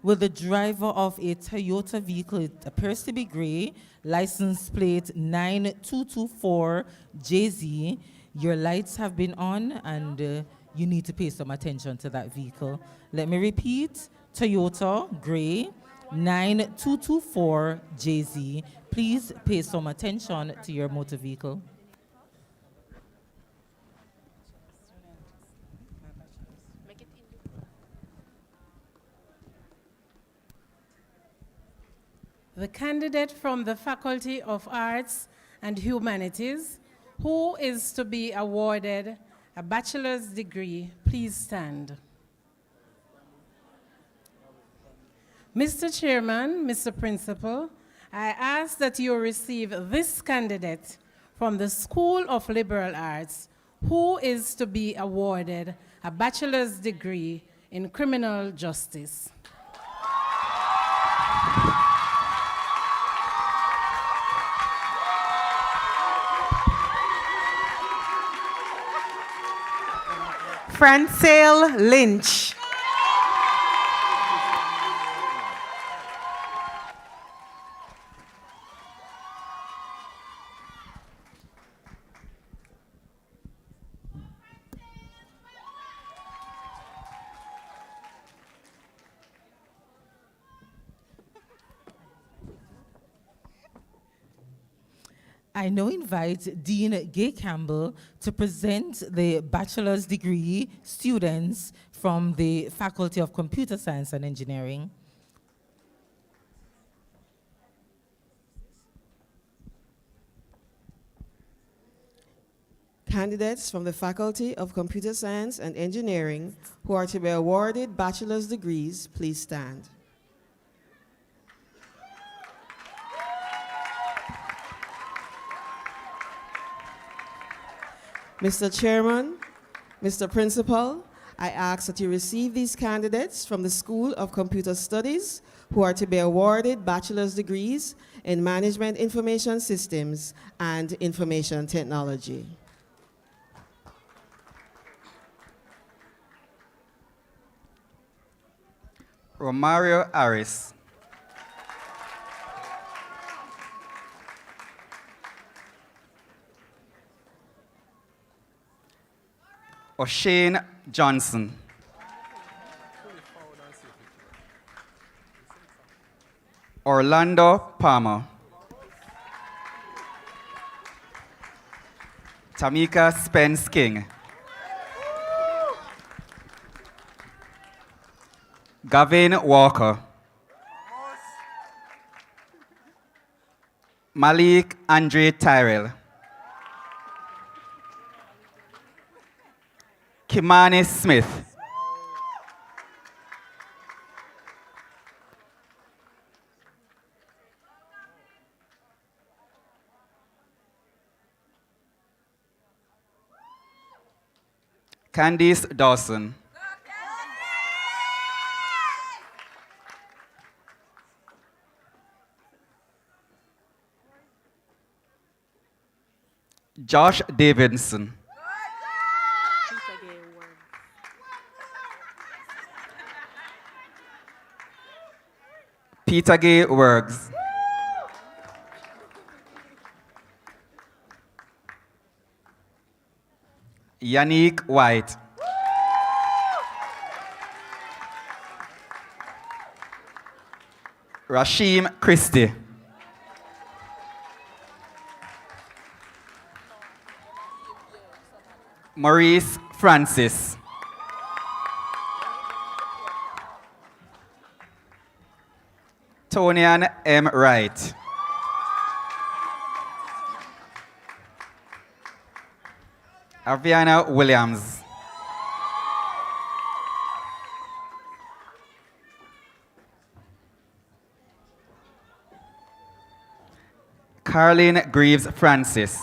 Will the driver of a Toyota vehicle, it appears to be gray, license plate 9224JZ, your lights have been on and you need to pay some attention to that vehicle. Let me repeat, Toyota gray 9224JZ. Please pay some attention to your motor vehicle. The candidate from the Faculty of Arts and Humanities, who is to be awarded a bachelor's degree, please stand. Mr. Chairman, Mr. Principal, I ask that you receive this candidate from the School of Liberal Arts, who is to be awarded a bachelor's degree in criminal justice. Francel Lynch. I now invite Dean Gay Campbell to present the bachelor's degree students from the Faculty of Computer Science and Engineering. Candidates from the Faculty of Computer Science and Engineering who are to be awarded bachelor's degrees, please stand. Mr. Chairman, Mr. Principal, I ask that you receive these candidates from the School of Computer Studies who are to be awarded bachelor's degrees in Management Information Systems and Information Technology. Romario Harris. O'Shane Johnson. Orlando Palmer. Tamika Spence King. Gavin Walker. Malik Andre Tyrell. Kimani Smith. Candice Dawson. Josh Davidson. Peter Gay Works. Yannick White. Rashim Christie. Maurice Francis. Tonian M. Wright. Aviana Williams. Caroline Greaves Francis.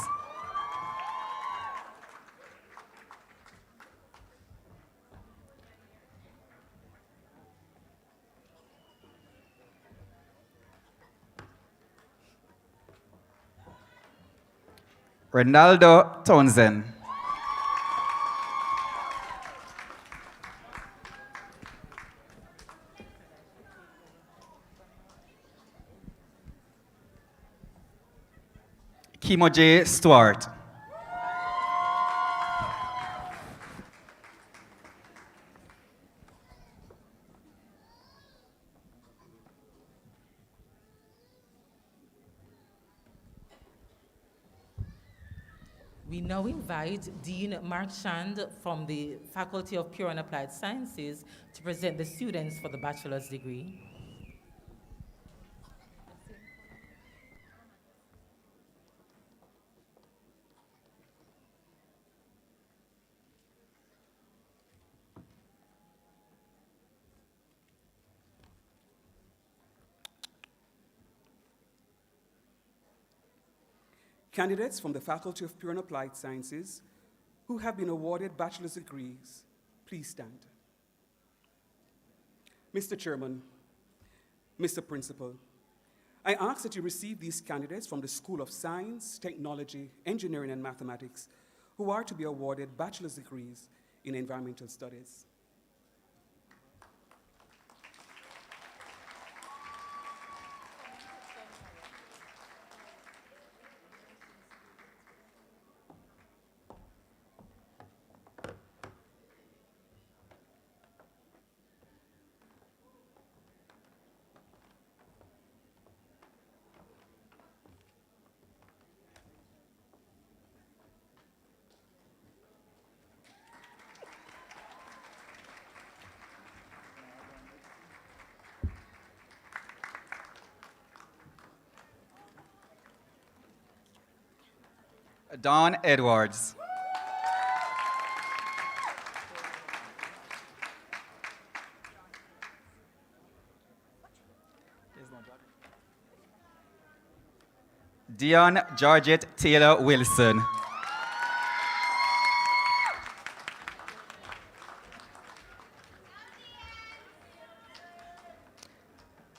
Ronaldo Townsend. Kimo J. Stewart. We now invite Dean Mark Shand from the Faculty of Pure and Applied Sciences to present the students for the bachelor's degree. Candidates from the Faculty of Pure and Applied Sciences who have been awarded bachelor's degrees, please stand. Mr. Chairman, Mr. Principal, I ask that you receive these candidates from the School of Science, Technology, Engineering, and Mathematics who are to be awarded bachelor's degrees in environmental studies. Don Edwards. Dion Georgette Taylor Wilson.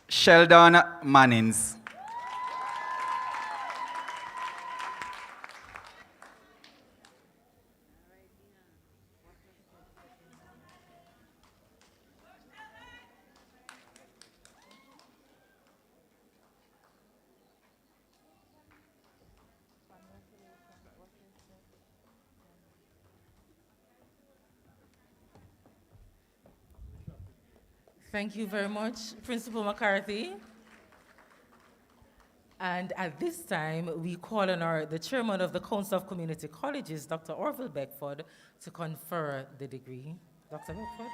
Sheldon Mannings. Thank you very much, Principal McCarthy. And at this time, we call on the chairman of the Council of Community Colleges, Dr. Orville Beckford, to confer the degree. Dr. Beckford?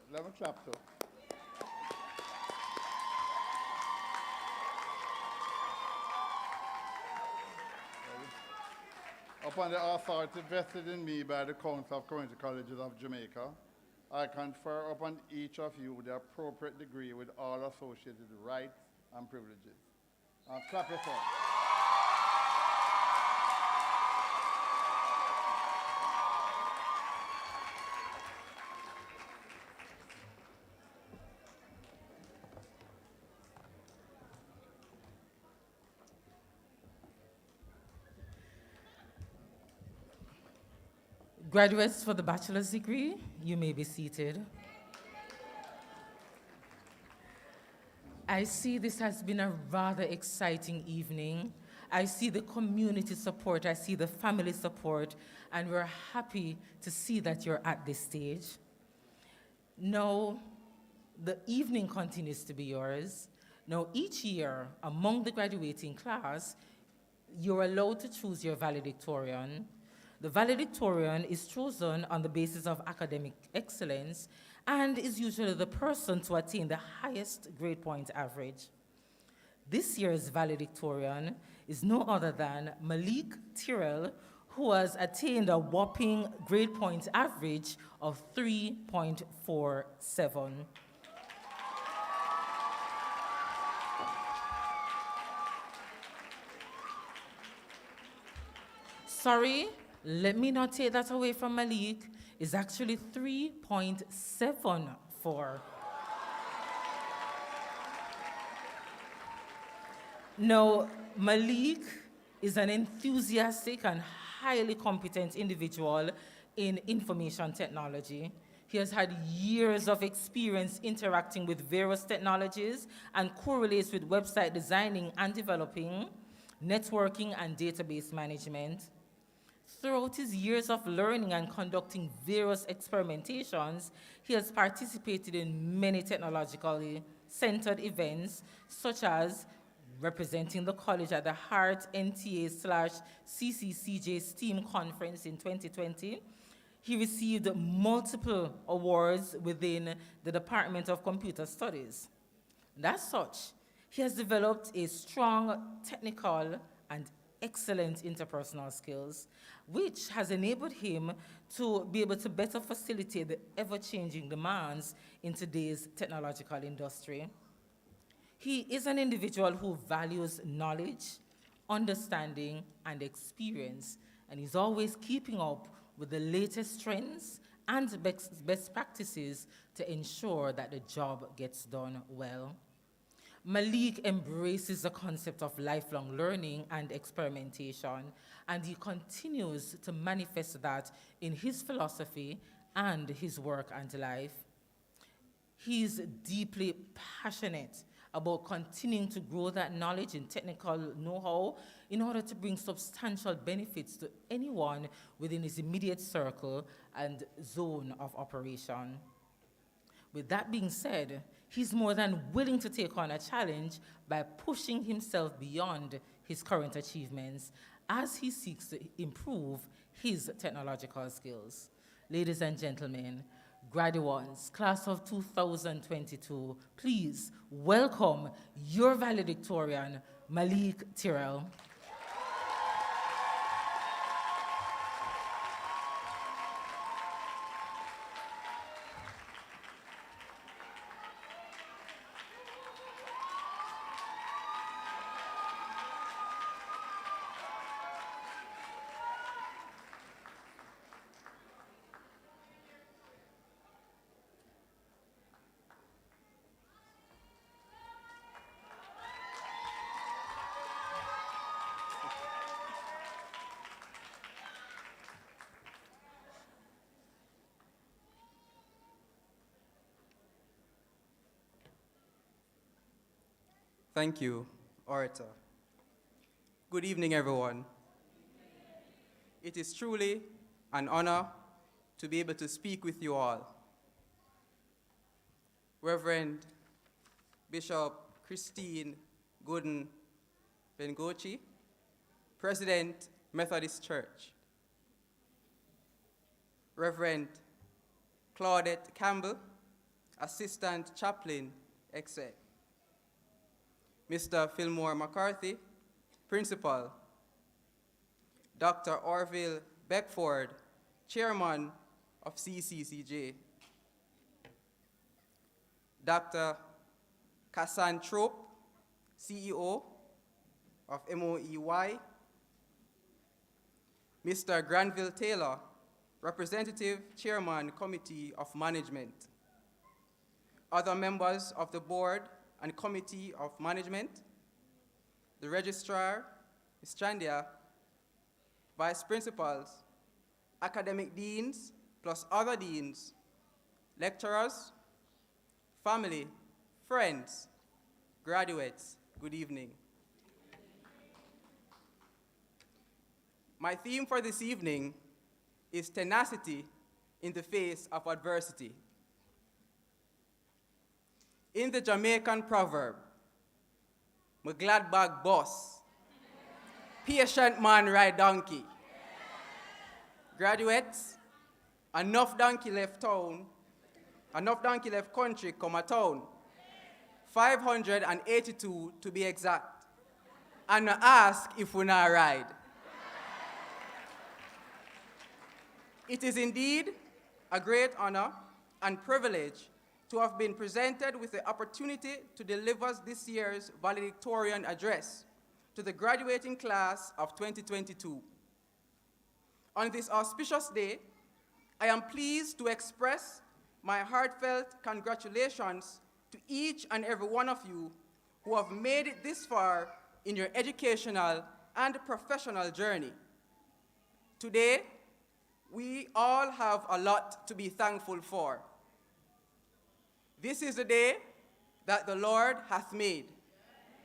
11 chapter. Upon the authority vested in me by the Council of Community Colleges of Jamaica, I confer upon each of you the appropriate degree with all associated rights and privileges. Clap your hands. Graduates for the bachelor's degree, you may be seated. I see this has been a rather exciting evening. I see the community support, I see the family support, and we're happy to see that you're at this stage. Now, the evening continues to be yours. Now, each year, among the graduating class, you're allowed to choose your valedictorian. The valedictorian is chosen on the basis of academic excellence and is usually the person to attain the highest grade point average. This year's valedictorian is no other than Malik Tyrrell, who has attained a whopping grade point average of 3.47. Sorry, let me not take that away from Malik. It's actually 3.74. Now, Malik is an enthusiastic and highly competent individual in information technology. He has had years of experience interacting with various technologies and correlates with website designing and developing, networking and database management. Throughout his years of learning and conducting various experimentations, he has participated in many technologically centered events, such as representing the college at the Hart NTA/CCCJ STEAM conference in 2020. He received multiple awards within the Department of Computer Studies. And as such, he has developed a strong technical and excellent interpersonal skills, which has enabled him to be able to better facilitate the ever-changing demands in today's technological industry. He is an individual who values knowledge, understanding, and experience, and is always keeping up with the latest trends and best practices to ensure that the job gets done well. Malik embraces the concept of lifelong learning and experimentation, and he continues to manifest that in his philosophy and his work and life. He's deeply passionate about continuing to grow that knowledge and technical know-how in order to bring substantial benefits to anyone within his immediate circle and zone of operation. With that being said, he's more than willing to take on a challenge by pushing himself beyond his current achievements as he seeks to improve his technological skills. Ladies and gentlemen, graduates, class of 2022, please welcome your valedictorian, Malik Tyrrell. Thank you, orator. Good evening, everyone. It is truly an honor to be able to speak with you all. Reverend Bishop Christine Gooden Bengochi, President, Methodist Church. Reverend Claudette Campbell, Assistant Chaplain, Exec. Mr. Fillmore McCarthy, Principal. Dr. Orville Beckford, Chairman of CCCJ. Dr. Kassan Trope, CEO of MOEY. Mr. Granville Taylor, Representative Chairman, Committee of Management. Other members of the board and Committee of Management, the Registrar, Ms. Chandia, Vice Principals, Academic Deans, plus other Deans, lecturers, family, friends, graduates, good evening. My theme for this evening is tenacity in the face of adversity. In the Jamaican proverb, "My glad bag boss, patient man ride donkey." Graduates, enough donkey left town, enough donkey left country come a town. 582 to be exact. And ask if we not ride. It is indeed a great honor and privilege to have been presented with the opportunity to deliver this year's valedictorian address to the graduating class of 2022. On this auspicious day, I am pleased to express my heartfelt congratulations to each and every one of you who have made it this far in your educational and professional journey. Today, we all have a lot to be thankful for. This is the day that the Lord hath made,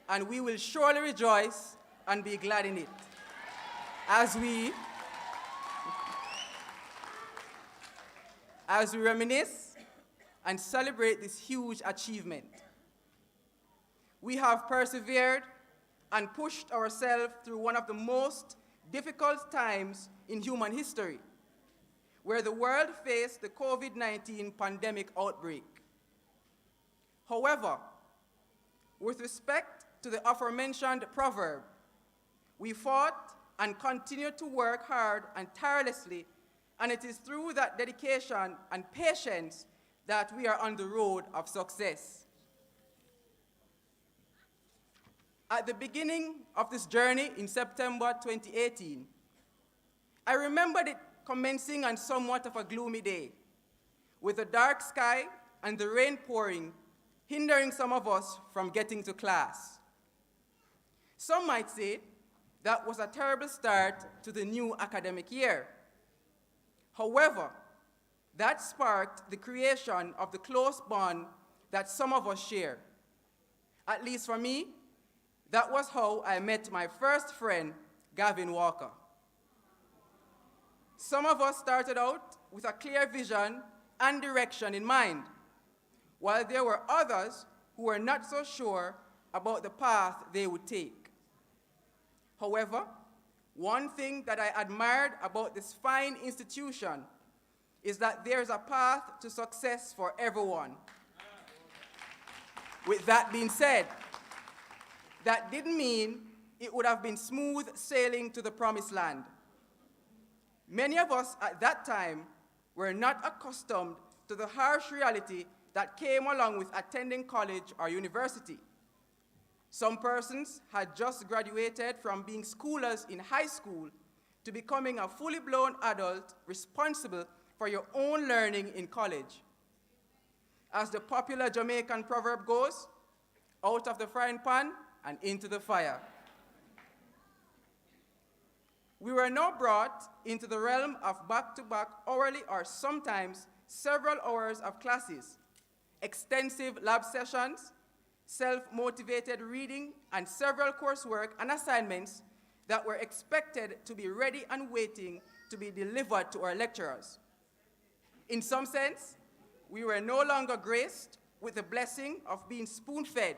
and we will surely rejoice and be glad in it. As we reminisce and celebrate this huge achievement. We have persevered and pushed ourselves through one of the most difficult times in human history, where the world faced the COVID-19 pandemic outbreak. However, with respect to the aforementioned proverb, we fought and continued to work hard and tirelessly, and it is through that dedication and patience that we are on the road of success. At the beginning of this journey in September 2018, I remembered it commencing on somewhat of a gloomy day, with a dark sky and the rain pouring, hindering some of us from getting to class. Some might say that was a terrible start to the new academic year. However, that sparked the creation of the close bond that some of us share. At least for me, that was how I met my first friend, Gavin Walker. Some of us started out with a clear vision and direction in mind, while there were others who were not so sure about the path they would take. However, one thing that I admired about this fine institution is that there's a path to success for everyone. With that being said, that didn't mean it would have been smooth sailing to the promised land. Many of us at that time were not accustomed to the harsh reality that came along with attending college or university. Some persons had just graduated from being schoolers in high school to becoming a fully blown adult responsible for your own learning in college. As the popular Jamaican proverb goes, out of the frying pan and into the fire. We were now brought into the realm of back-to-back hourly or sometimes several hours of classes, extensive lab sessions, self-motivated reading, and several coursework and assignments that were expected to be ready and waiting to be delivered to our lecturers. In some sense, we were no longer graced with the blessing of being spoon-fed.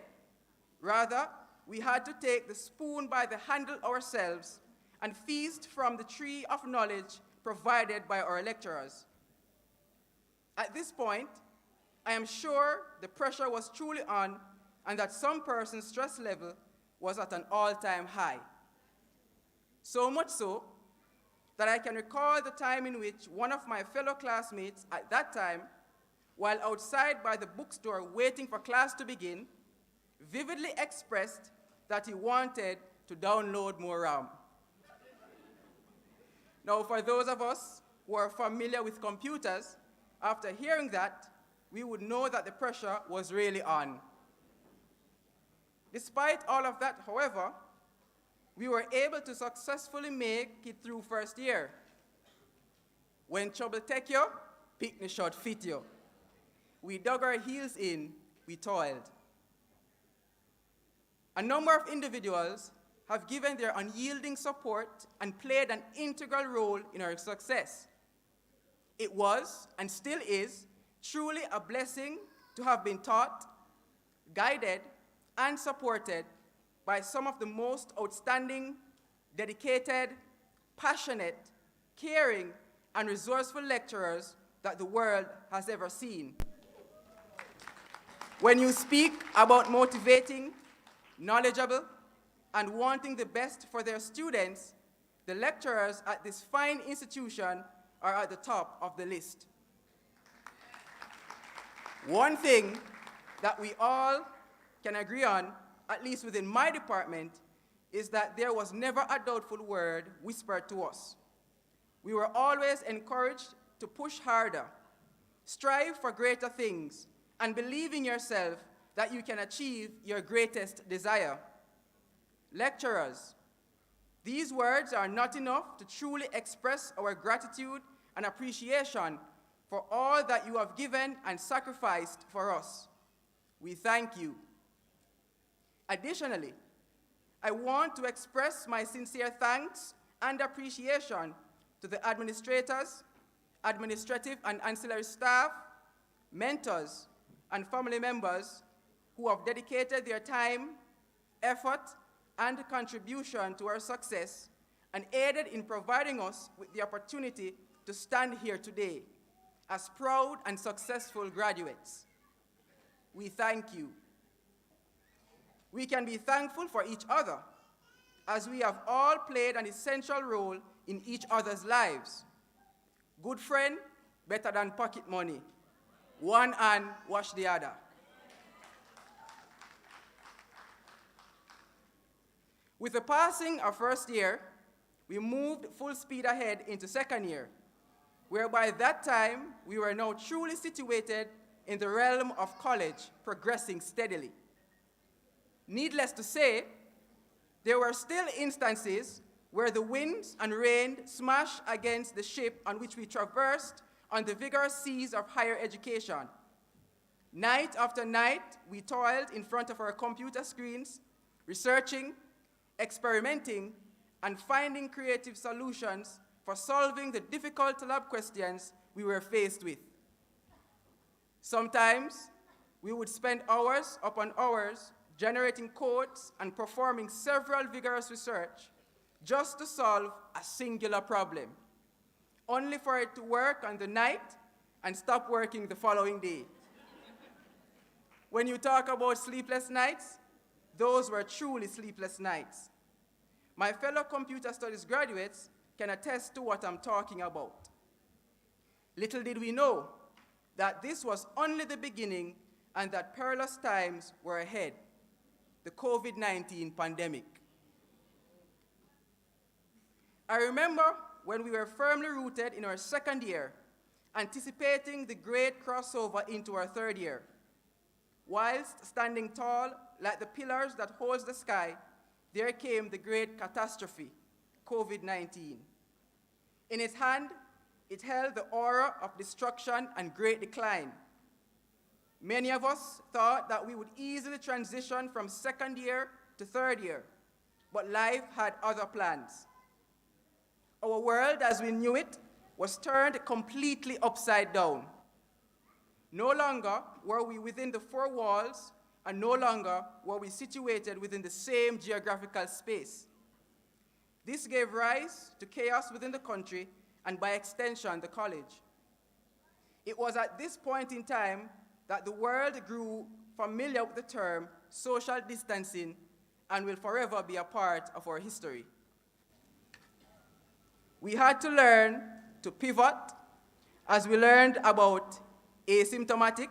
Rather, we had to take the spoon by the handle ourselves and feast from the tree of knowledge provided by our lecturers. At this point, I am sure the pressure was truly on and that some person's stress level was at an all-time high. So much so that I can recall the time in which one of my fellow classmates at that time, while outside by the bookstore waiting for class to begin, vividly expressed that he wanted to download more RAM. Now, for those of us who are familiar with computers, after hearing that, we would know that the pressure was really on. Despite all of that, however, we were able to successfully make it through first year. When trouble take you, pick the shot fit you. We dug our heels in, we toiled. A number of individuals have given their unyielding support and played an integral role in our success. It was, and still is, truly a blessing to have been taught, guided, and supported by some of the most outstanding, dedicated, passionate, caring, and resourceful lecturers that the world has ever seen. When you speak about motivating, knowledgeable, and wanting the best for their students, the lecturers at this fine institution are at the top of the list. One thing that we all can agree on, at least within my department, is that there was never a doubtful word whispered to us. We were always encouraged to push harder, strive for greater things, and believe in yourself that you can achieve your greatest desire. lecturers, these words are not enough to truly express our gratitude and appreciation for all that you have given and sacrificed for us. We thank you. Additionally, I want to express my sincere thanks and appreciation to the administrators, administrative and ancillary staff, mentors, and family members who have dedicated their time, effort, and contribution to our success and aided in providing us with the opportunity to stand here today as proud and successful graduates. We thank you. We can be thankful for each other, as we have all played an essential role in each other's lives. Good friend, better than pocket money. One hand wash the other. With the passing of first year, we moved full speed ahead into second year, where by that time we were now truly situated in the realm of college, progressing steadily. Needless to say, there were still instances where the winds and rain smashed against the ship on which we traversed on the vigorous seas of higher education. Night after night, we toiled in front of our computer screens, researching, experimenting, and finding creative solutions for solving the difficult lab questions we were faced with. Sometimes, we would spend hours upon hours generating codes and performing several vigorous research just to solve a singular problem, only for it to work on the night and stop working the following day. When you talk about sleepless nights, those were truly sleepless nights. My fellow computer studies graduates can attest to what I'm talking about. Little did we know that this was only the beginning and that perilous times were ahead, the COVID-19 pandemic. I remember when we were firmly rooted in our second year, anticipating the great crossover into our third year. Whilst standing tall like the pillars that holds the sky, there came the great catastrophe, COVID-19. In its hand, it held the aura of destruction and great decline. Many of us thought that we would easily transition from second year to third year, but life had other plans. Our world as we knew it was turned completely upside down. No longer were we within the four walls, and no longer were we situated within the same geographical space. This gave rise to chaos within the country and by extension the college. It was at this point in time that the world grew familiar with the term social distancing and will forever be a part of our history. We had to learn to pivot as we learned about asymptomatic,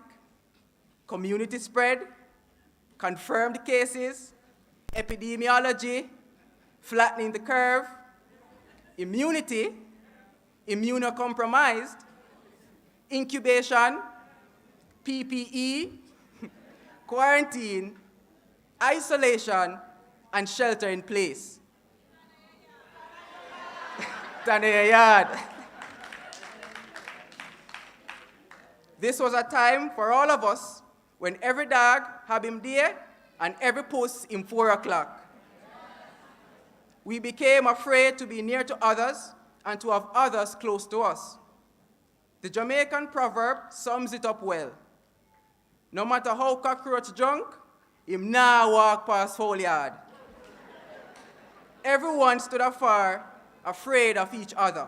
community spread, confirmed cases, epidemiology, flattening the curve, immunity, immunocompromised, incubation, PPE, quarantine, isolation, and shelter in place. This was a time for all of us when every dog have him there and every post him 4 o'clock. We became afraid to be near to others and to have others close to us. The Jamaican proverb sums it up well. No matter how cockroach drunk, him nah walk past foul yard. Everyone stood afar, afraid of each other.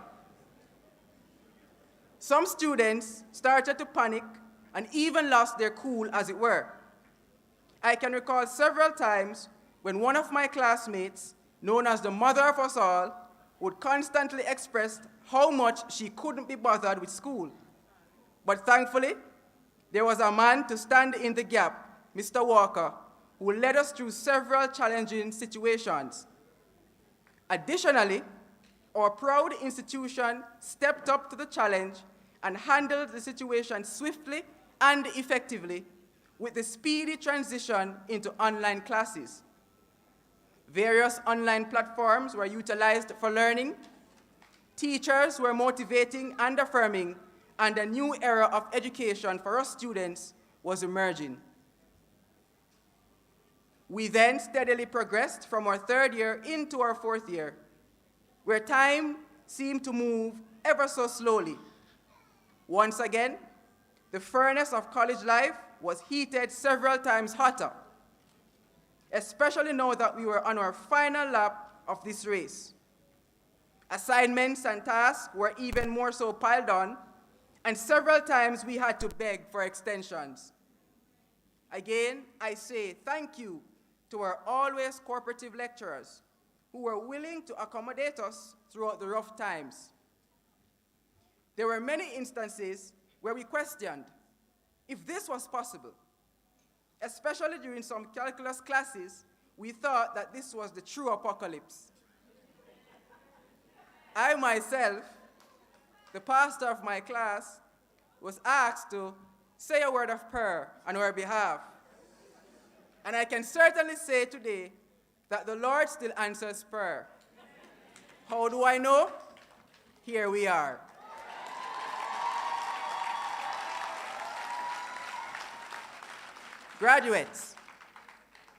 Some students started to panic and even lost their cool, as it were. I can recall several times when one of my classmates, known as the mother of us all, would constantly express how much she couldn't be bothered with school. But thankfully, there was a man to stand in the gap, Mr. Walker, who led us through several challenging situations. Additionally, our proud institution stepped up to the challenge and handled the situation swiftly and effectively with the speedy transition into online classes. Various online platforms were utilized for learning. Teachers were motivating and affirming, and a new era of education for us students was emerging. We then steadily progressed from our third year into our fourth year, where time seemed to move ever so slowly. Once again, the furnace of college life was heated several times hotter, especially now that we were on our final lap of this race. Assignments and tasks were even more so piled on, and several times we had to beg for extensions. Again, I say thank you to our always cooperative lecturers who were willing to accommodate us throughout the rough times. There were many instances where we questioned if this was possible. Especially during some calculus classes, we thought that this was the true apocalypse. I myself, the pastor of my class, was asked to say a word of prayer on our behalf. And I can certainly say today that the Lord still answers prayer. How do I know? Here we are. Graduates,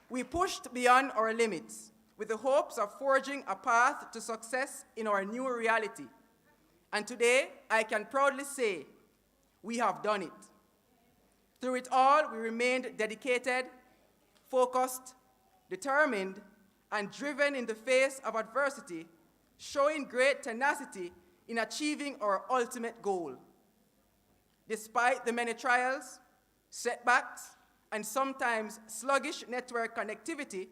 we pushed beyond our limits with the hopes of forging a path to success in our new reality. And today, I can proudly say we have done it. Through it all, we remained dedicated, focused, determined, and driven in the face of adversity, showing great tenacity in achieving our ultimate goal. Despite the many trials, setbacks, and sometimes sluggish network connectivity,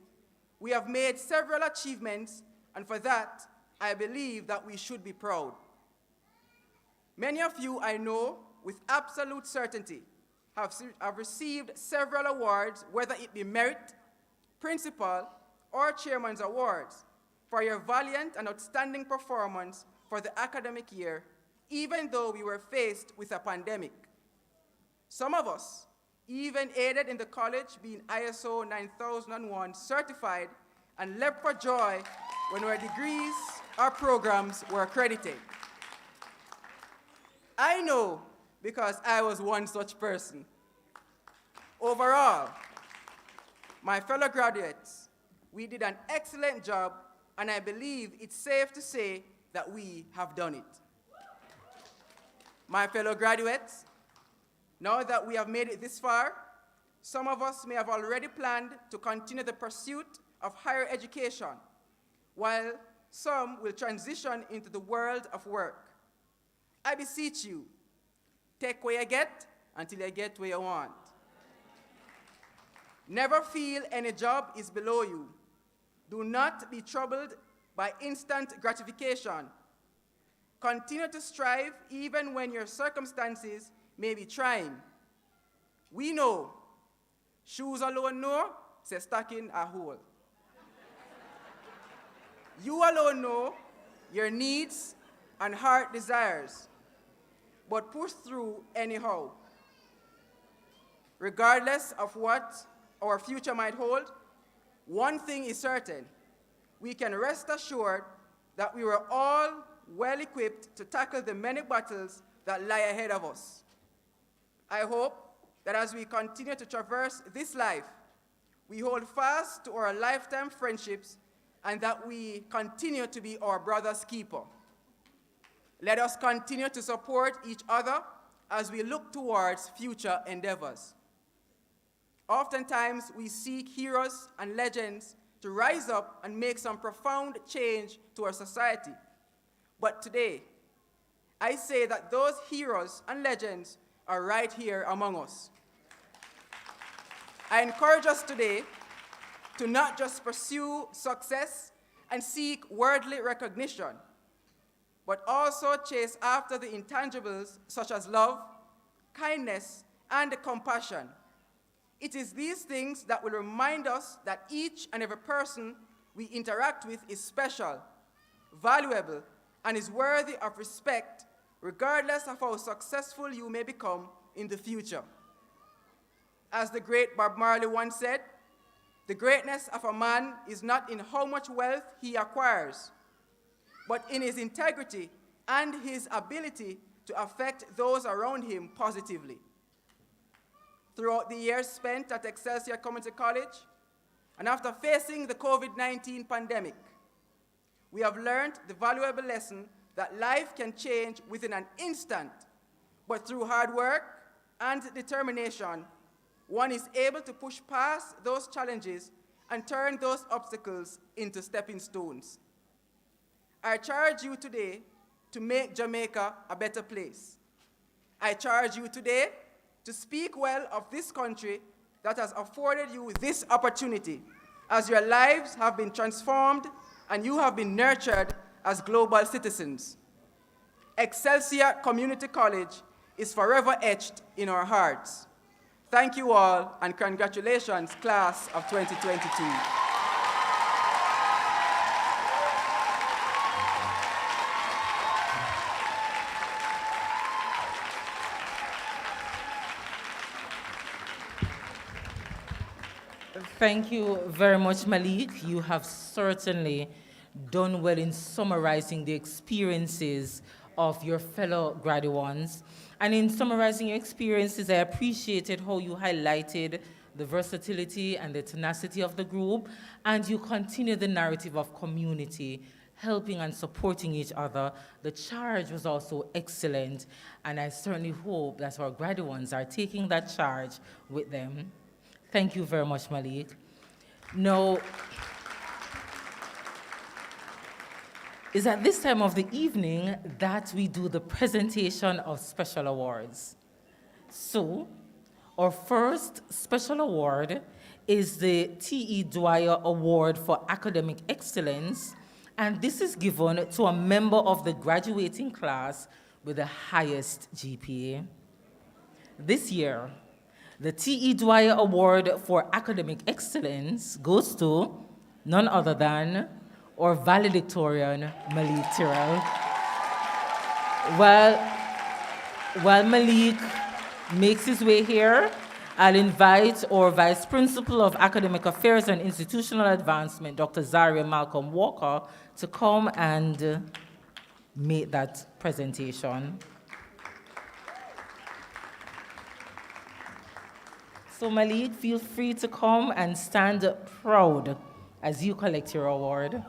we have made several achievements, and for that, I believe that we should be proud. Many of you I know with absolute certainty have received several awards, whether it be merit, principal, or chairman's awards, for your valiant and outstanding performance for the academic year, even though we were faced with a pandemic. Some of us even aided in the college being ISO 9001 certified and leapt for joy when our degrees or programs were accredited. I know because I was one such person. Overall, my fellow graduates, we did an excellent job, and I believe it's safe to say that we have done it. My fellow graduates, now that we have made it this far, some of us may have already planned to continue the pursuit of higher education, while some will transition into the world of work. I beseech you, take what you get until you get what you want. Never feel any job is below you. Do not be troubled by instant gratification. Continue to strive even when your circumstances may be trying. We know, shoes alone know, say stocking a hole. You alone know your needs and heart desires, but push through anyhow. Regardless of what our future might hold, one thing is certain: we can rest assured that we were all well equipped to tackle the many battles that lie ahead of us. I hope that as we continue to traverse this life, we hold fast to our lifetime friendships and that we continue to be our brother's keeper. Let us continue to support each other as we look towards future endeavors. Oftentimes, we seek heroes and legends to rise up and make some profound change to our society. But today, I say that those heroes and legends are right here among us. I encourage us today to not just pursue success and seek worldly recognition, but also chase after the intangibles such as love, kindness, and compassion. It is these things that will remind us that each and every person we interact with is special, valuable, and is worthy of respect, regardless of how successful you may become in the future. As the great Bob Marley once said, The greatness of a man is not in how much wealth he acquires, but in his integrity and his ability to affect those around him positively. Throughout the years spent at Excelsior Community College, and after facing the COVID-19 pandemic, we have learned the valuable lesson that life can change within an instant, but through hard work and determination, one is able to push past those challenges and turn those obstacles into stepping stones. I charge you today to make Jamaica a better place. I charge you today to speak well of this country that has afforded you this opportunity, as your lives have been transformed and you have been nurtured as global citizens. Excelsior Community College is forever etched in our hearts. Thank you all, and congratulations, class of 2022. Thank you very much, Malik. You have certainly done well in summarizing the experiences of your fellow graduates. And in summarizing your experiences, I appreciated how you highlighted the versatility and the tenacity of the group, and you continue the narrative of community, helping and supporting each other. The charge was also excellent, and I certainly hope that our graduates are taking that charge with them. Thank you very much, Malik. Now, it's at this time of the evening that we do the presentation of special awards. So, our first special award is the T.E. Dwyer Award for Academic Excellence, and this is given to a member of the graduating class with the highest GPA. This year, the T.E. Dwyer Award for Academic Excellence goes to none other than our valedictorian, Malik Tyrrell. While Malik makes his way here, I'll invite our Vice Principal of Academic Affairs and Institutional Advancement, Dr. Zaria Malcolm Walker, to come and make that presentation. So Malik, feel free to come and stand proud as you collect your award.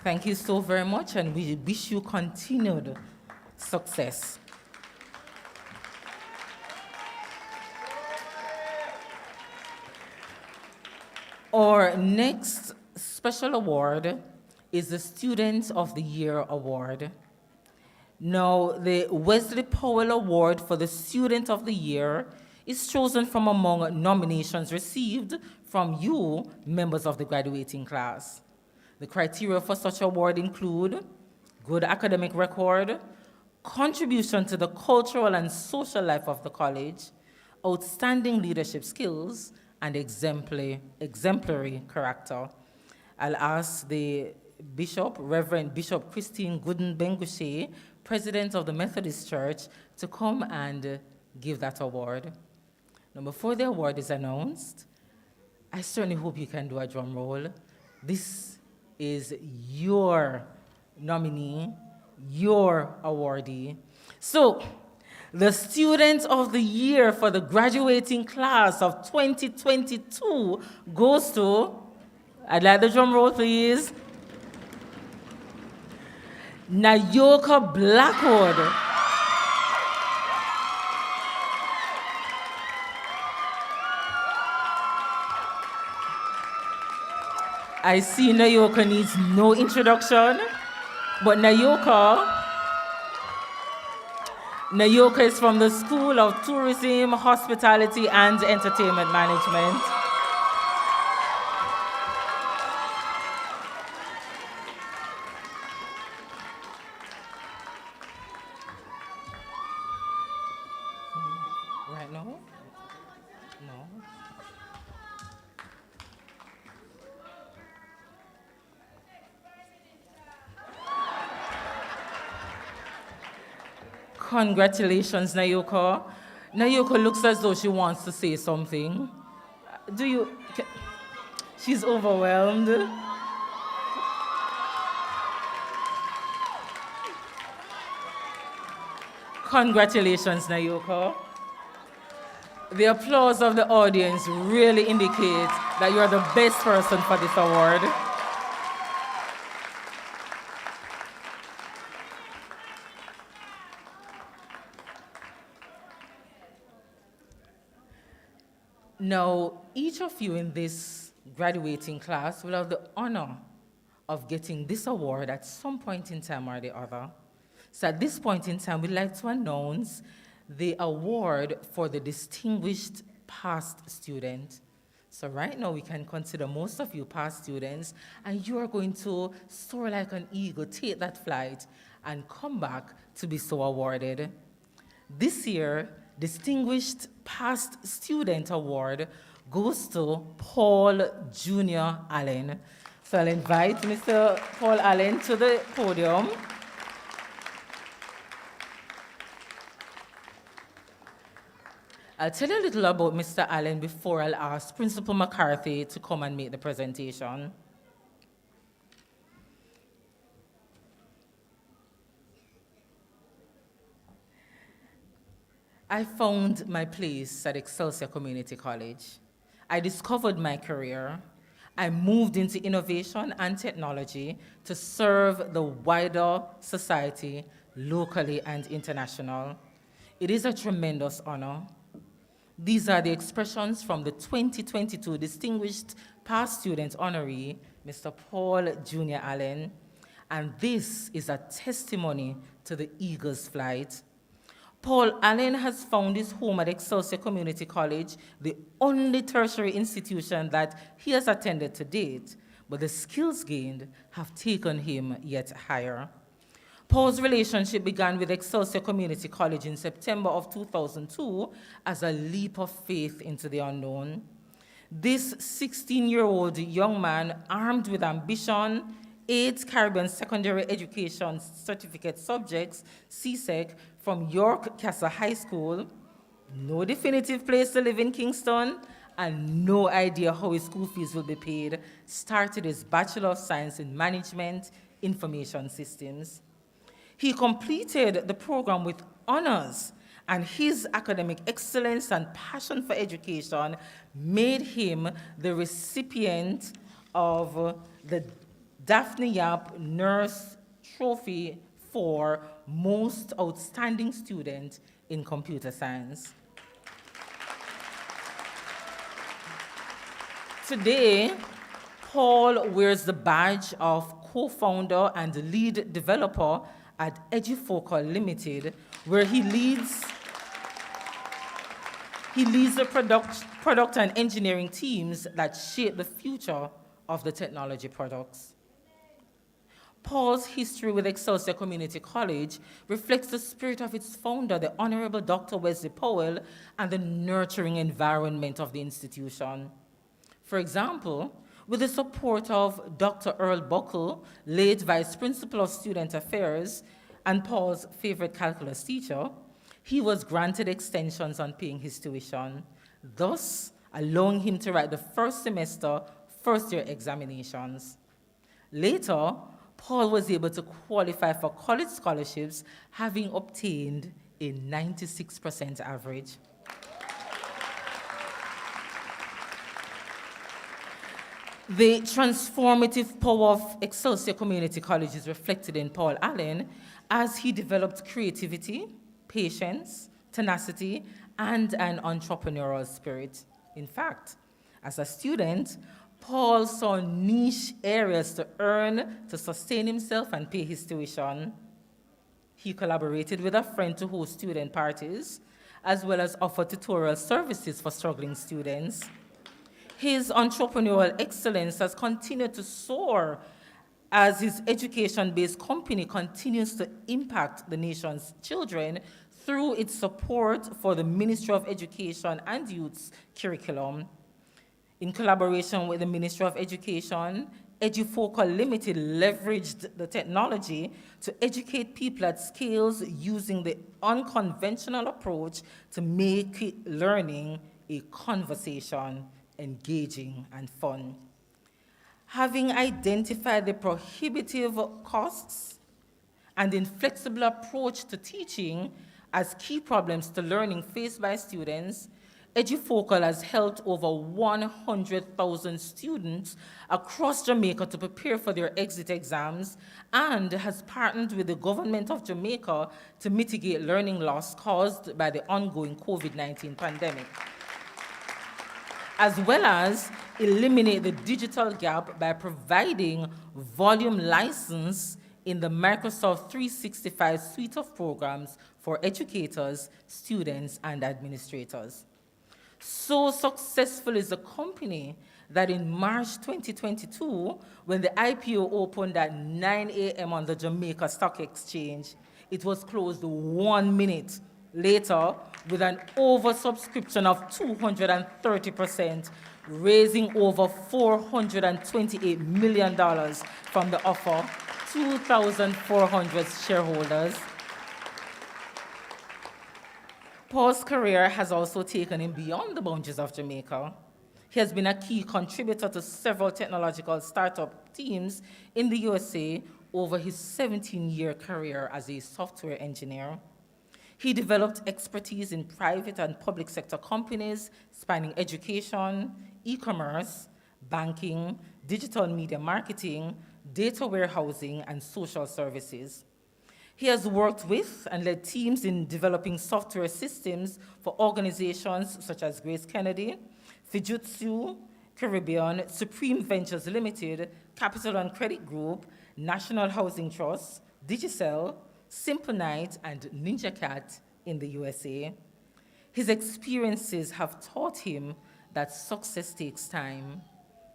Thank you so very much, and we wish you continued success. Our next special award is the Student of the Year Award. Now, the Wesley Powell Award for the Student of the Year is chosen from among nominations received from you, members of the graduating class. The criteria for such award include good academic record, contribution to the cultural and social life of the college, outstanding leadership skills, and exemplary character. I'll ask the Bishop, Reverend Bishop Christine Gooden-Bengushe, President of the Methodist Church, to come and give that award. Now, before the award is announced, I certainly hope you can do a drum roll. This is your nominee, your awardee. So, the Student of the Year for the graduating class of 2022 goes to, I'd like the drum roll, please, Nayoka Blackwood. I see Nayoka needs no introduction, but Nayoka is from the School of Tourism, Hospitality, and Entertainment Management. Congratulations, Nayoko. Nayoko looks as though she wants to say something. She's overwhelmed. Congratulations, Nayoko. The applause of the audience really indicates that you're the best person for this award. Now, each of you in this graduating class will have the honor of getting this award at some point in time or the other. So at this point in time, we'd like to announce the award for the Distinguished Past Student. So right now, we can consider most of you past students, and you are going to soar like an eagle, take that flight, and come back to be so awarded. This year, Distinguished Past Student Award goes to Paul Jr. Allen. So I'll invite Mr. Paul Allen to the podium. I'll tell you a little about Mr. Allen before I'll ask Principal McCarthy to come and make the presentation. I found my place at Excelsior Community College. I discovered my career. I moved into innovation and technology to serve the wider society, locally and international. It is a tremendous honor. These are the expressions from the 2022 Distinguished Past Student Honoree, Mr. Paul Jr. Allen, and this is a testimony to the Eagle's flight. Paul Allen has found his home at Excelsior Community College, the only tertiary institution that he has attended to date, but the skills gained have taken him yet higher. Paul's relationship began with Excelsior Community College in September of 2002 as a leap of faith into the unknown. This 16-year-old young man, armed with ambition, 8 Caribbean Secondary Education Certificate subjects, CSEC, from York Castle High School, no definitive place to live in Kingston, and no idea how his school fees will be paid, started his Bachelor of Science in Management, Information Systems. He completed the program with honors, and his academic excellence and passion for education made him the recipient of the Daphne Yap Nurse Trophy for Most Outstanding Student in Computer Science. Today, Paul wears the badge of co-founder and lead developer at Edufocal Limited, where he leads the product and engineering teams that shape the future of the technology products. Paul's history with Excelsior Community College reflects the spirit of its founder, the Honorable Dr. Wesley Powell, and the nurturing environment of the institution. For example, with the support of Dr. Earl Buckle, late Vice Principal of Student Affairs and Paul's favorite calculus teacher, he was granted extensions on paying his tuition, thus allowing him to write the first semester, first-year examinations. Later, Paul was able to qualify for college scholarships, having obtained a 96% average. The transformative power of Excelsior Community College is reflected in Paul Allen as he developed creativity, patience, tenacity, and an entrepreneurial spirit. In fact, as a student, Paul saw niche areas to earn, to sustain himself and pay his tuition. He collaborated with a friend to host student parties, as well as offer tutorial services for struggling students. His entrepreneurial excellence has continued to soar as his education-based company continues to impact the nation's children through its support for the Ministry of Education and Youth's curriculum. In collaboration with the Ministry of Education, Edufocal Limited leveraged the technology to educate people at scales using the unconventional approach to make learning a conversation, engaging and fun. Having identified the prohibitive costs and inflexible approach to teaching as key problems to learning faced by students, Edufocal has helped over 100,000 students across Jamaica to prepare for their exit exams and has partnered with the government of Jamaica to mitigate learning loss caused by the ongoing COVID-19 pandemic, as well as eliminate the digital gap by providing volume license in the Microsoft 365 suite of programs for educators, students, and administrators. So successful is the company that in March 2022, when the IPO opened at 9 a.m. on the Jamaica Stock Exchange, it was closed 1 minute later with an oversubscription of 230%, raising over $428 million from the offer, 2,400 shareholders. Paul's career has also taken him beyond the boundaries of Jamaica. He has been a key contributor to several technological startup teams in the USA over his 17-year career as a software engineer. He developed expertise in private and public sector companies spanning education, e-commerce, banking, digital media marketing, data warehousing, and social services. He has worked with and led teams in developing software systems for organizations such as Grace Kennedy, Fujitsu, Caribbean, Supreme Ventures Limited, Capital and Credit Group, National Housing Trust, Digicel, Simple Night, and Ninja Cat in the USA. His experiences have taught him that success takes time.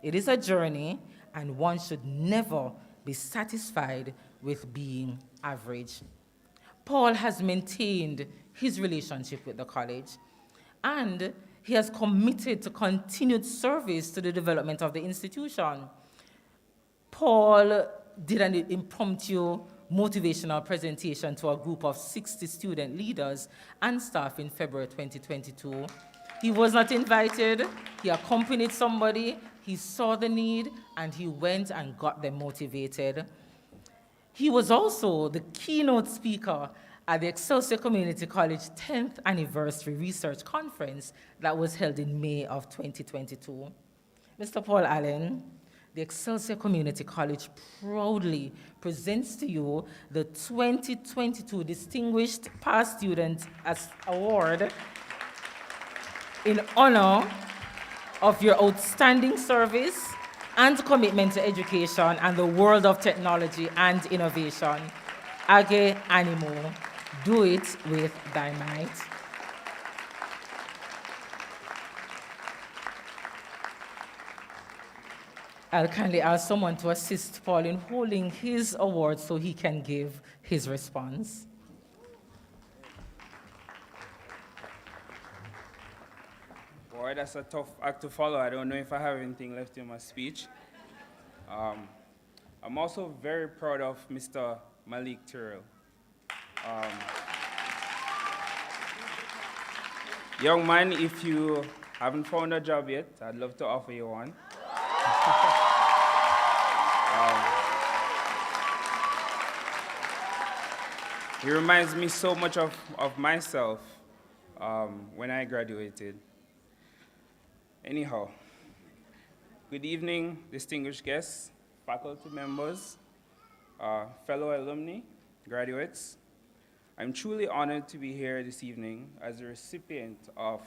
It is a journey, and one should never be satisfied with being average. Paul has maintained his relationship with the college, and he has committed to continued service to the development of the institution. Paul did an impromptu motivational presentation to a group of 60 student leaders and staff in February 2022. He was not invited, he accompanied somebody, he saw the need, and he went and got them motivated. He was also the keynote speaker at the Excelsior Community College 10th Anniversary Research Conference that was held in May of 2022. Mr. Paul Allen, the Excelsior Community College proudly presents to you the 2022 Distinguished Past Student Award in honor of your outstanding service and commitment to education and the world of technology and innovation. Age Animo, do it with thy might. I'll kindly ask someone to assist Paul in holding his award so he can give his response. Boy, that's a tough act to follow. I don't know if I have anything left in my speech. I'm also very proud of Mr. Malik Tyrrell. Young man, if you haven't found a job yet, I'd love to offer you one. He reminds me so much of myself when I graduated. Anyhow, good evening, distinguished guests, faculty members, fellow alumni, graduates. I'm truly honored to be here this evening as a recipient of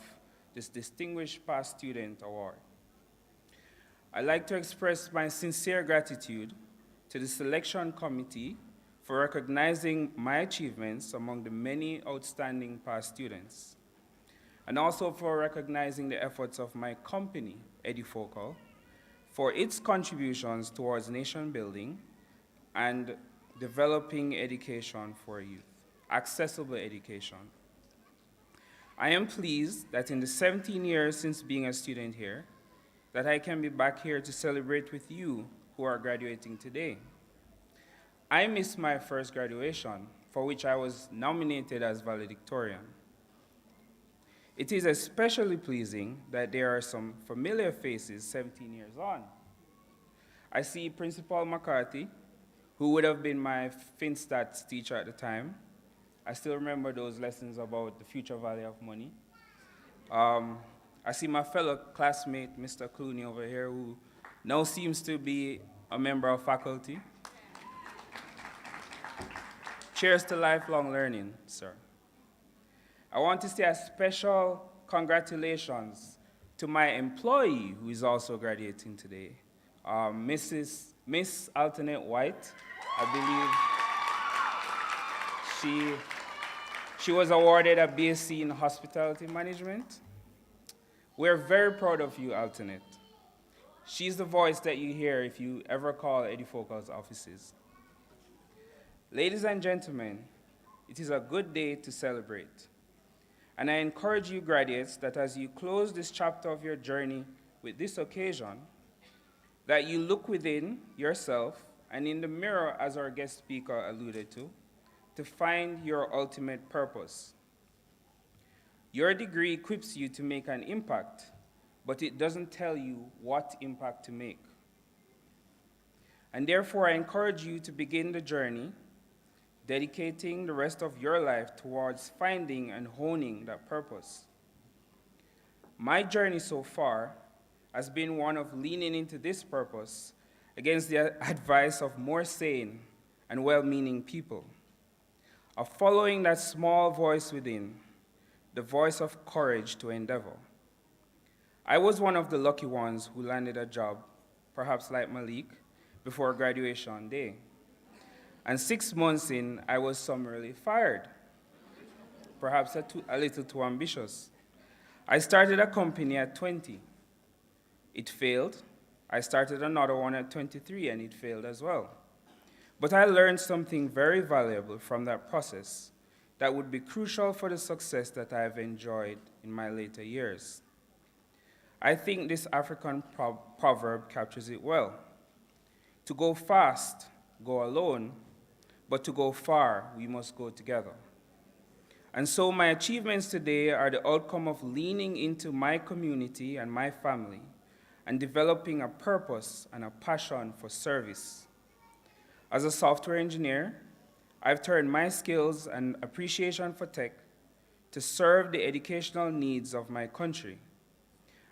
this Distinguished Past Student Award. I'd like to express my sincere gratitude to the selection committee for recognizing my achievements among the many outstanding past students, and also for recognizing the efforts of my company, Edufocal, for its contributions towards nation building and developing education for youth, accessible education. I am pleased that in the 17 years since being a student here, that I can be back here to celebrate with you who are graduating today. I missed my first graduation, for which I was nominated as valedictorian. It is especially pleasing that there are some familiar faces 17 years on. I see Principal McCarthy, who would have been my FinStats teacher at the time. I still remember those lessons about the future value of money. I see my fellow classmate, Mr. Clooney over here, who now seems to be a member of faculty. Cheers to lifelong learning, sir. I want to say a special congratulations to my employee who is also graduating today, Miss Alternate White. I believe she was awarded a BSc in Hospitality Management. We're very proud of you, Alternate. She's the voice that you hear if you ever call Edifocal's offices. Ladies and gentlemen, it is a good day to celebrate. And I encourage you graduates that as you close this chapter of your journey with this occasion, that you look within yourself and in the mirror, as our guest speaker alluded to find your ultimate purpose. Your degree equips you to make an impact, but it doesn't tell you what impact to make. And therefore, I encourage you to begin the journey dedicating the rest of your life towards finding and honing that purpose. My journey so far has been one of leaning into this purpose against the advice of more sane and well-meaning people, of following that small voice within, the voice of courage to endeavor. I was one of the lucky ones who landed a job, perhaps like Malik, before graduation day. And 6 months in, I was summarily fired, perhaps a little too ambitious. I started a company at 20. It failed. I started another one at 23, and it failed as well. But I learned something very valuable from that process that would be crucial for the success that I have enjoyed in my later years. I think this African proverb captures it well. To go fast, go alone, but to go far, we must go together. And so my achievements today are the outcome of leaning into my community and my family and developing a purpose and a passion for service. As a software engineer, I've turned my skills and appreciation for tech to serve the educational needs of my country.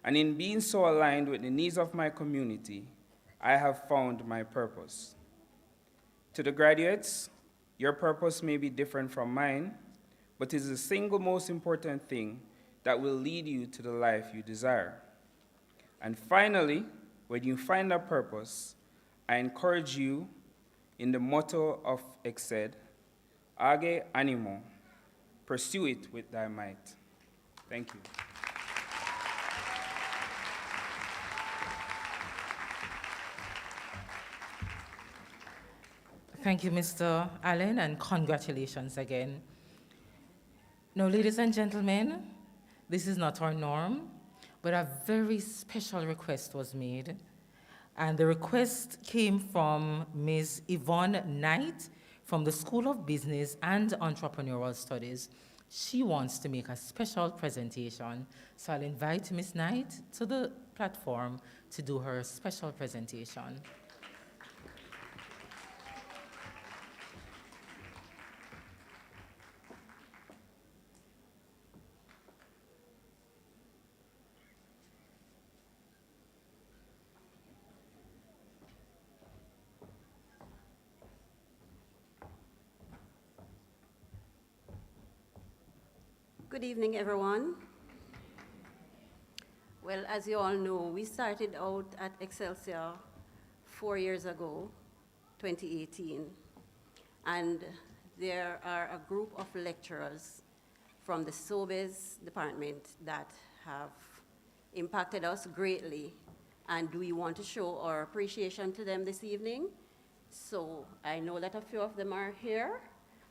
And in being so aligned with the needs of my community, I have found my purpose. To the graduates, your purpose may be different from mine, but it is the single most important thing that will lead you to the life you desire. And finally, when you find a purpose, I encourage you in the motto of Exced, Age Animo, pursue it with thy might. Thank you. Thank you, Mr. Allen, and congratulations again. Now, ladies and gentlemen, this is not our norm, but a very special request was made. And the request came from Ms. Yvonne Knight from the School of Business and Entrepreneurial Studies. She wants to make a special presentation. So I'll invite Ms. Knight to the platform to do her special presentation. Good evening, everyone. Well, as you all know, we started out at Excelsior 4 years ago, 2018, and there are a group of lecturers from the SOBIS department that have impacted us greatly, and we want to show our appreciation to them this evening. So I know that a few of them are here,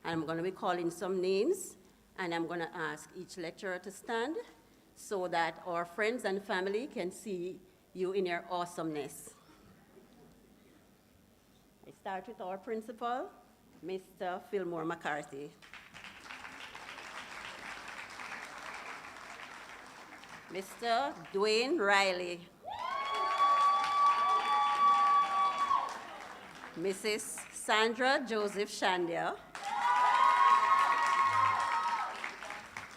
and I'm going to be calling some names. And I'm going to ask each lecturer to stand so that our friends and family can see you in your awesomeness. start with our principal, Mr. Fillmore McCarthy. Mr. Dwayne Riley. Mrs. Sandra Joseph Shandia.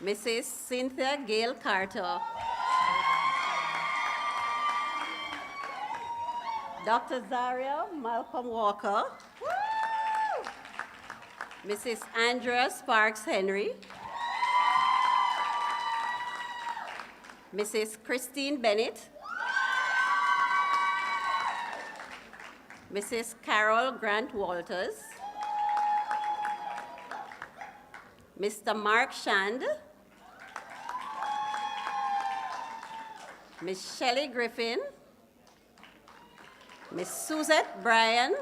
Mrs. Cynthia Gail Carter. Dr. Zaria Malcolm Walker. Mrs. Andrea Sparks Henry. Mrs. Christine Bennett. Mrs. Carol Grant Walters. Mr. Mark Shand. Miss Shelley Griffin. Miss Suzette Bryan.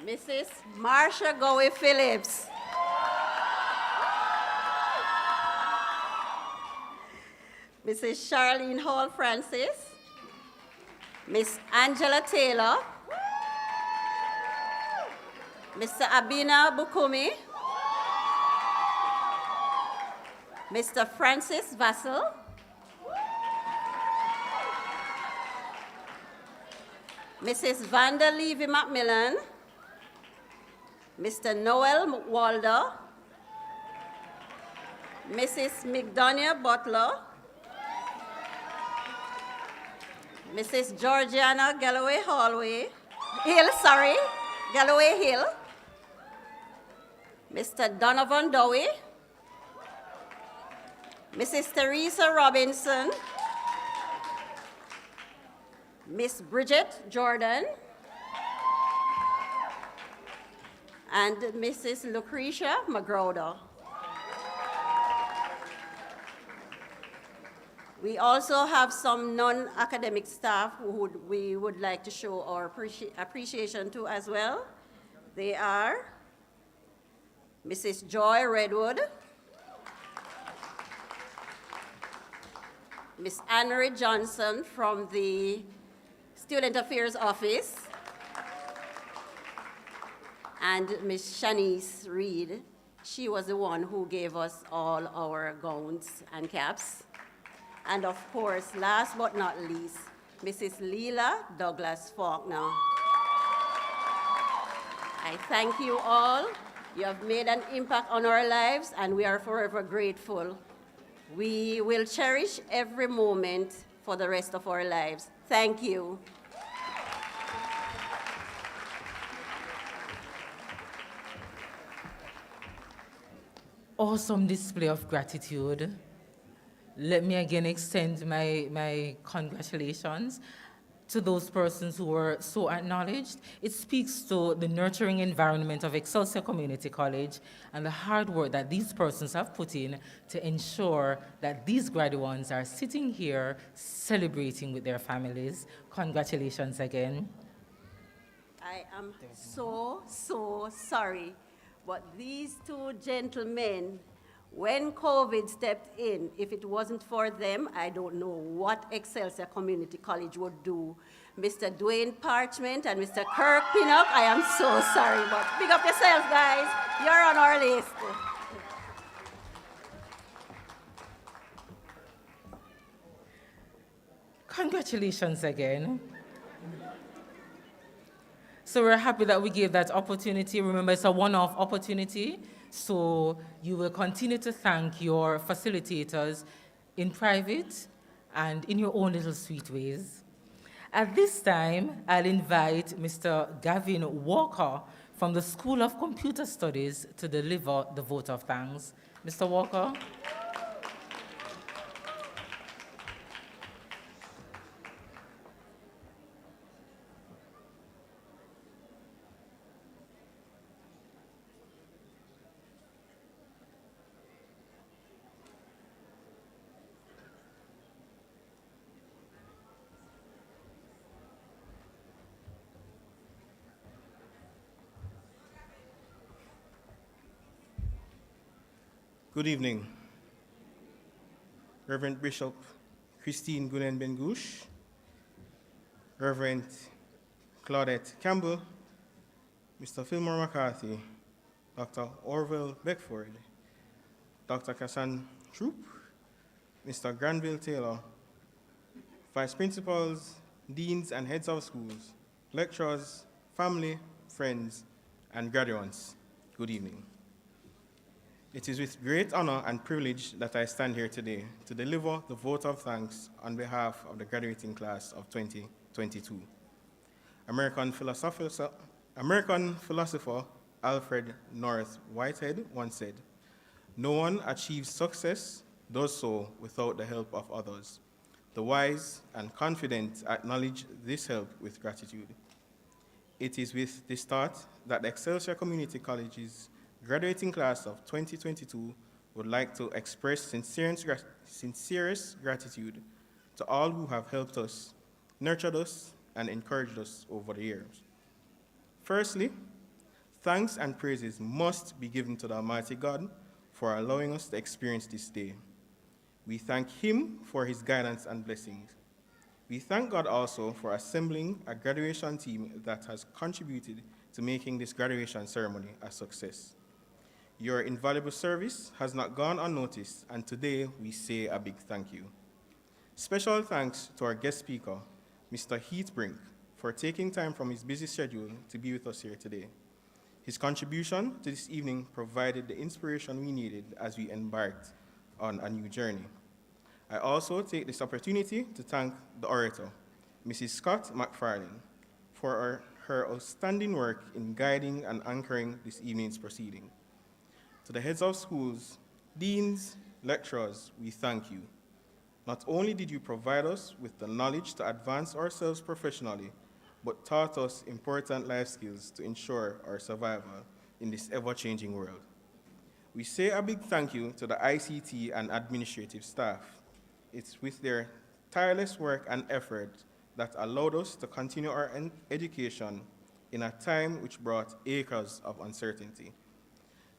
Mrs. Marsha Goey Phillips. Mrs. Charlene Hall Francis. Miss Angela Taylor. Mr. Abina Bukumi. Mr. Francis Vassell. Mrs. Vanda Levy Macmillan. Mr. Noel Walder. Mrs. McDonough Butler. Mrs. Georgiana Galloway Galloway Hill. Mr. Donovan Dowie. Mrs. Teresa Robinson. Miss Bridget Jordan. And Mrs. Lucretia Magroda. We also have some non-academic staff who we would like to show our appreciation to as well. They are Mrs. Joy Redwood, Miss Anne-Marie Johnson from the Student Affairs Office, and Miss Shanice Reed. She was the one who gave us all our gowns and caps. And of course, last but not least, Mrs. Leela Douglas Faulkner. I thank you all. You have made an impact on our lives, and we are forever grateful. We will cherish every moment for the rest of our lives. Thank you. Awesome display of gratitude. Let me again extend my congratulations to those persons who were so acknowledged. It speaks to the nurturing environment of Excelsior Community College and the hard work that these persons have put in to ensure that these graduates are sitting here celebrating with their families. Congratulations again. I am so sorry, but these two gentlemen, when COVID stepped in, if it wasn't for them, I don't know what Excelsior Community College would do. Mr. Dwayne Parchment and Mr. Kirk Pinnock, I am so sorry, but pick up yourselves, guys. You're on our list. Congratulations again. So we're happy that we gave that opportunity. Remember, it's a one-off opportunity. So you will continue to thank your facilitators in private and in your own little sweet ways. At this time, I'll invite Mr. Gavin Walker from the School of Computer Studies to deliver the vote of thanks. Mr. Walker. Good evening. Reverend Bishop Christine Gulen Bengush, Reverend Claudette Campbell, Mr. Fillmore McCarthy, Dr. Orville Beckford, Dr. Kassan Troop, Mr. Granville Taylor, Vice Principals, Deans and Heads of Schools, lecturers, family, friends, and graduates, good evening. It is with great honor and privilege that I stand here today to deliver the vote of thanks on behalf of the graduating class of 2022. American philosopher Alfred North Whitehead once said, "No one achieves success, does so without the help of others. The wise and confident acknowledge this help with gratitude." It is with this thought that the Excelsior Community College's graduating class of 2022 would like to express sincerest gratitude to all who have helped us, nurtured us, and encouraged us over the years. Firstly, thanks and praises must be given to the Almighty God for allowing us to experience this day. We thank Him for His guidance and blessings. We thank God also for assembling a graduation team that has contributed to making this graduation ceremony a success. Your invaluable service has not gone unnoticed, and today we say a big thank you. Special thanks to our guest speaker, Mr. Heathbrink, for taking time from his busy schedule to be with us here today. His contribution to this evening provided the inspiration we needed as we embarked on a new journey. I also take this opportunity to thank the orator, Mrs. Scott McFarlane, for her outstanding work in guiding and anchoring this evening's proceeding. To the heads of schools, deans, lecturers, we thank you. Not only did you provide us with the knowledge to advance ourselves professionally, but taught us important life skills to ensure our survival in this ever-changing world. We say a big thank you to the ICT and administrative staff. It's with their tireless work and effort that allowed us to continue our education in a time which brought acres of uncertainty.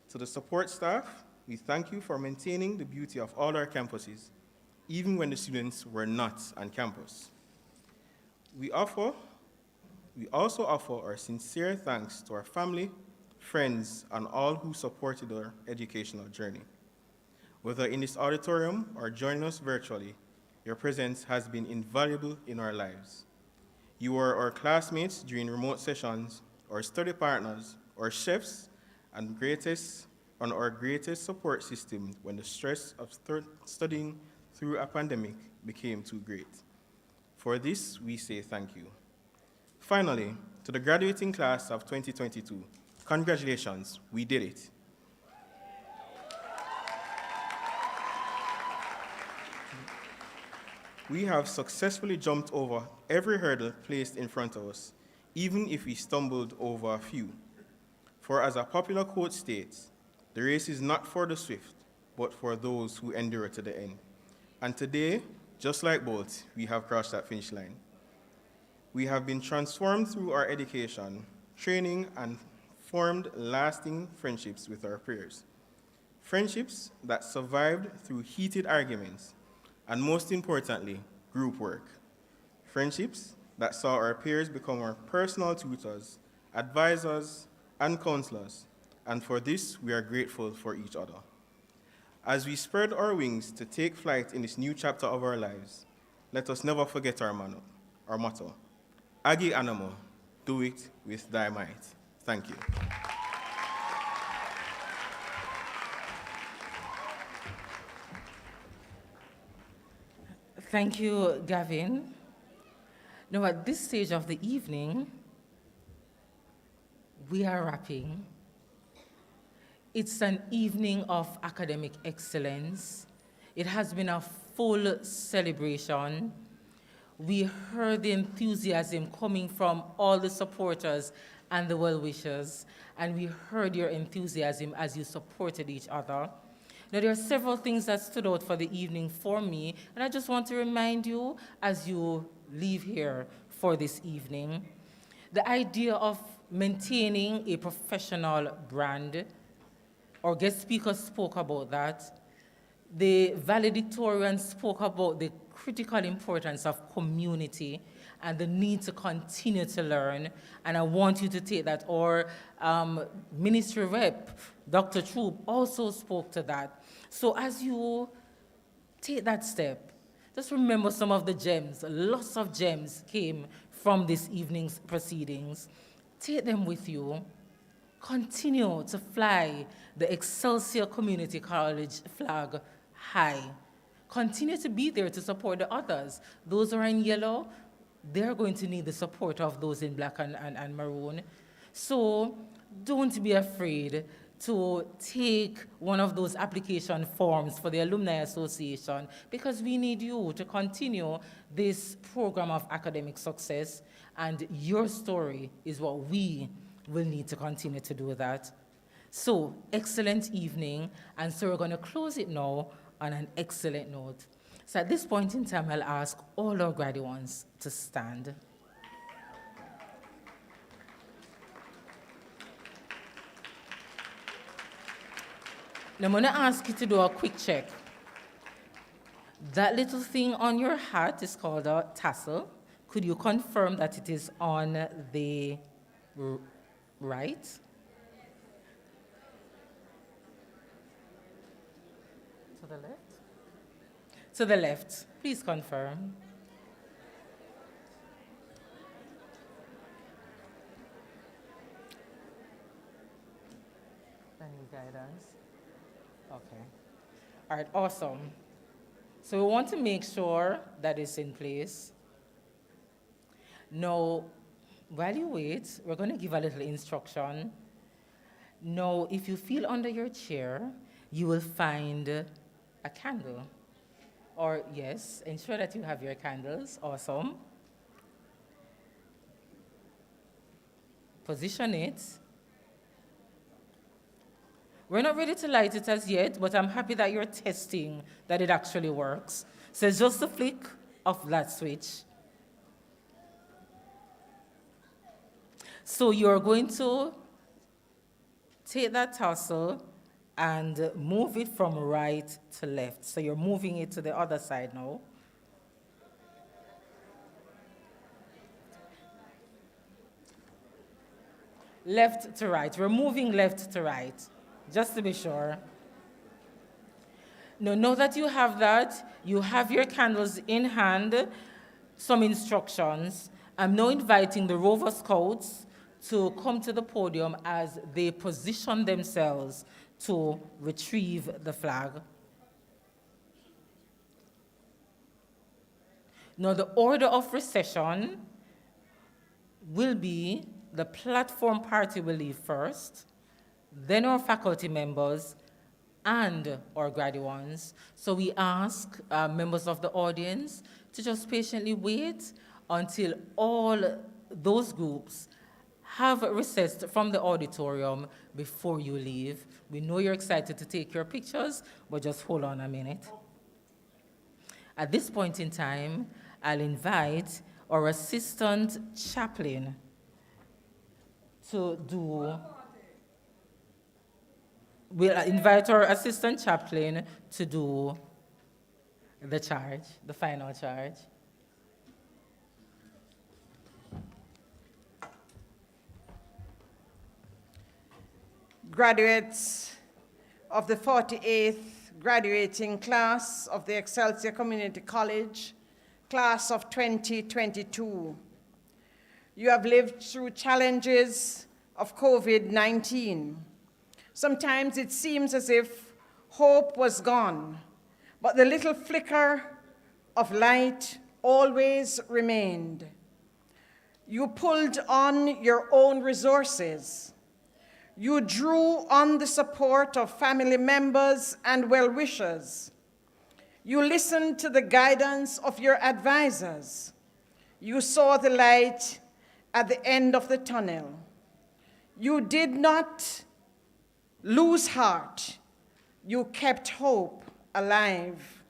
To the support staff, we thank you for maintaining the beauty of all our campuses, even when the students were not on campus. We also offer our sincere thanks to our family, friends, and all who supported our educational journey. Whether in this auditorium or joining us virtually, your presence has been invaluable in our lives. You were our classmates during remote sessions, our study partners, our chefs, and our greatest support system when the stress of studying through a pandemic became too great. For this, we say thank you. Finally, to the graduating class of 2022, congratulations, we did it. We have successfully jumped over every hurdle placed in front of us, even if we stumbled over a few. For as a popular quote states, the race is not for the swift, but for those who endure to the end. And today, just like Bolt, we have crossed that finish line. We have been transformed through our education, training, and formed lasting friendships with our peers. Friendships that survived through heated arguments, and most importantly, group work. Friendships that saw our peers become our personal tutors, advisors, and counselors, and for this, we are grateful for each other. As we spread our wings to take flight in this new chapter of our lives, let us never forget our motto, Agi Anamo, do it with thy might. Thank you. Thank you, Gavin. Now, at this stage of the evening, we are wrapping. It's an evening of academic excellence. It has been a full celebration. We heard the enthusiasm coming from all the supporters and the well-wishers, and we heard your enthusiasm as you supported each other. Now, there are several things that stood out for the evening for me, and I just want to remind you as you leave here for this evening, the idea of maintaining a professional brand. Our guest speaker spoke about that. The valedictorian spoke about the critical importance of community and the need to continue to learn. And I want you to take that. Our ministry rep, Dr. Troop, also spoke to that. So as you take that step, just remember some of the gems. Lots of gems came from this evening's proceedings. Take them with you. Continue to fly the Excelsior Community College flag high. Continue to be there to support the others. Those who are in yellow, they're going to need the support of those in black and maroon. So don't be afraid to take one of those application forms for the Alumni Association, because we need you to continue this program of academic success, and your story is what we will need to continue to do that. So, excellent evening, and so we're going to close it now on an excellent note. So at this point in time, I'll ask all our graduates to stand. Now, I'm going to ask you to do a quick check. That little thing on your hat is called a tassel. Could you confirm that it is on the right? To the left? To the left. Please confirm. Any guidance? Okay. All right, awesome. So we want to make sure that it's in place. Now, while you wait, we're going to give a little instruction. Now, if you feel under your chair, you will find a candle. Or, yes, ensure that you have your candles. Awesome. Position it. We're not ready to light it as yet, but I'm happy that you're testing that it actually works. So it's just a flick of that switch. So you're going to take that tassel and move it from right to left. So you're moving it to the other side now. Left to right. We're moving left to right, just to be sure. Now that you have that, you have your candles in hand, some instructions. I'm now inviting the Rover Scouts to come to the podium as they position themselves to retrieve the flag. Now, the order of recession will be the platform party will leave first, then our faculty members, and our graduates. So we ask members of the audience to just patiently wait until all those groups have recessed from the auditorium before you leave. We know you're excited to take your pictures, but just hold on a minute. At this point in time, I'll invite our assistant chaplain to do. We'll invite our assistant chaplain to do the charge, the final charge. Graduates of the 48th graduating class of the Excelsior Community College, class of 2022. You have lived through challenges of COVID-19. Sometimes it seems as if hope was gone, but the little flicker of light always remained. You pulled on your own resources. You drew on the support of family members and well-wishers. You listened to the guidance of your advisors. You saw the light at the end of the tunnel. You did not lose heart. You kept hope alive.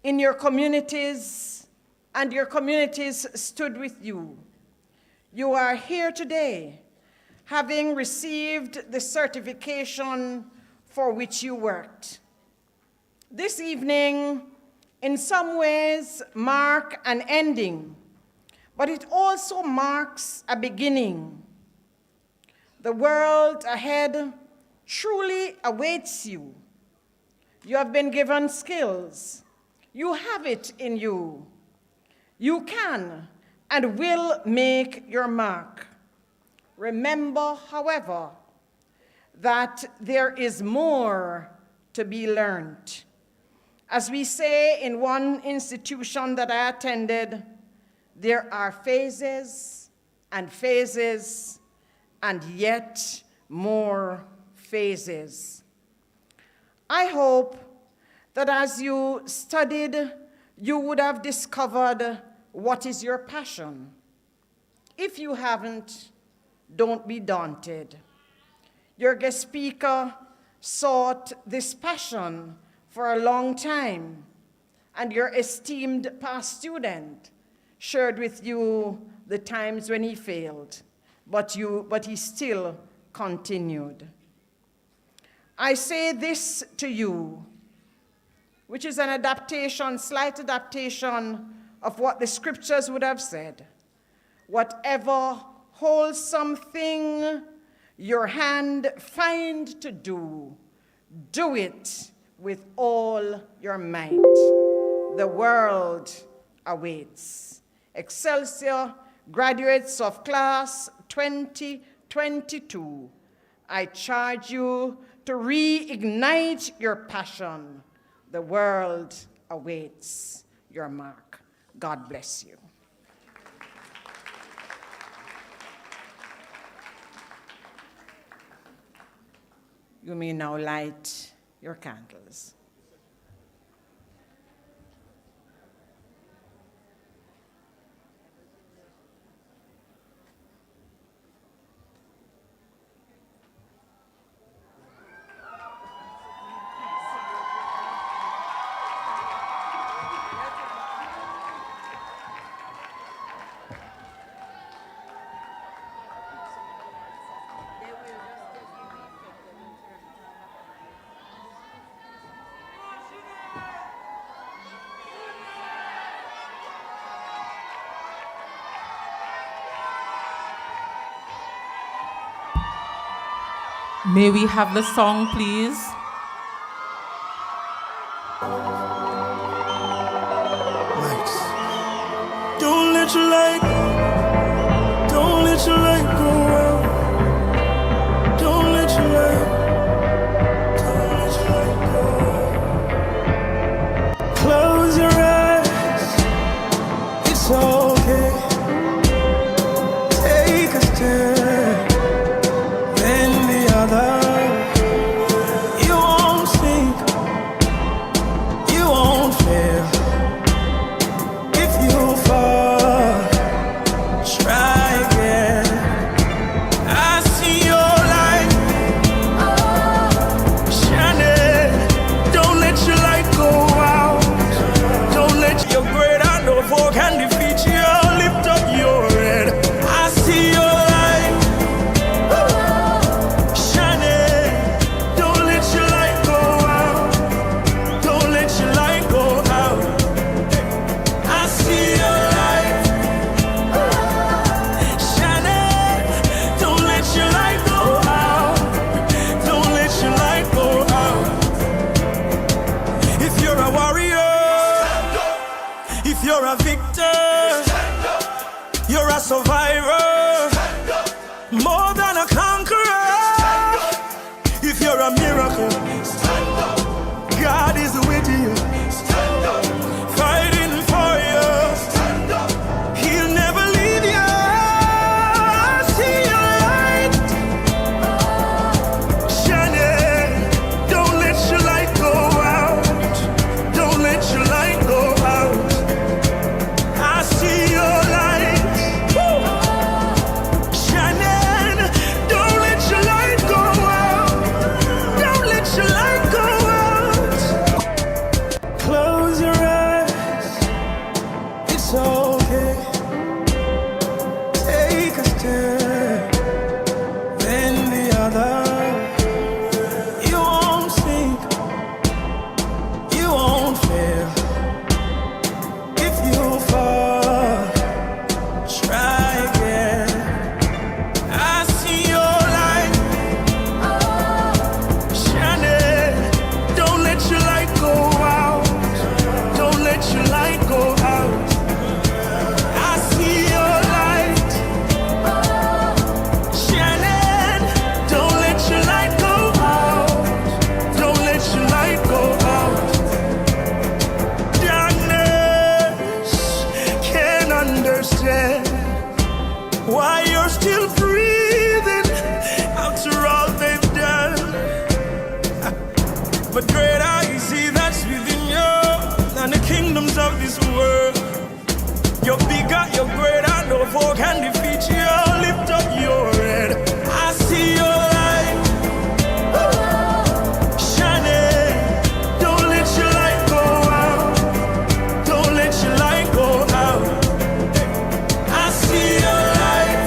In your communities, and your communities stood with you. You are here today, having received the certification for which you worked. This evening, in some ways, mark an ending but it also marks a beginning. The world ahead truly awaits you. You have been given skills. You have it in you. You can and will make your mark. Remember, however, that there is more to be learned. As we say in one institution that I attended, there are phases and phases and yet more phases. I hope that as you studied, you would have discovered what is your passion. If you haven't, don't be daunted. Your guest speaker sought this passion for a long time, and your esteemed past student shared with you the times when he failed, but he still continued. I say this to you, which is an adaptation, slight adaptation of what the scriptures would have said. Whatever wholesome thing your hand find to do, do it with all your might. The world awaits. Excelsior, graduates of class 2022, I charge you to reignite your passion. The world awaits your mark. God bless you. You may now light your candles. May we have the song, please? Don't let your light go out. Don't let your light go out. Close your eyes, it's okay. Take a step, then the other. You won't sink, you won't fail. If you fall, try again. I see your light shining. Don't let your light go out. Don't let your great I know for can defeat you. Lift up your head. I see your light shining. Don't let your light go out. Don't let your light go out. I see your light shining. Don't let your light go out. Don't let your light go out. If you're a warrior, if you're a victor, you're a survivor, more than a conqueror. If you're a miracle, God is with you, fighting for you. He'll never leave you. I see your light shining. Don't let your light go out. Don't let your light go out. I see your light shining. Don't let your light go out. Don't let your light go out. Close your eyes, it's okay. Take a step, then the other. You won't sink, you won't fail. If you fall, Why you're still breathing after all they've done. But greater is he that's within you than the kingdoms of this world. You're bigger, you're greater, no foe can defeat you. Lift up your head, I see your light shining. Don't let your light go out. Don't let your light go out. I see your light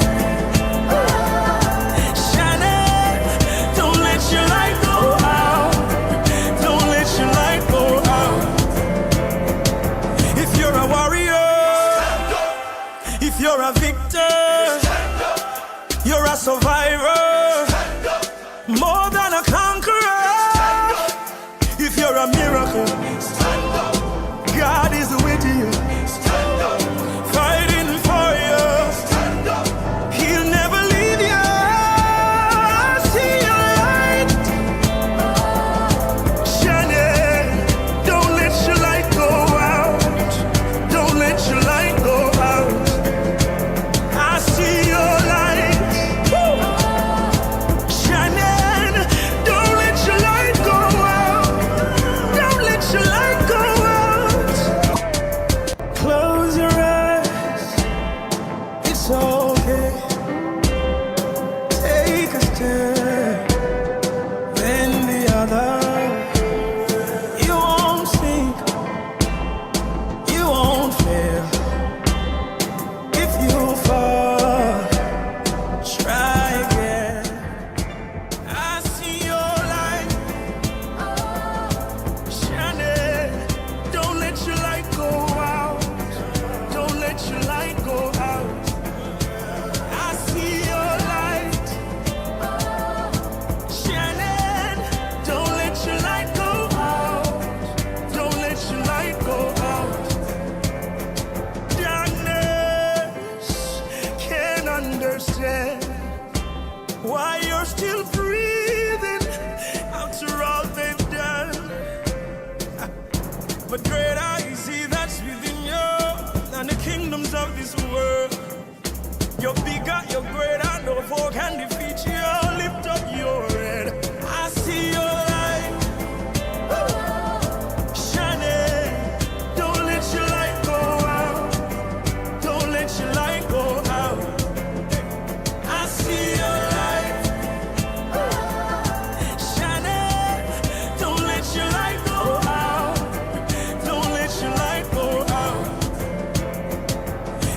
shining. Don't let your light go out. Don't let your light go out. If you're a warrior, if you're a victor, you're a survivor, more than a conqueror. If you're a miracle, God is with you, fighting for you. He'll never leave you. I see your light shining. Don't let your light go out. Don't let your light go out. I see your light shining. Don't let your light go out. Don't let your light go out. Close your eyes. It's okay. Take a step, then the other. You won't sink. You won't fail. If you fall, try again. I see your light shining. Don't let your light go out. Don't let your light go out. I see your light shining. Don't let your light go out. Don't let your light go out. Darkness can't understand why you're still breathing after all they've done. But greater is he that's within you than the kingdoms of this world. You're bigger, you're greater, no foe can defeat you. Lift up your head, I see your light shining. Don't let your light go out. Don't let your light go out. I see your light shining. Don't let your light go out. Don't let your light go out.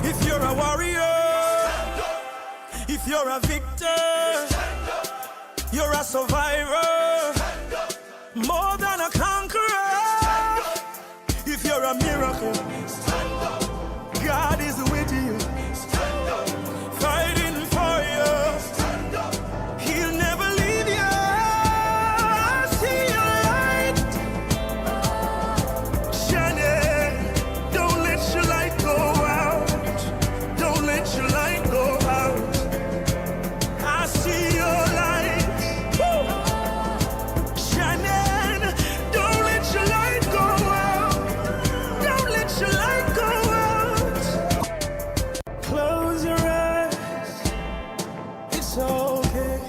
If you're a warrior, if you're a victor, you're a survivor, more than a conqueror. If you're a miracle, God is with you, fighting for you. He'll never leave you. I see your light shining. Don't let your light go out. Don't let your light go out. I see your light shining. Don't let your light go out. Don't let your light go out. Close your eyes. It's okay.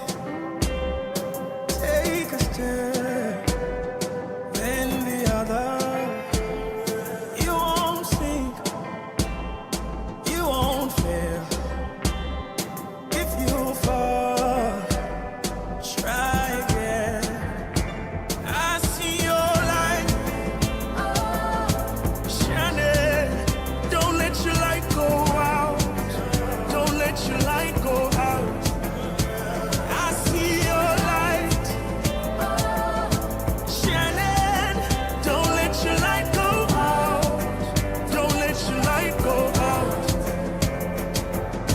Take a step, then the other. You won't sink. You won't fail. If you fall, try again. I see your light shining. Don't let your light go out. Don't let your light go out. I see your light shining. Don't let your light go out. Don't let your light go out.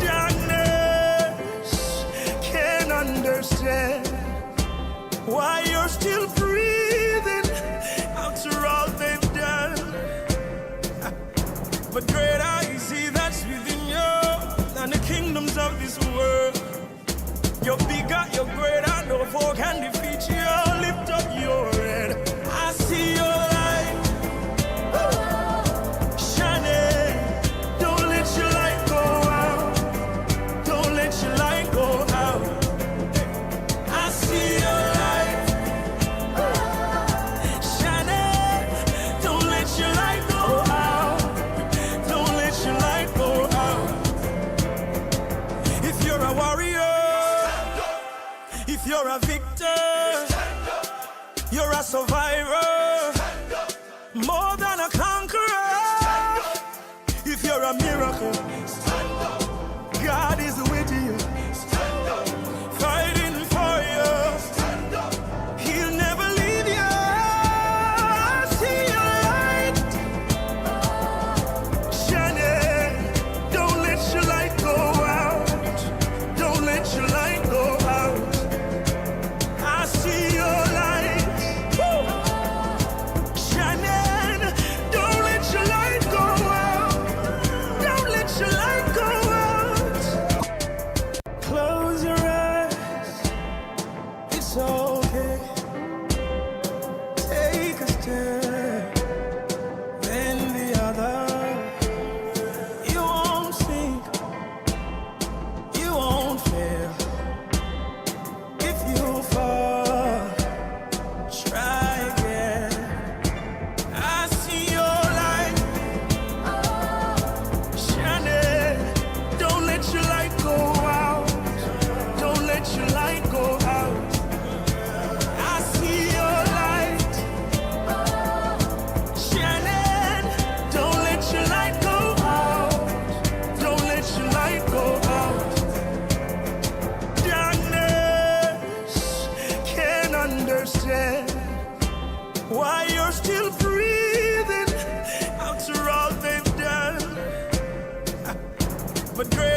Darkness can't understand why you're still breathing after all they've done. But greater is he that's within you than the kingdoms of this world. You're bigger, you're greater, no foe can defeat you. Lift up your head, I see your light shining. Don't let your light go out. you're a victor, you're a survivor, more than a conqueror. If you're a miracle, God is with you, fighting for you. He'll never leave you. I see your light shining. Don't let your light go out. Don't let your light go out. I see your light shining. Don't let your light go out. Don't let your light go out. Close your eyes. It's okay. Take a step, then the other. You won't sink. You won't fail. If you fall, try again. I see your light shining. Don't let your light go out. Don't let your light go out. I see your light shining. Don't let your light go out. Don't let your light go out. Darkness can't understand why you're still breathing after all they've done. But great